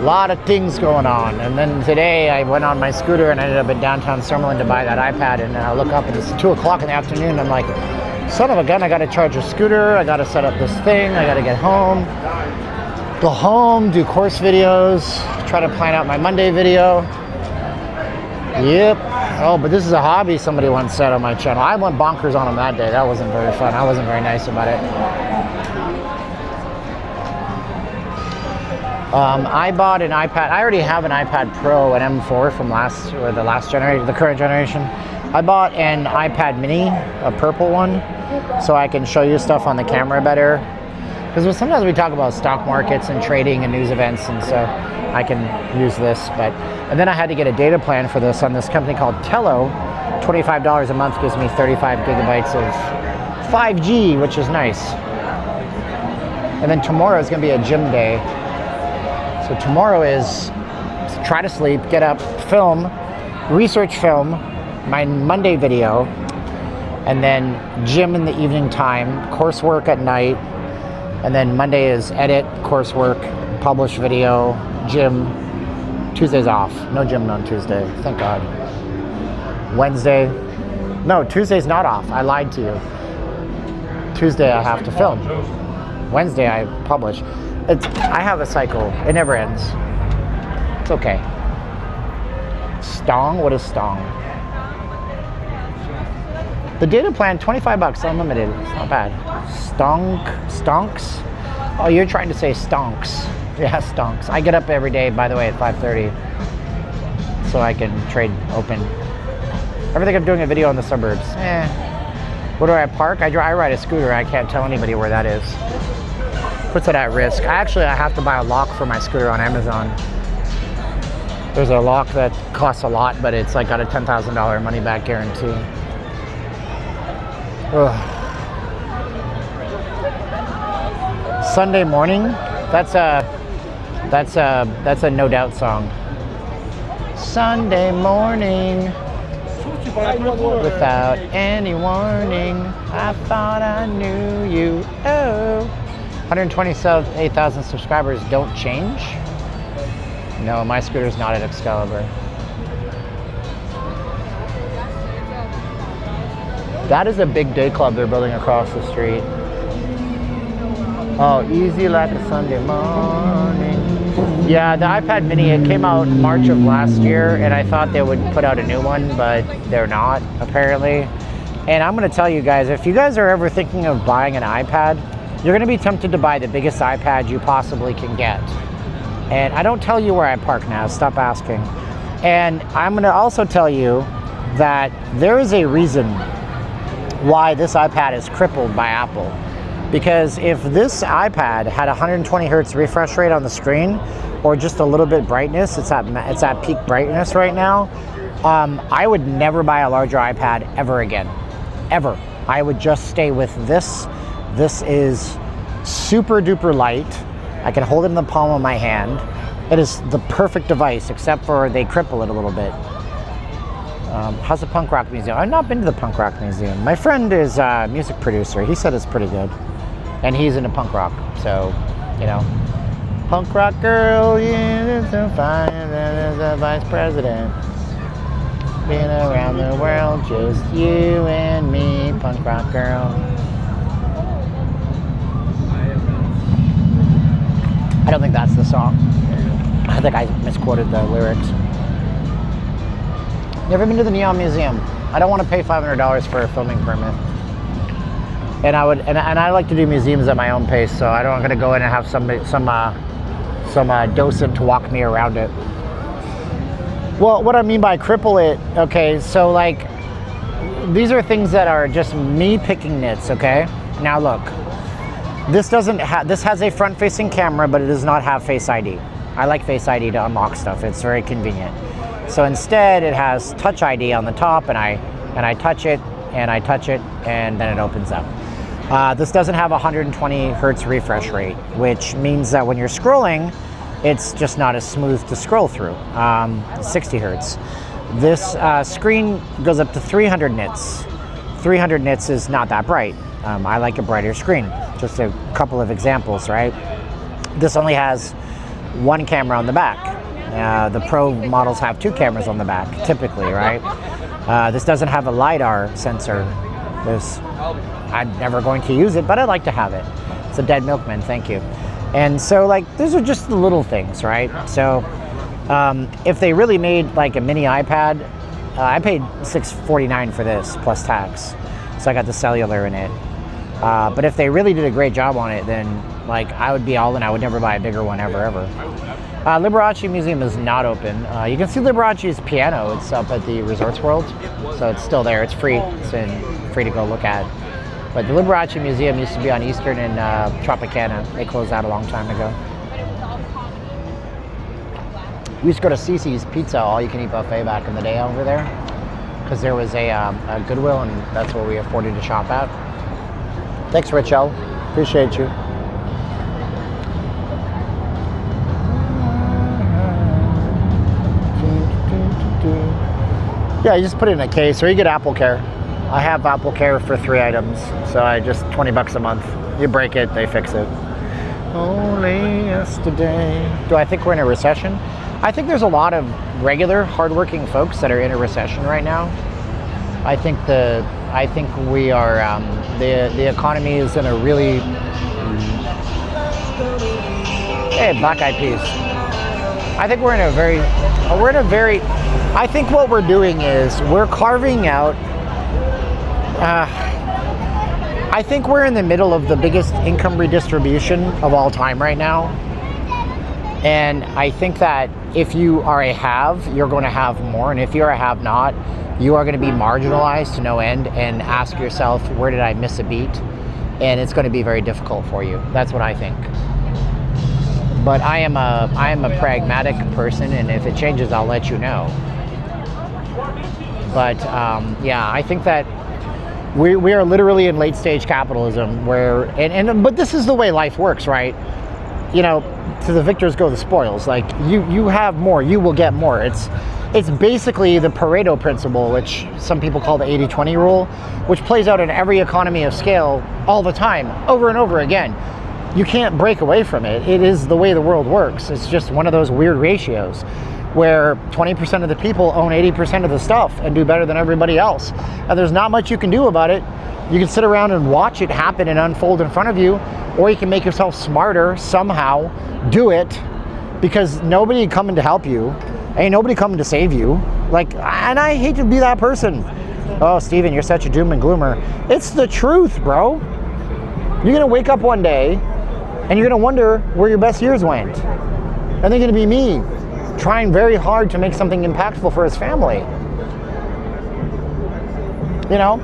A lot of things going on. And then today I went on my scooter and I ended up in downtown Summerlin to buy that iPad. And I look up and it's 2 o'clock in the afternoon. I'm like, son of a gun, I got to charge a scooter. I got to set up this thing. I got to get home. Go home, do course videos, try to plan out my Monday video. Yep. Oh, but this is a hobby somebody once said on my channel. I went bonkers on them that day. That wasn't very fun. I wasn't very nice about it. I bought an iPad. I already have an iPad Pro, an M4 from the last generation, the current generation. I bought an iPad Mini, a purple one, so I can show you stuff on the camera better. Because sometimes we talk about stock markets and trading and news events, and so I can use this. And then I had to get a data plan for this on this company called Tello. $25 a month gives me 35 gigabytes of 5G, which is nice. And then tomorrow is going to be a gym day. So tomorrow is try to sleep, get up, film, research film, my Monday video, and then gym in the evening time, coursework at night. And then Monday is edit, coursework, publish video, gym. Tuesday's off. No gym on Tuesday. Thank God. Wednesday. No, Tuesday's not off. I lied to you. Tuesday I have to film. Wednesday I publish. I have a cycle. It never ends. It's okay. Stong? What is Stong? The data plan, $25, unlimited. It's not bad. Stonks? Oh, you're trying to say stonks. Yeah, stonks. I get up every day, by the way, at 5:30, so I can trade open. I think I'm doing a video in the suburbs. Where do I park? I ride a scooter. I can't tell anybody where that is. Puts it at risk. I have to buy a lock for my scooter on Amazon. There's a lock that costs a lot, but it's like got a $10,000 money back guarantee. Ugh. Sunday morning. That's a No Doubt song. Sunday morning, without any warning, I thought I knew you. Oh, 128,000 subscribers don't change. No, my scooter's not at Excalibur. That is a big day club they're building across the street. Oh, easy like a Sunday morning. Yeah, the iPad mini, it came out March of last year, and I thought they would put out a new one, but they're not, apparently. And I'm going to tell you guys, if you guys are ever thinking of buying an iPad, you're going to be tempted to buy the biggest iPad you possibly can get. And I don't tell you where I park now, stop asking. And I'm going to also tell you that there is a reason why this iPad is crippled by Apple. Because if this iPad had 120 hertz refresh rate on the screen, or just a little bit brightness, it's at peak brightness right now, I would never buy a larger iPad ever again, ever. I would just stay with this. This is super duper light. I can hold it in the palm of my hand. It is the perfect device, except for they cripple it a little bit. How's the punk rock museum? I've not been to the punk rock museum. My friend is a music producer. He said it's pretty good. And he's into punk rock, so, you know. Punk rock girl, you're so fine as a vice president. Being around the world, just you and me, punk rock girl. I don't think that's the song. I think I misquoted the lyrics. Never been to the Neon Museum. I don't want to pay $500 for a filming permit. And I like to do museums at my own pace, so I don't going to go in and have some docent to walk me around it. Well, what I mean by cripple it, okay, so like, these are things that are just me picking nits, okay? Now look, this has a front-facing camera, but it does not have Face ID. I like Face ID to unlock stuff. It's very convenient. So instead, it has Touch ID on the top, and I touch it, and then it opens up. This doesn't have 120 hertz refresh rate, which means that when you're scrolling, it's just not as smooth to scroll through. 60 hertz. This screen goes up to 300 nits. 300 nits is not that bright. I like a brighter screen. Just a couple of examples, right? This only has one camera on the back. The Pro models have 2 cameras on the back, typically, right? This doesn't have a LiDAR sensor. I'm never going to use it, but I like to have it. It's a dead milkman, thank you. And so, like, those are just the little things, right? So, if they really made like a mini iPad, I paid $649 for this plus tax, so I got the cellular in it. But if they really did a great job on it, then like I would be all in. I would never buy a bigger one ever. Liberace Museum is not open. You can see Liberace's piano. It's up at the Resorts World, so it's still there. It's free. It's free to go look at. But the Liberace Museum used to be on Eastern and Tropicana. They closed that a long time ago. We used to go to Cece's Pizza all-you-can-eat buffet back in the day over there, because there was a Goodwill, and that's where we afforded to shop at. Thanks, Richel. Appreciate you. Yeah, you just put it in a case, or you get Apple Care. I have Apple Care for 3 items, so I just $20 a month. You break it, they fix it. Only yesterday. Do I think we're in a recession? I think there's a lot of regular, hardworking folks that are in a recession right now. I think we are. The economy is in a really. Hey, Black Eyed Peas. I think we're in a very. I think what we're doing is we're carving out. I think we're in the middle of the biggest income redistribution of all time right now. And I think that if you are a have, you're going to have more. And if you're a have not, you are going to be marginalized to no end and ask yourself, where did I miss a beat? And it's going to be very difficult for you. That's what I think. But I am a pragmatic person, and if it changes, I'll let you know. But yeah, I think that we are literally in late stage capitalism where, but this is the way life works, right? You know, to the victors go the spoils. Like you have more, you will get more. It's basically the Pareto principle, which some people call the 80-20 rule, which plays out in every economy of scale all the time, over and over again. You can't break away from it. It is the way the world works. It's just one of those weird ratios where 20% of the people own 80% of the stuff and do better than everybody else. And there's not much you can do about it. You can sit around and watch it happen and unfold in front of you, or you can make yourself smarter somehow, do it, because nobody coming to help you. Ain't nobody coming to save you. Like, and I hate to be that person. Oh, Steven, you're such a doom and gloomer. It's the truth, bro. You're gonna wake up one day and you're gonna wonder where your best years went. And they're gonna be me, trying very hard to make something impactful for his family. You know?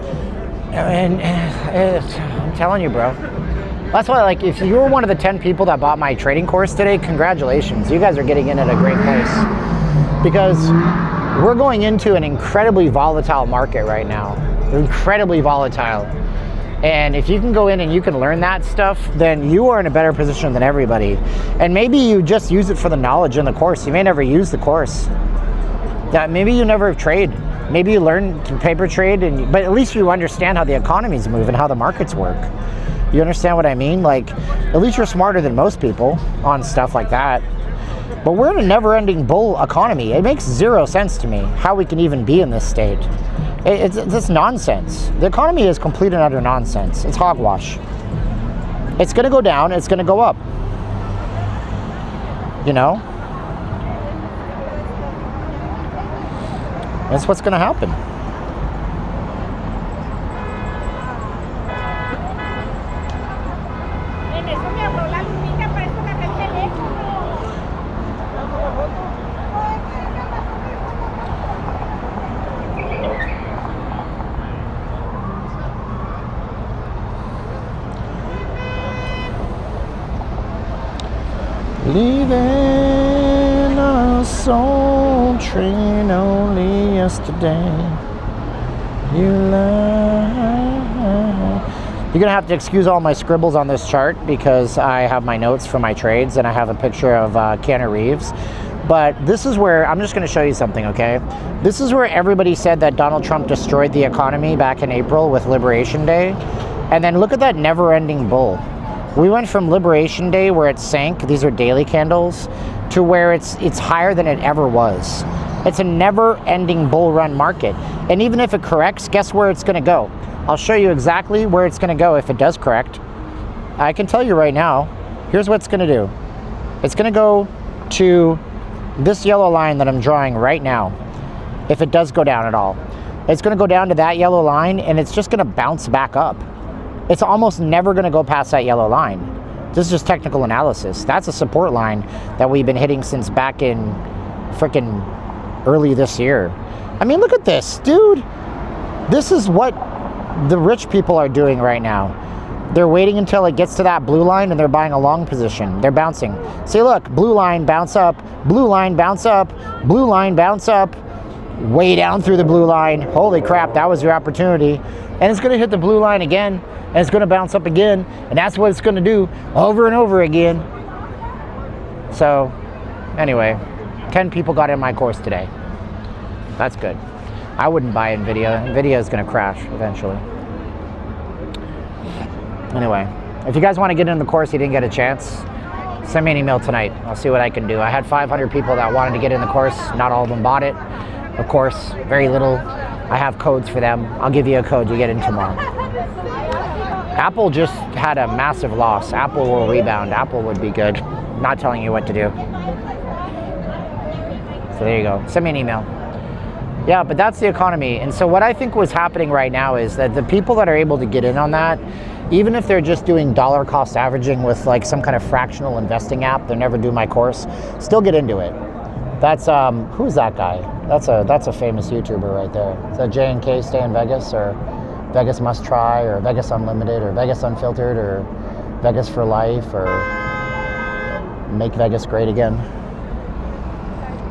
And I'm telling you, bro. That's why, like, if you were one of the 10 people that bought my trading course today, congratulations. You guys are getting in at a great place. Because we're going into an incredibly volatile market right now. Incredibly volatile. And if you can go in and you can learn that stuff, then you are in a better position than everybody. And maybe you just use it for the knowledge in the course. You may never use the course. Maybe you never trade. Maybe you learn to paper trade, but at least you understand how the economies move and how the markets work. You understand what I mean? Like, at least you're smarter than most people on stuff like that. But we're in a never-ending bull economy. It makes zero sense to me how we can even be in this state. It's nonsense. The economy is complete and utter nonsense. It's hogwash. It's going to go down. It's going to go up. You know? That's what's going to happen. Leaving a soul train only yesterday. You lie. You're gonna have to excuse all my scribbles on this chart because I have my notes for my trades and I have a picture of Keanu Reeves. But this is where, I'm just gonna show you something, okay? This is where everybody said that Donald Trump destroyed the economy back in April with Liberation Day. And then look at that never-ending bull. We went from Liberation Day, where it sank, these are daily candles, to where it's higher than it ever was. It's a never-ending bull run market. And even if it corrects, guess where it's gonna go? I'll show you exactly where it's gonna go if it does correct. I can tell you right now, here's what it's gonna do. It's gonna go to this yellow line that I'm drawing right now, if it does go down at all. It's gonna go down to that yellow line and it's just gonna bounce back up. It's almost never going to go past that yellow line. This is just technical analysis. That's a support line that we've been hitting since back in frickin' early this year. I mean, look at this, dude. This is what the rich people are doing right now. They're waiting until it gets to that blue line and they're buying a long position. They're bouncing. See, look, blue line, bounce up, blue line, bounce up, blue line, bounce up, way down through the blue line. Holy crap, that was your opportunity. And it's going to hit the blue line again. And it's going to bounce up again, and that's what it's going to do over and over again. So, anyway, 10 people got in my course today. That's good. I wouldn't buy NVIDIA. NVIDIA is going to crash eventually. Anyway, if you guys want to get in the course, you didn't get a chance, send me an email tonight. I'll see what I can do. I had 500 people that wanted to get in the course. Not all of them bought it. Of course, very little. I have codes for them. I'll give you a code. You get in tomorrow. Apple just had a massive loss. Apple will rebound. Apple would be good. Not telling you what to do. So there you go. Send me an email. Yeah, but that's the economy. And so what I think was happening right now is that the people that are able to get in on that, even if they're just doing dollar cost averaging with like some kind of fractional investing app, they never do my course, still get into it. That's, who's that guy? That's a famous YouTuber right there. Is that J&K Stay in Vegas, or Vegas Must Try, or Vegas Unlimited, or Vegas Unfiltered, or Vegas for Life, or Make Vegas Great Again?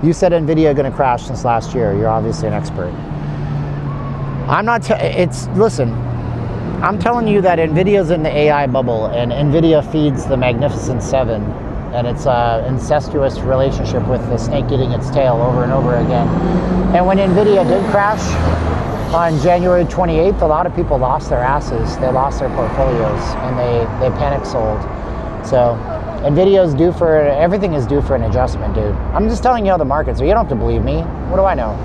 You said NVIDIA going to crash since last year. You're obviously an expert. I'm not, listen, I'm telling you that NVIDIA's in the AI bubble, and NVIDIA feeds the Magnificent Seven, and it's an incestuous relationship with the snake eating its tail over and over again. And when NVIDIA did crash, on January 28th, a lot of people lost their asses. They lost their portfolios and they panic sold. So NVIDIA is due for, everything is due for an adjustment, dude. I'm just telling you how the markets are. You don't have to believe me. What do I know?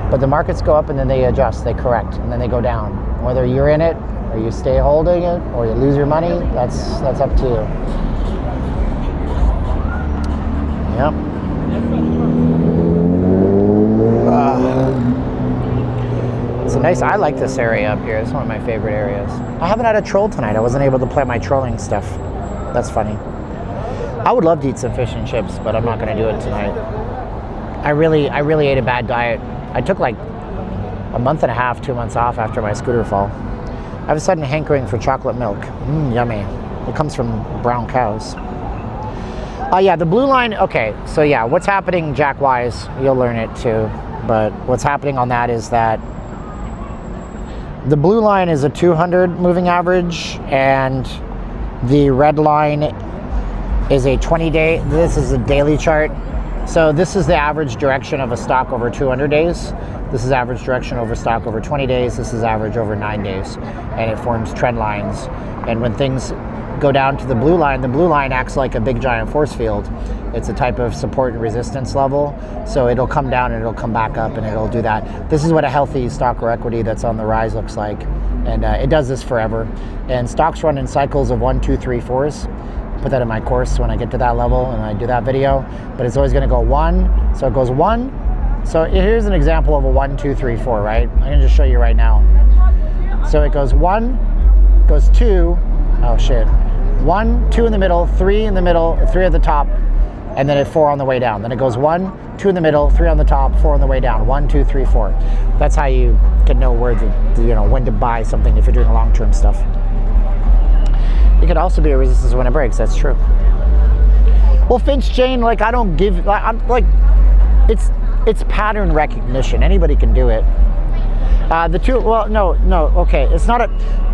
But the markets go up and then they adjust, they correct, and then they go down. Whether you're in it or you stay holding it or you lose your money, that's up to you. Yep. It's a nice, I like this area up here. It's one of my favorite areas. I haven't had a troll tonight. I wasn't able to play my trolling stuff. That's funny. I would love to eat some fish and chips, but I'm not going to do it tonight. I really ate a bad diet. I took like a month and a half, 2 months off after my scooter fall. I have a sudden hankering for chocolate milk. Yummy. It comes from brown cows. Yeah, the blue line, okay. So yeah, what's happening Jack-wise, you'll learn it too. But what's happening on that is that the blue line is a 200 moving average, and the red line is a 20-day. This is a daily chart. So this is the average direction of a stock over 200 days. This is average direction over stock over 20 days. This is average over 9 days. And it forms trend lines. And when things go down to the blue line acts like a big giant force field. It's a type of support and resistance level. So it'll come down and it'll come back up, and it'll do that. This is what a healthy stock or equity that's on the rise looks like. And it does this forever. And stocks run in cycles of 1, 2, 3, 4s. Put that in my course when I get to that level and I do that video. But it's always going to go 1. So it goes 1. So here's an example of a 1, 2, 3, 4, right? I'm going to just show you right now. So it goes 1, goes 2. Oh shit. 1, 2 in the middle, 3 in the middle, 3 at the top, and then at 4 on the way down. Then it goes 1, 2 in the middle, 3 on the top, 4 on the way down. 1, 2, 3, 4. That's how you can know where when to buy something if you're doing long-term stuff. It could also be a resistance when it breaks. That's true. Well, smartxhain, like I don't give. I'm like, it's pattern recognition. Anybody can do it. Okay, it's not a,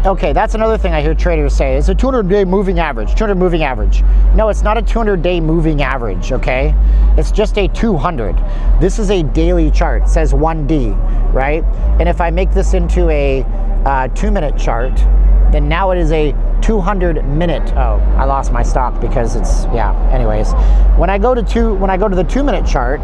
okay, that's another thing I hear traders say. It's a 200-day moving average, 200 moving average. No, it's not a 200-day moving average, okay? It's just a 200. This is a daily chart. It says 1D, right? And if I make this into a 2-minute chart, then now it is a 200-minute, oh, I lost my stock because it's, yeah, anyways. When I go to the 2-minute chart,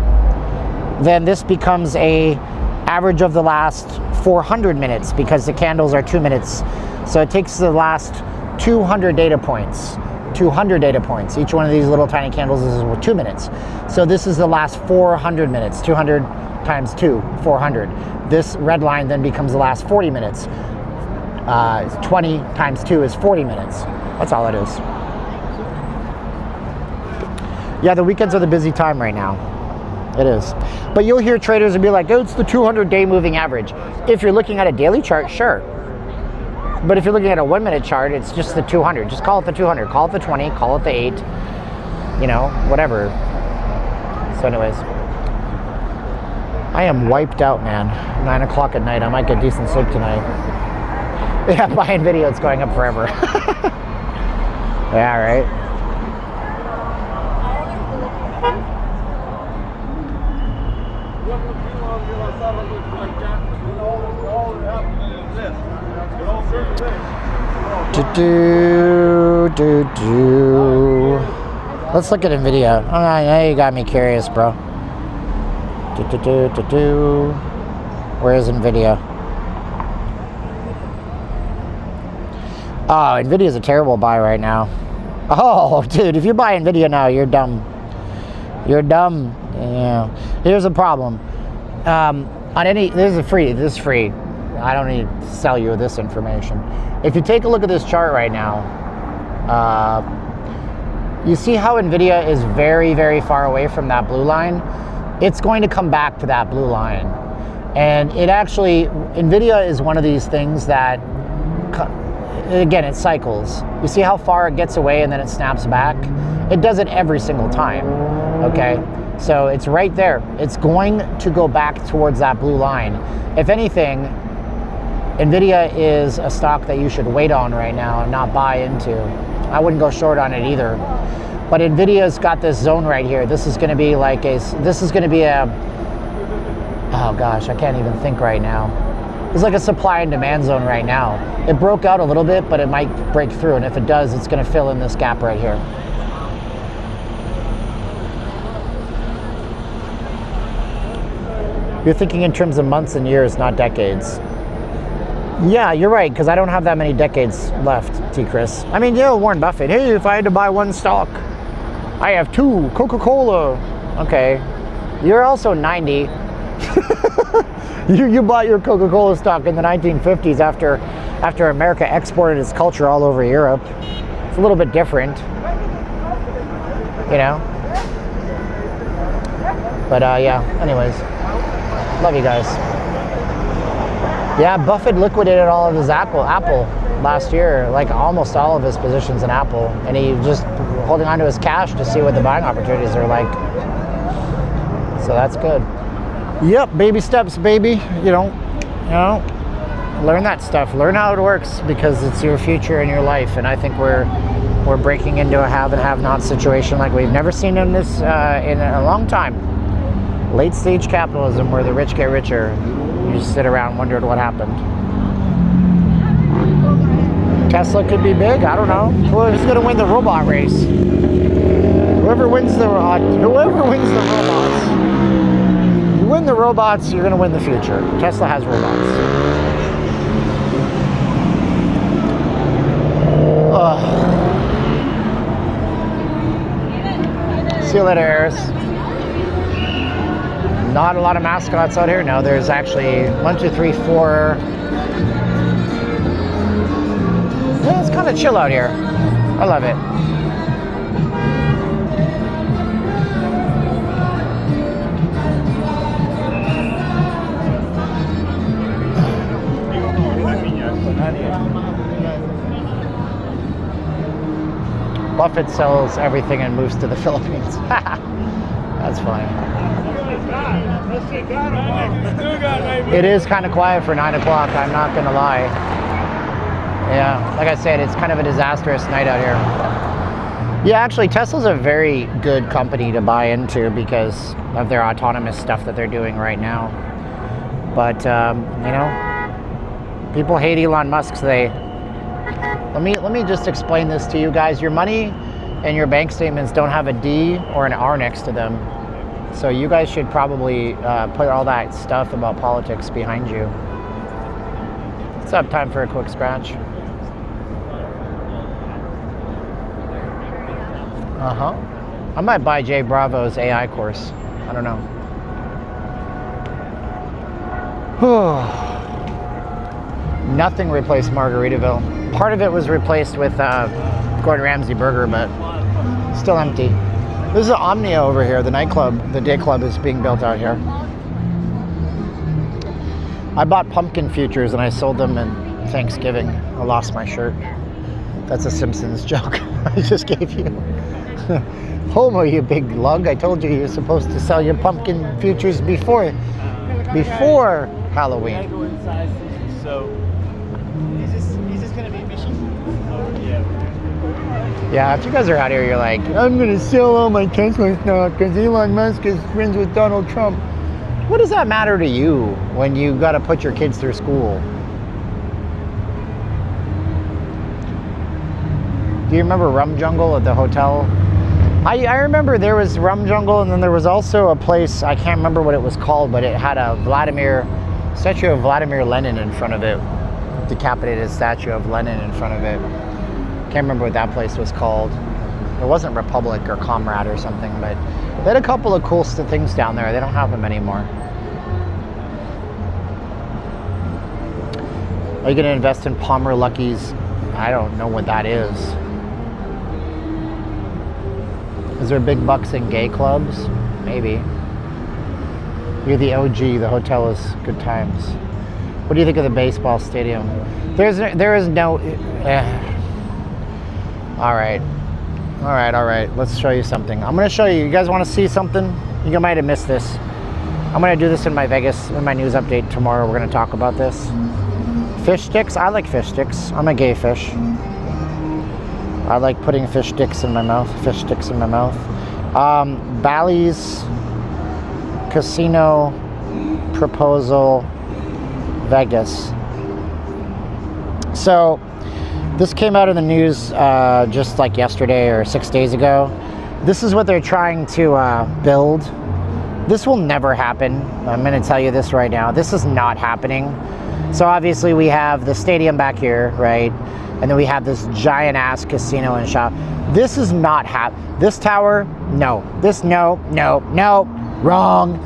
then this becomes a average of the last 400 minutes because the candles are 2 minutes. So it takes the last 200 data points. 200 data points. Each one of these little tiny candles is 2 minutes. So this is the last 400 minutes. 200 times 2, 400. This red line then becomes the last 40 minutes. 20 times 2 is 40 minutes. That's all it is. Yeah, the weekends are the busy time right now. It is. But you'll hear traders and be like, oh, it's the 200-day moving average. If you're looking at a daily chart, sure. But if you're looking at a 1-minute chart, it's just the 200. Just call it the 200. Call it the 20. Call it the 8. You know, whatever. So anyways. I am wiped out, man. 9 o'clock at night. I might get decent sleep tonight. Yeah, buying video, it's going up forever. Yeah, right? Let's look at NVIDIA. Oh, now you got me curious, bro. Where is NVIDIA? Oh, NVIDIA's a terrible buy right now. Oh, dude, if you buy NVIDIA now, you're dumb. You're dumb. Yeah. Here's the problem. This is free. I don't need to sell you this information. If you take a look at this chart right now, you see how NVIDIA is very, very far away from that blue line? It's going to come back to that blue line. And it actually, NVIDIA is one of these things that, again, it cycles. You see how far it gets away and then it snaps back? It does it every single time, okay? So it's right there. It's going to go back towards that blue line. If anything, NVIDIA is a stock that you should wait on right now and not buy into. I wouldn't go short on it either. But NVIDIA's got this zone right here. This is going to be like oh gosh, I can't even think right now. It's like a supply and demand zone right now. It broke out a little bit, but it might break through. And if it does, it's going to fill in this gap right here. You're thinking in terms of months and years, not decades. Yeah, you're right, because I don't have that many decades left, T. Chris. I mean, Warren Buffett. Hey, if I had to buy one stock, I have 2. Coca-Cola. Okay. You're also 90. You bought your Coca-Cola stock in the 1950s after America exported its culture all over Europe. It's a little bit different, you know. But yeah, anyways, love you guys. Yeah, Buffett liquidated all of his Apple last year, like almost all of his positions in Apple, and he just holding on to his cash to see what the buying opportunities are like. So that's good. Yep, baby steps, baby. You know, learn that stuff. Learn how it works, because it's your future and your life. And I think we're breaking into a have and have not situation like we've never seen in this in a long time. Late stage capitalism, where the rich get richer. You just sit around wondering what happened. Tesla could be big. I don't know. Who's going to win the robot race? Whoever wins the robots. You win the robots, you're going to win the future. Tesla has robots. See you later, Harris. Not a lot of mascots out here. No, there's actually 1, 2, 3, 4. Yeah, it's kind of chill out here. I love it. Buffett sells everything and moves to the Philippines. That's funny. It is kind of quiet for 9 o'clock, I'm not gonna lie. Yeah, like I said, it's kind of a disastrous night out here. Yeah, actually, Tesla's a very good company to buy into because of their autonomous stuff that they're doing right now. But, you know, people hate Elon Musk, so let me just explain this to you guys. Your money and your bank statements don't have a D or an R next to them. So you guys should probably put all that stuff about politics behind you. What's up? Time for a quick scratch. I might buy Jay Bravo's AI course. I don't know. Nothing replaced Margaritaville. Part of it was replaced with Gordon Ramsay Burger, but still empty. This is Omnia over here, the nightclub. The day club is being built out here. I bought pumpkin futures and I sold them in Thanksgiving. I lost my shirt. That's a Simpsons joke I just gave you. Homo, you big lug. I told you you're supposed to sell your pumpkin futures before Halloween. So, is this gonna be mission? Yeah, if you guys are out here, you're like, I'm gonna sell all my Tesla stock because Elon Musk is friends with Donald Trump. What does that matter to you when you gotta put your kids through school? Do you remember Rum Jungle at the hotel? I remember there was Rum Jungle, and then there was also a place, I can't remember what it was called, but it had a statue of Vladimir Lenin in front of it. Decapitated statue of Lenin in front of it. Can't remember what that place was called. It wasn't Republic or Comrade or something, but they had a couple of cool things down there. They don't have them anymore. Are you going to invest in Palmer Lucky's? I don't know what that is. Is there big bucks in gay clubs? Maybe. You're the OG. The hotel is good times. What do you think of the baseball stadium? There is no. All right. Let's show you something. I'm going to show you. You guys want to see something? You might have missed this. I'm going to do this in my news update tomorrow. We're going to talk about this. Fish sticks. I like fish sticks. I'm a gay fish. I like putting fish sticks in my mouth. Bally's Casino Proposal Vegas. So this came out in the news just like yesterday or 6 days ago. This is what they're trying to build. This will never happen. I'm going to tell you this right now. This is not happening. So obviously we have the stadium back here, right? And then we have this giant ass casino and shop. This is not this tower, no. This, no, wrong.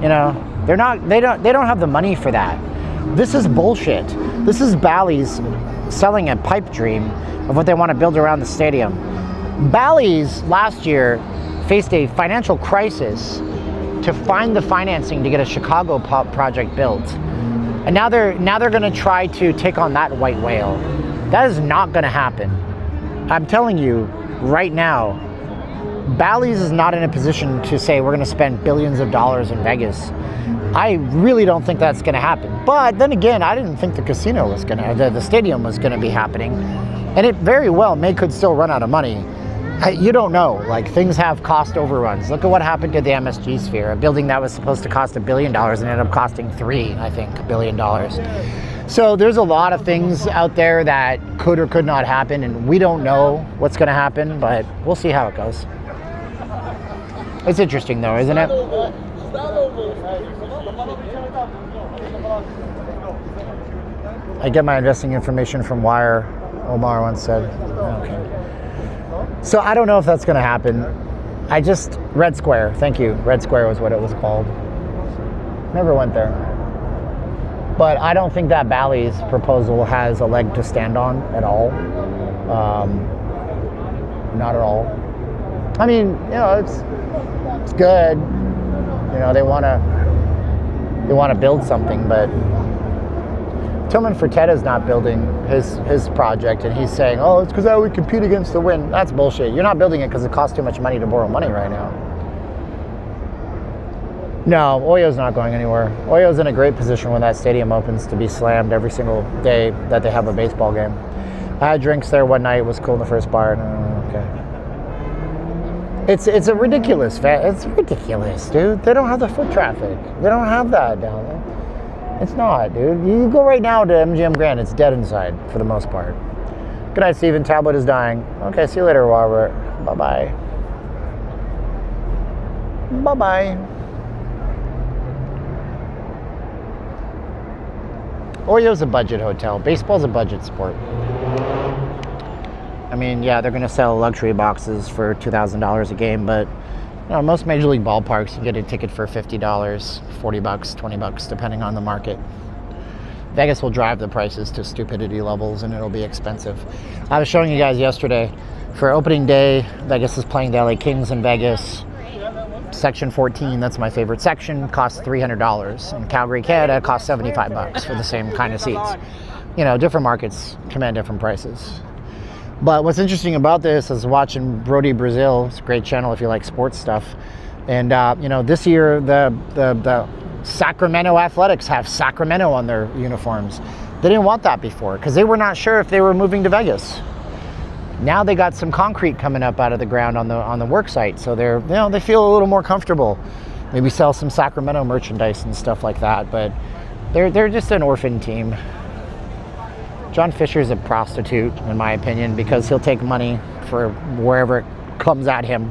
You know, they don't have the money for that. This is bullshit. This is Bally's selling a pipe dream of what they want to build around the stadium. Bally's last year faced a financial crisis to find the financing to get a Chicago project built. And now they're going to try to take on that white whale. That is not going to happen. I'm telling you right now, Bally's is not in a position to say we're going to spend billions of dollars in Vegas. I really don't think that's going to happen. But then again, I didn't think the casino was going to, the stadium was going to be happening. And it very well could still run out of money. You don't know, like things have cost overruns. Look at what happened to the MSG Sphere, a building that was supposed to cost $1 billion and ended up costing $3 billion. So there's a lot of things out there that could or could not happen, and we don't know what's going to happen, but we'll see how it goes. It's interesting though, isn't it? I get my investing information from Wire, Omar once said. Okay. So I don't know if that's going to happen. Red Square, thank you. Red Square was what it was called. Never went there. But I don't think that Bally's proposal has a leg to stand on at all. Not at all. I mean, you know, it's good. You know, they want to build something, but Tillman Fertitta is not building his project, and he's saying, oh, it's because I would compete against the wind. That's bullshit. You're not building it because it costs too much money to borrow money right now. No, Oyo's not going anywhere. Oyo's in a great position when that stadium opens to be slammed every single day that they have a baseball game. I had drinks there one night. It was cool in the first bar. Okay. It's a ridiculous. It's ridiculous, dude. They don't have the foot traffic. They don't have that down there. It's not, dude. You go right now to MGM Grand, it's dead inside for the most part. Good night, Steven. Tablet is dying. Okay, see you later, Robert. Bye-bye. Bye-bye. Oyo's a budget hotel. Baseball's a budget sport. I mean, yeah, they're going to sell luxury boxes for $2,000 a game, but you know, most major league ballparks, you get a ticket for $50, $40, $20, depending on the market. Vegas will drive the prices to stupidity levels, and it'll be expensive. I was showing you guys yesterday, for opening day, Vegas is playing the LA Kings in Vegas. Section 14, that's my favorite section, costs $300. In Calgary, Canada, costs $75 for the same kind of seats. You know, different markets command different prices. But what's interesting about this is watching Brody Brazil. It's a great channel if you like sports stuff. And you know, this year the Sacramento Athletics have Sacramento on their uniforms. They didn't want that before because they were not sure if they were moving to Vegas. Now they got some concrete coming up out of the ground on the work site, so they're, you know, they feel a little more comfortable. Maybe sell some Sacramento merchandise and stuff like that. But they're just an orphan team. John Fisher's a prostitute, in my opinion, because he'll take money for wherever it comes at him.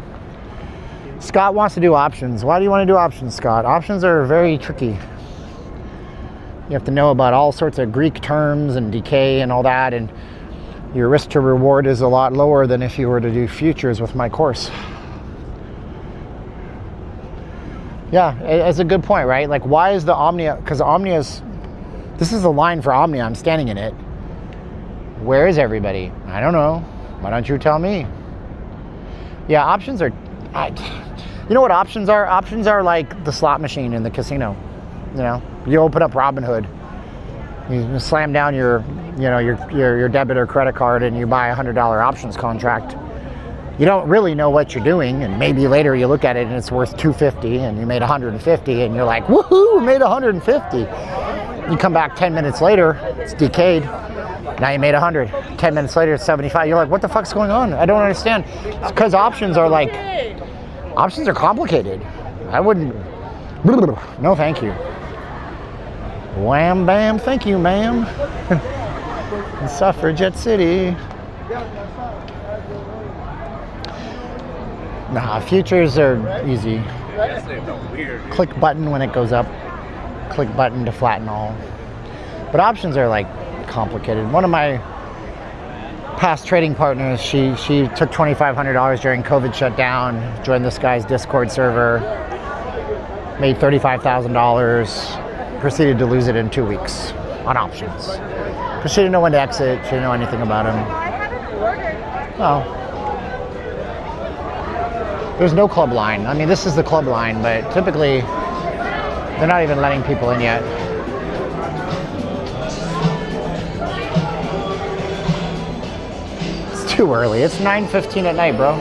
Scott wants to do options. Why do you want to do options, Scott? Options are very tricky. You have to know about all sorts of Greek terms and decay and all that, and your risk to reward is a lot lower than if you were to do futures with my course. Yeah, it's a good point, right? Like, why is the Omnia, because Omnia's, this is the line for Omnia, I'm standing in it. Where is everybody? I don't know. Why don't you tell me? Yeah, options are, you know what options are? Options are like the slot machine in the casino. You know, you open up Robinhood, you slam down your debit or credit card, and you buy a $100 options contract. You don't really know what you're doing, and maybe later you look at it and it's worth $250, and you made $150, and you're like, woohoo, we made $150. You come back 10 minutes later, it's decayed. Now you made 100. 10 minutes later, it's 75. You're like, what the fuck's going on? I don't understand. It's because options are complicated. I wouldn't, no thank you. Wham bam, thank you, ma'am. In Suffragette City. Nah, futures are easy. Click button when it goes up. Click button to flatten all. But options are like complicated. One of my past trading partners. She took $2,500 during COVID shutdown, joined this guy's Discord server, made $35,000, proceeded to lose it in 2 weeks on options. Because she didn't know when to exit, she didn't know anything about him. Well, there's no club line. I mean, this is the club line, but typically they're not even letting people in yet. It's too early. It's 9:15 at night, bro.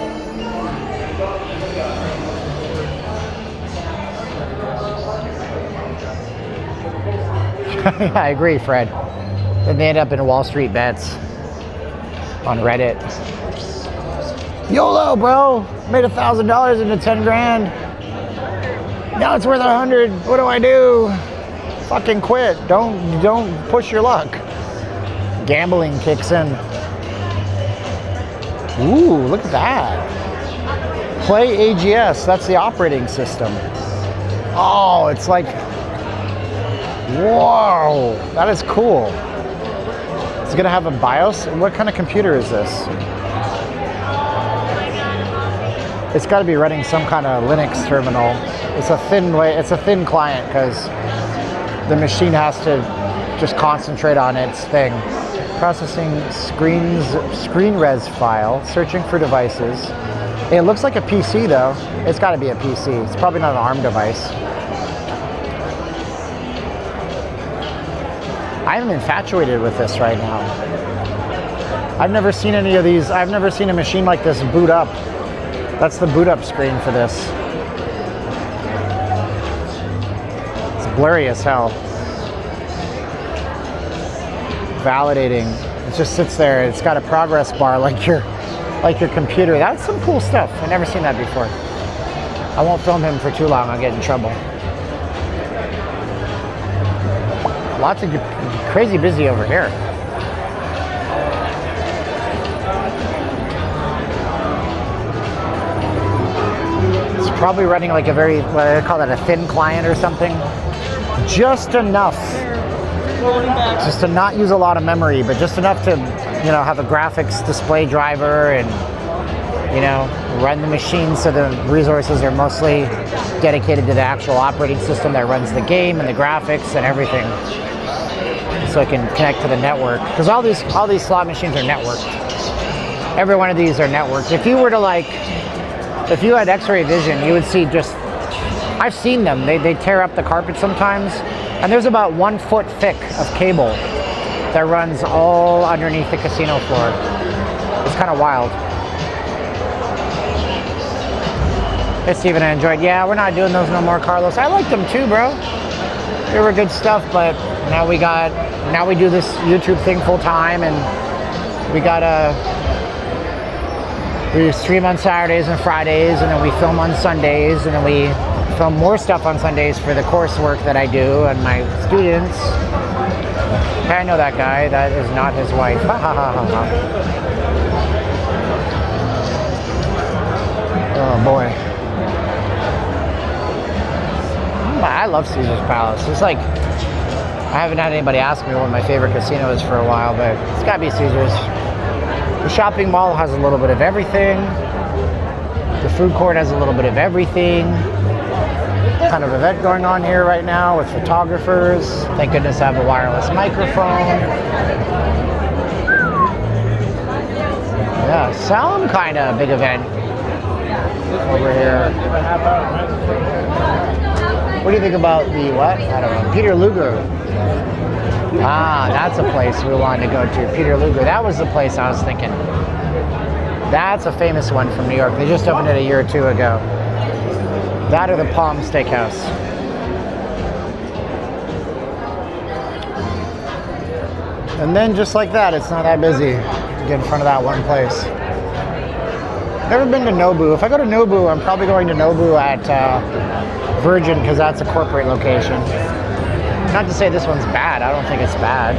I agree, Fred. Then they end up in Wall Street Bets on Reddit. YOLO, bro. Made $1,000 into 10 grand. Now it's worth 100. What do I do? Fucking quit. Don't push your luck. Gambling kicks in. Ooh, look at that. Play AGS. That's the operating system. Oh, it's like, whoa, that is cool. It's gonna have a BIOS. What kind of computer is this? It's got to be running some kind of Linux terminal. It's a thin client because the machine has to just concentrate on its thing. Processing screen res file, searching for devices. It looks like a PC though. It's got to be a PC. It's probably not an ARM device. I am infatuated with this right now. I've never seen any of these. I've never seen a machine like this boot up. That's the boot up screen for this. It's blurry as hell. Validating. It just sits there. It's got a progress bar like your computer. That's some cool stuff. I've never seen that before. I won't film him for too long. I'll get in trouble. Lots of crazy busy over here. It's probably running like a very, what do they call that, a thin client or something. Just enough. Just to not use a lot of memory, but just enough to, you know, have a graphics display driver and, you know, run the machine so the resources are mostly dedicated to the actual operating system that runs the game and the graphics and everything. So I can connect to the network. Because all these slot machines are networked. Every one of these are networked. If you were to if you had X-ray vision, you would see just, I've seen them. They tear up the carpet sometimes. And there's about 1 foot thick of cable that runs all underneath the casino floor. It's kind of wild. Hey, Steven, I enjoyed. Yeah, we're not doing those no more, Carlos. I liked them too, bro. They were good stuff, but now we do this YouTube thing full time, and we stream on Saturdays and Fridays, and then we film on Sundays, and then we film more stuff on Sundays for the coursework that I do and my students. Hey, I know that guy. That is not his wife. Ha ha ha ha ha. Oh boy. I love Caesar's Palace. It's like, I haven't had anybody ask me what my favorite casino is for a while, but it's gotta be Caesar's. The shopping mall has a little bit of everything. The food court has a little bit of everything. Kind of event going on here right now with photographers. Thank goodness I have a wireless microphone. Yeah, some kind of big event over here. What do you think about the what? I don't know. Peter Luger. Ah, that's a place we wanted to go to. Peter Luger. That was the place I was thinking. That's a famous one from New York. They just opened it a year or two ago. That or the Palm Steakhouse. And then just like that, it's not that busy. Get in front of that one place. Never been to Nobu. If I go to Nobu, I'm probably going to Nobu at Virgin because that's a corporate location. Not to say this one's bad. I don't think it's bad.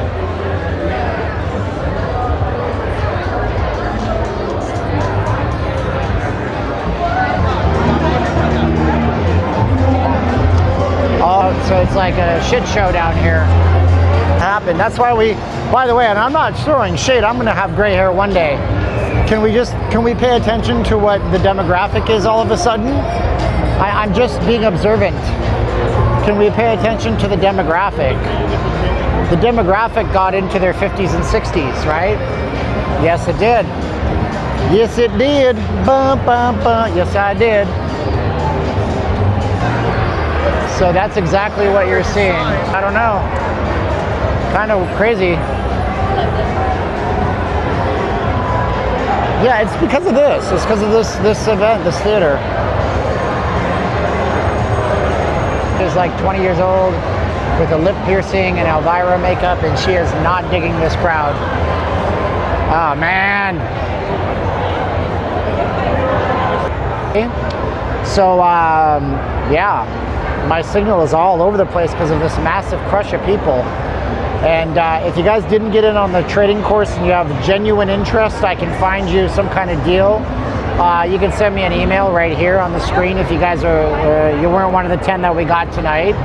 Oh, so it's like a shit show down here. happen. That's why we, by the way, and I'm not throwing shade, I'm gonna have gray hair one day. Can we pay attention to what the demographic is all of a sudden? I'm just being observant. Can we pay attention to the demographic? The demographic got into their 50s and 60s, right? Yes, it did. Yes, it did. Bum, bum, bum. Yes, I did. So that's exactly what you're seeing. I don't know. Kind of crazy. Yeah, it's because of this. It's because of this event, this theater. She's like 20 years old with a lip piercing and Elvira makeup, and she is not digging this crowd. Oh, man. So, yeah, my signal is all over the place because of this massive crush of people. And if you guys didn't get in on the trading course and you have genuine interest, I can find you some kind of deal. You can send me an email right here on the screen if you guys are, you weren't one of the 10 that we got tonight.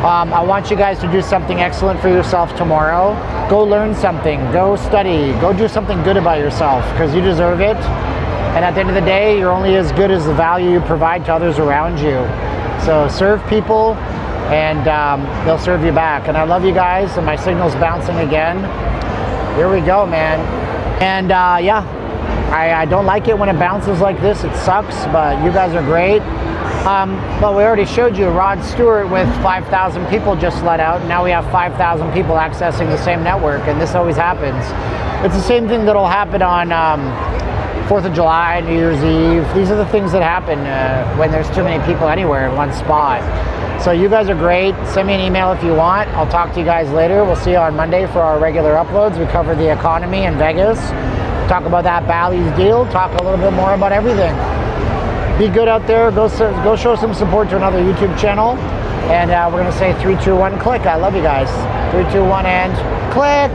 I want you guys to do something excellent for yourself tomorrow. Go learn something, go study, go do something good about yourself because you deserve it. And at the end of the day, you're only as good as the value you provide to others around you. So serve people and they'll serve you back. And I love you guys, and my signal's bouncing again. Here we go, man. And yeah, I don't like it when it bounces like this. It sucks, but you guys are great. Well, we already showed you Rod Stewart with 5,000 people just let out. Now we have 5,000 people accessing the same network, and this always happens. It's the same thing that'll happen on 4th of July, New Year's Eve. These are the things that happen when there's too many people anywhere in one spot. So you guys are great. Send me an email if you want. I'll talk to you guys later. We'll see you on Monday for our regular uploads. We cover the economy in Vegas. Talk about that Bally's deal. Talk a little bit more about everything. Be good out there. Go show some support to another YouTube channel. And we're going to say 3, 2, 1, click. I love you guys. 3, 2, 1, and click.